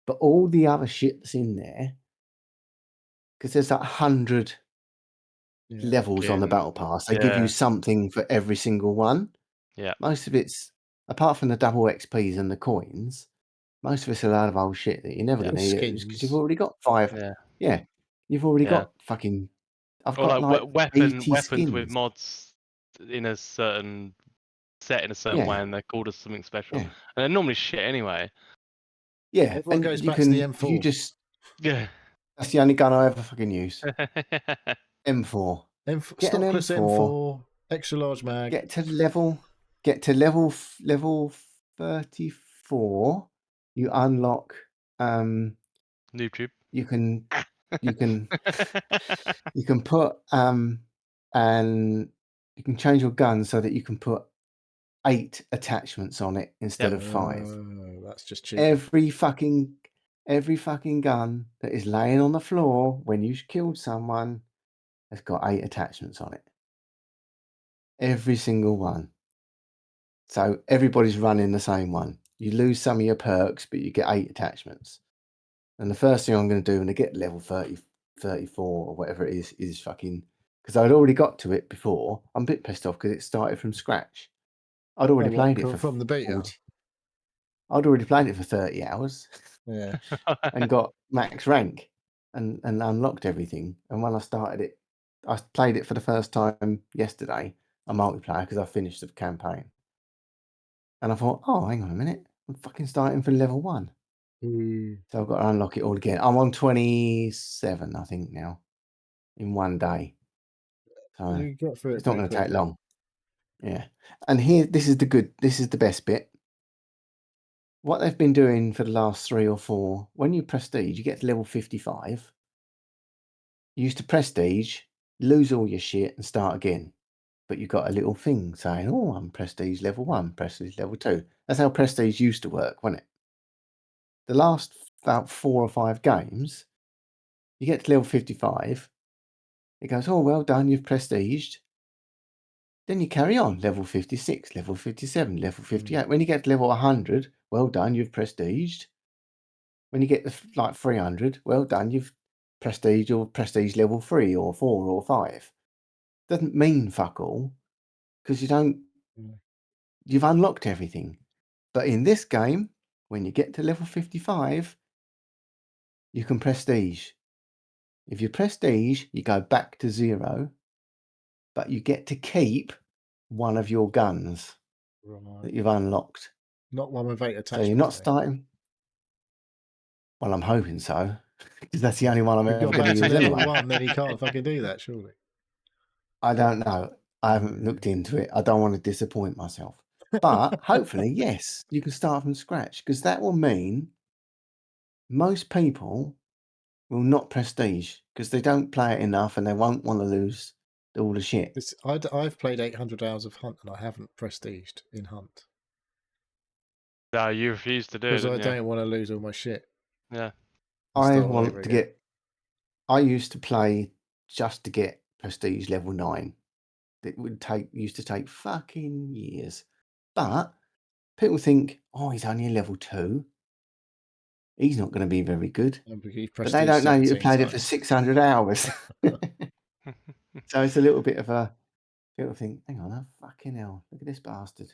But all the other shit that's in there, because there's that 100 levels on the battle pass, they give you something for every single one. Yeah. Most of it's, apart from the double XPs and the coins, most of it's a load of old shit that you're never going to use, because Skins. you've already got 5. Yeah. Yeah, you've already Yeah. got fucking. I've Or got like weapons 80 skins. with mods in a certain set in a certain way, and they're called as something special. Yeah. And they're normally shit anyway. Yeah, Everyone and goes you back can. to the If you M4. just. Yeah. That's the only gun I ever fucking use. M4. Get an Stockless M4, extra large mag. Get to level 34. You unlock. YouTube. You can you can put and you can change your gun so that you can put 8 attachments on it instead of 5. That's just cheap. Every fucking gun that is laying on the floor when you killed someone has got 8 attachments on it. Every single one. So everybody's running the same one. You lose some of your perks, but you get 8 attachments. And the first thing I'm going to do when I get level 30, 34 or whatever it is fucking, because I'd already got to it before. I'm a bit pissed off because it started from scratch. I'd already played it from the beta. 40. I'd already played it for 30 hours. Yeah. And got max rank and unlocked everything. And when I started it, I played it for the first time yesterday, a multiplayer, because I finished the campaign. And I thought, oh, hang on a minute, I'm fucking starting from level 1. So I've got to unlock it all again. I'm on 27, I think, now, in one day. So You got through it's not going to take long. Yeah. And here, this is the best bit. What they've been doing for the last 3 or 4, when you prestige, you get to level 55. You used to prestige, lose all your shit and start again. But you got a little thing saying, oh, I'm prestige level 1, prestige level 2. That's how prestige used to work, wasn't it? The last about 4 or 5 games, you get to level 55. It goes, oh, well done, you've prestiged. Then you carry on, level 56, level 57, level 58. When you get to level 100, well done, you've prestiged. When you get to like 300, well done, you've prestige or prestige level 3 or 4 or 5. Doesn't mean fuck all, because you've unlocked everything. But in this game, when you get to level 55, you can prestige. If you prestige, you go back to 0, but you get to keep one of your guns that you've unlocked. Not one with 8 attachments. So you're not starting. Well, I'm hoping so, because that's the only one I'm We've ever got going back to to use level anyway. 1, then he can't fucking do that, surely. I don't know. I haven't looked into it. I don't want to disappoint myself. But hopefully, yes, you can start from scratch, because that will mean most people will not prestige because they don't play it enough and they won't want to lose all the shit. I've played 800 hours of Hunt and I haven't prestiged in Hunt. No, you refuse to do it, Because I didn't you? don't want to lose all my shit. Yeah. and I start all want over to again. get. I used to play just to get prestige level 9. It used to take fucking years. But people think, oh, he's only a level 2. He's not going to be very good. And he But they prestiged don't know you 17 played it for times. 600 hours. So it's a little bit of a. People think, hang on, fucking hell, look at this bastard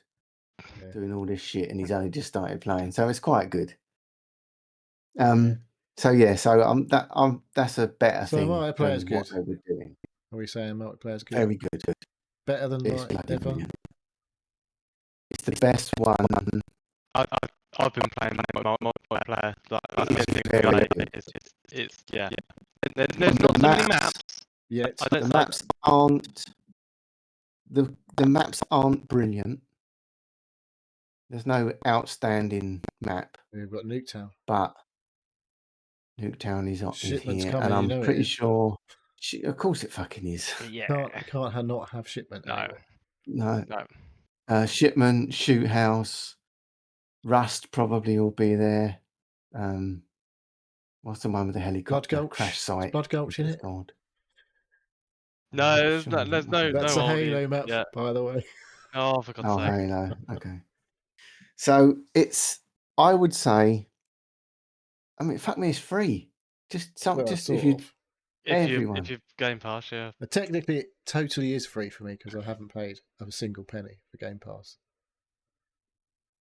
Yeah. doing all this shit, and he's only just started playing. So it's quite good. Yeah. So yeah, so that's a better So thing multiplayer's than what good. they were doing. Are we saying multiplayer's good? Very good. Better than It's like bloody ever? brilliant. It's the best one. I've been playing multiplayer. It's yeah. There's not so many maps. Yet. The maps aren't the maps aren't brilliant. There's no outstanding map. We've got Nuketown. But Nuketown is up in Shipment's here, coming, and you know I'm it pretty is. sure. Of course, it fucking is. Yeah. Can't not have shipment. No. Anymore. No. Shipment, Shoot House, Rust probably will be there. What's the one with the helicopter? Blood Gulch. Crash site. Blood Gulch in it? Called. No, there's no. That's no a Halo map, by the way. Oh, for God's sake. Halo. Okay. So I would say, I mean, fuck me, it's free. Just if you've Game Pass, yeah. But technically, it totally is free for me because I haven't paid a single penny for Game Pass.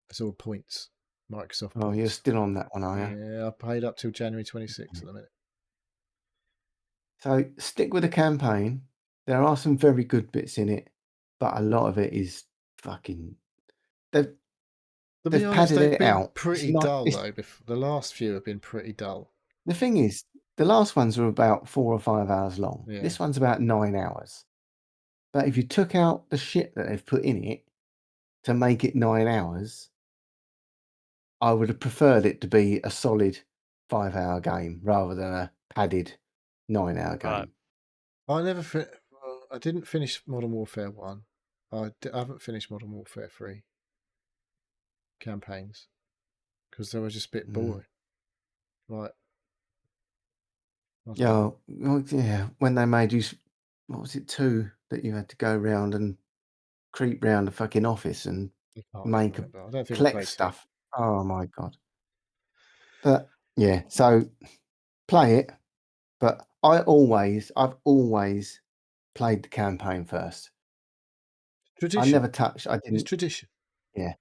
It's all points. Microsoft points. Oh, you're still on that one, are you? Yeah, I paid up till January 26th at the minute. So stick with the campaign. There are some very good bits in it, but a lot of it is fucking. They've padded it out. Pretty dull though. The last few have been pretty dull. The thing is, the last ones were about 4 or 5 hours long. Yeah. This one's about 9 hours. But if you took out the shit that they've put in it to make it 9 hours, I would have preferred it to be a solid 5-hour game rather than a padded 9-hour game. Right. I didn't finish Modern Warfare 1. I haven't finished Modern Warfare 3 campaigns because they were just a bit boring. Like, yeah, when they made you, what was it, 2 that you had to go around and creep round the fucking office and collect stuff. Oh my God. But yeah, so play it. But I've always played the campaign first. Tradition. I never touched. I didn't. It's tradition. Yeah.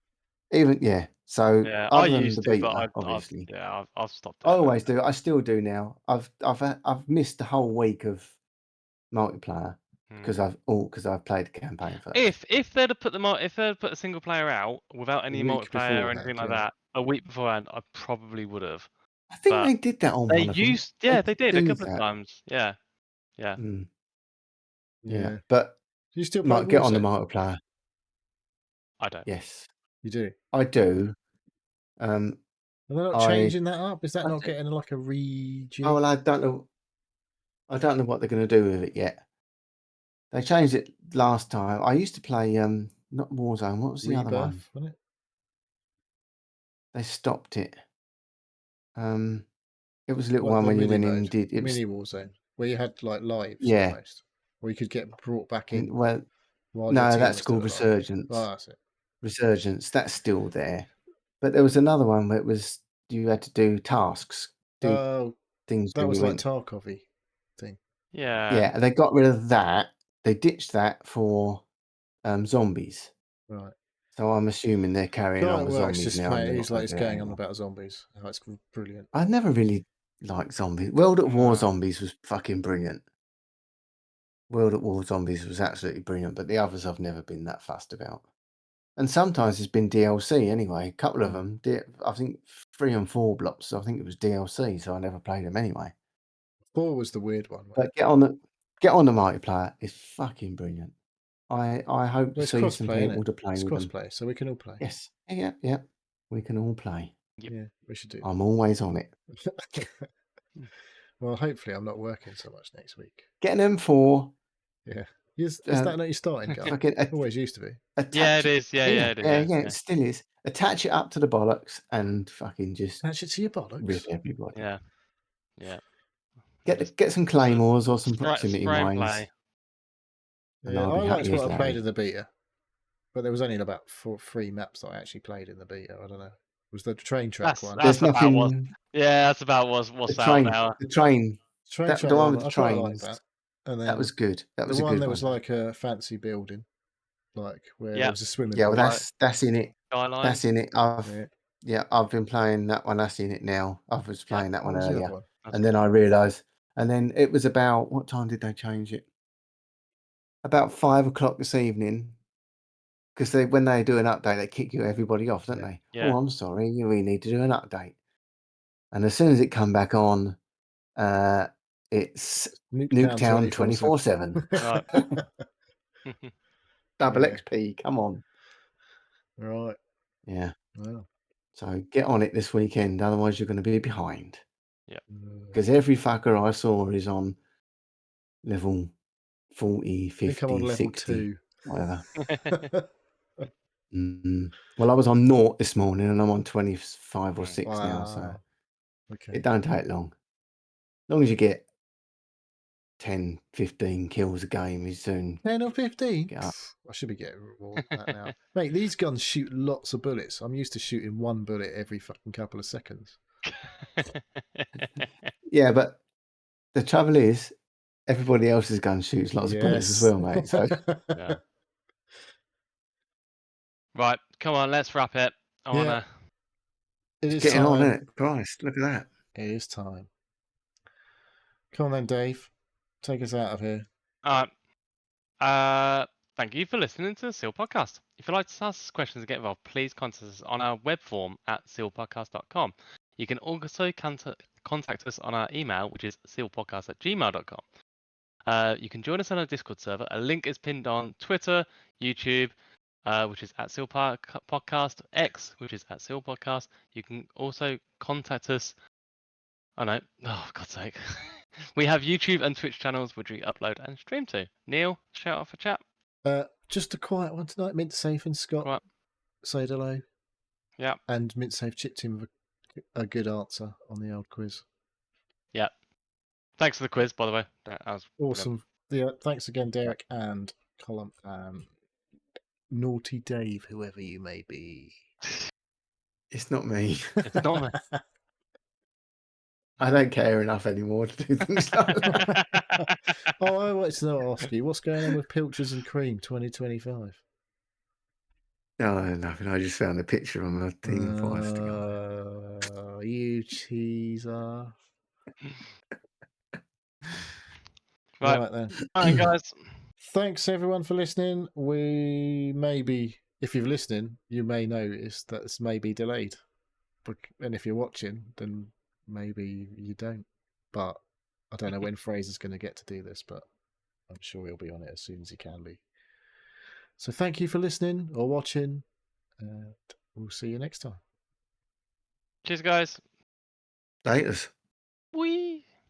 So yeah, other I than used the to, beta, but obviously. I've stopped. I always do. I still do now. I've missed the whole week of multiplayer because I've played the campaign first. If they'd have put a single player out without any multiplayer or anything like that a week beforehand, I probably would have. I think they did that on one of them. They did a couple of times. Yeah. Yeah. But you still might get on the multiplayer. I don't. Yes. You do? I do. Are they not changing that up? Is that not getting like a rejig? Oh, well, I don't know what they're going to do with it yet. They changed it last time. I used to play not Warzone. What was the other one? Wasn't it? They stopped it. It was a little one when you went in and did it. Mini Warzone, where you had like lives. Yeah. Almost, or you could get brought back in. Well, no, that's called Resurgence. Oh, that's it. Resurgence. That's still there. But there was another one where it was you had to do tasks, things. That was like Tarkov-y thing. Yeah. Yeah, they got rid of that. They ditched that for zombies. Right. So I'm assuming they're carrying on with zombies now. It's going on about zombies. Oh, it's brilliant. I never really liked zombies. World at War Zombies was fucking brilliant. World at War Zombies was absolutely brilliant, but the others I've never been that fussed about. And sometimes it's been DLC anyway. A couple of Mm. them, I think 3 and 4 blocks. I think it was DLC, so I never played them anyway. 4 was the weird one. But get on the multiplayer. It's fucking brilliant. I hope Well, to it's see some cross-play, isn't people it? to play It's with them. cross-play, so we can all play. Yes. Yeah. We can all play. Yep. Yeah, we should do I'm always on it. that. Well, hopefully I'm not working so much next week. Get an M4. Yeah. Is that not your starting gun? Fucking Always used to be. Yeah, it is. Yeah, it is. Yeah, it still is. Attach it up to the bollocks and fucking just Attach it to your bollocks. rip everybody. Yeah. Yeah. Get some claymores or some proximity spray and mines. play. And Yeah, I'll I be liked happy what as I played Larry. in the beta, but there was only about 3 maps that I actually played in the beta. I don't know. Was the train track one? There's That's about nothing. that's about what's The out train. now. The train. Train That, track the one one. with the I quite liked trains. that. And then That was good. That was the a one good that one. was like a fancy building, like where Yeah. there was a swimming Yeah, pool. well, that's in it. Skyline. That's in it. I've been playing that one. That's in it now. I was playing that What one was the earlier, other one? and then I realised. And then it was about what time did they change it? About 5 o'clock this evening. Because when they do an update, they kick everybody off, don't they? Yeah. Oh, I'm sorry, we need to do an update. And as soon as it come back on, it's Nuketown 24/7. Right. Double Yeah. XP, come on. Right. Yeah. Wow. So get on it this weekend, otherwise you're going to be behind. Yeah. Because every fucker I saw is on level 40, 50, I'm on level 60, 2. whatever. Well, I was on 0 this morning and I'm on 25 or 6 now, so Okay. it don't take long. As long as you get 10, 15 kills a game, you soon 10 or 15? get up. I should be getting reward for that now. Mate, these guns shoot lots of bullets. I'm used to shooting 1 bullet every fucking couple of seconds. Yeah, but the trouble is, everybody else's gun shoots lots of bullets as well, mate. So Yeah. Right, come on, let's wrap it. I wanna. It is getting time. on, isn't it? Christ, look at that. It is time. Come on then, Dave. Take us out of here. Thank you for listening to the Seal Podcast. If you'd like to ask us questions and get involved, please contact us on our web form at sealpodcast.com. You can also contact us on our email, which is sealpodcast@gmail.com. You can join us on our Discord server. A link is pinned on Twitter, YouTube, which is at Seal Podcast, X, which is at Seal Podcast. You can also contact us. Oh no! Oh, for God's sake! We have YouTube and Twitch channels which we upload and stream to. Neil, shout out for chat. Just a quiet one tonight. Mint Safe and Scott Quiet. said hello. Yeah. And Mint Safe chipped in with a good answer on the old quiz. Yeah. Thanks for the quiz, by the way. That was awesome. Yeah, thanks again, Derek and Colin and Naughty Dave, whoever you may be. It's not me. It's not me. I don't care enough anymore to do things like that. Oh, I wanted to ask you, what's going on with Pilchers and Cream 2025? No, nothing. I just found a picture on my thing before I stick on. You cheeser. Right then. All right, guys. Thanks everyone for listening. We maybe, if you're listening, you may notice that this may be delayed. And if you're watching, then maybe you don't. But I don't know when Fraser's going to get to do this, but I'm sure he'll be on it as soon as he can be. So thank you for listening or watching, and we'll see you next time. Cheers, guys. Laters. Whee!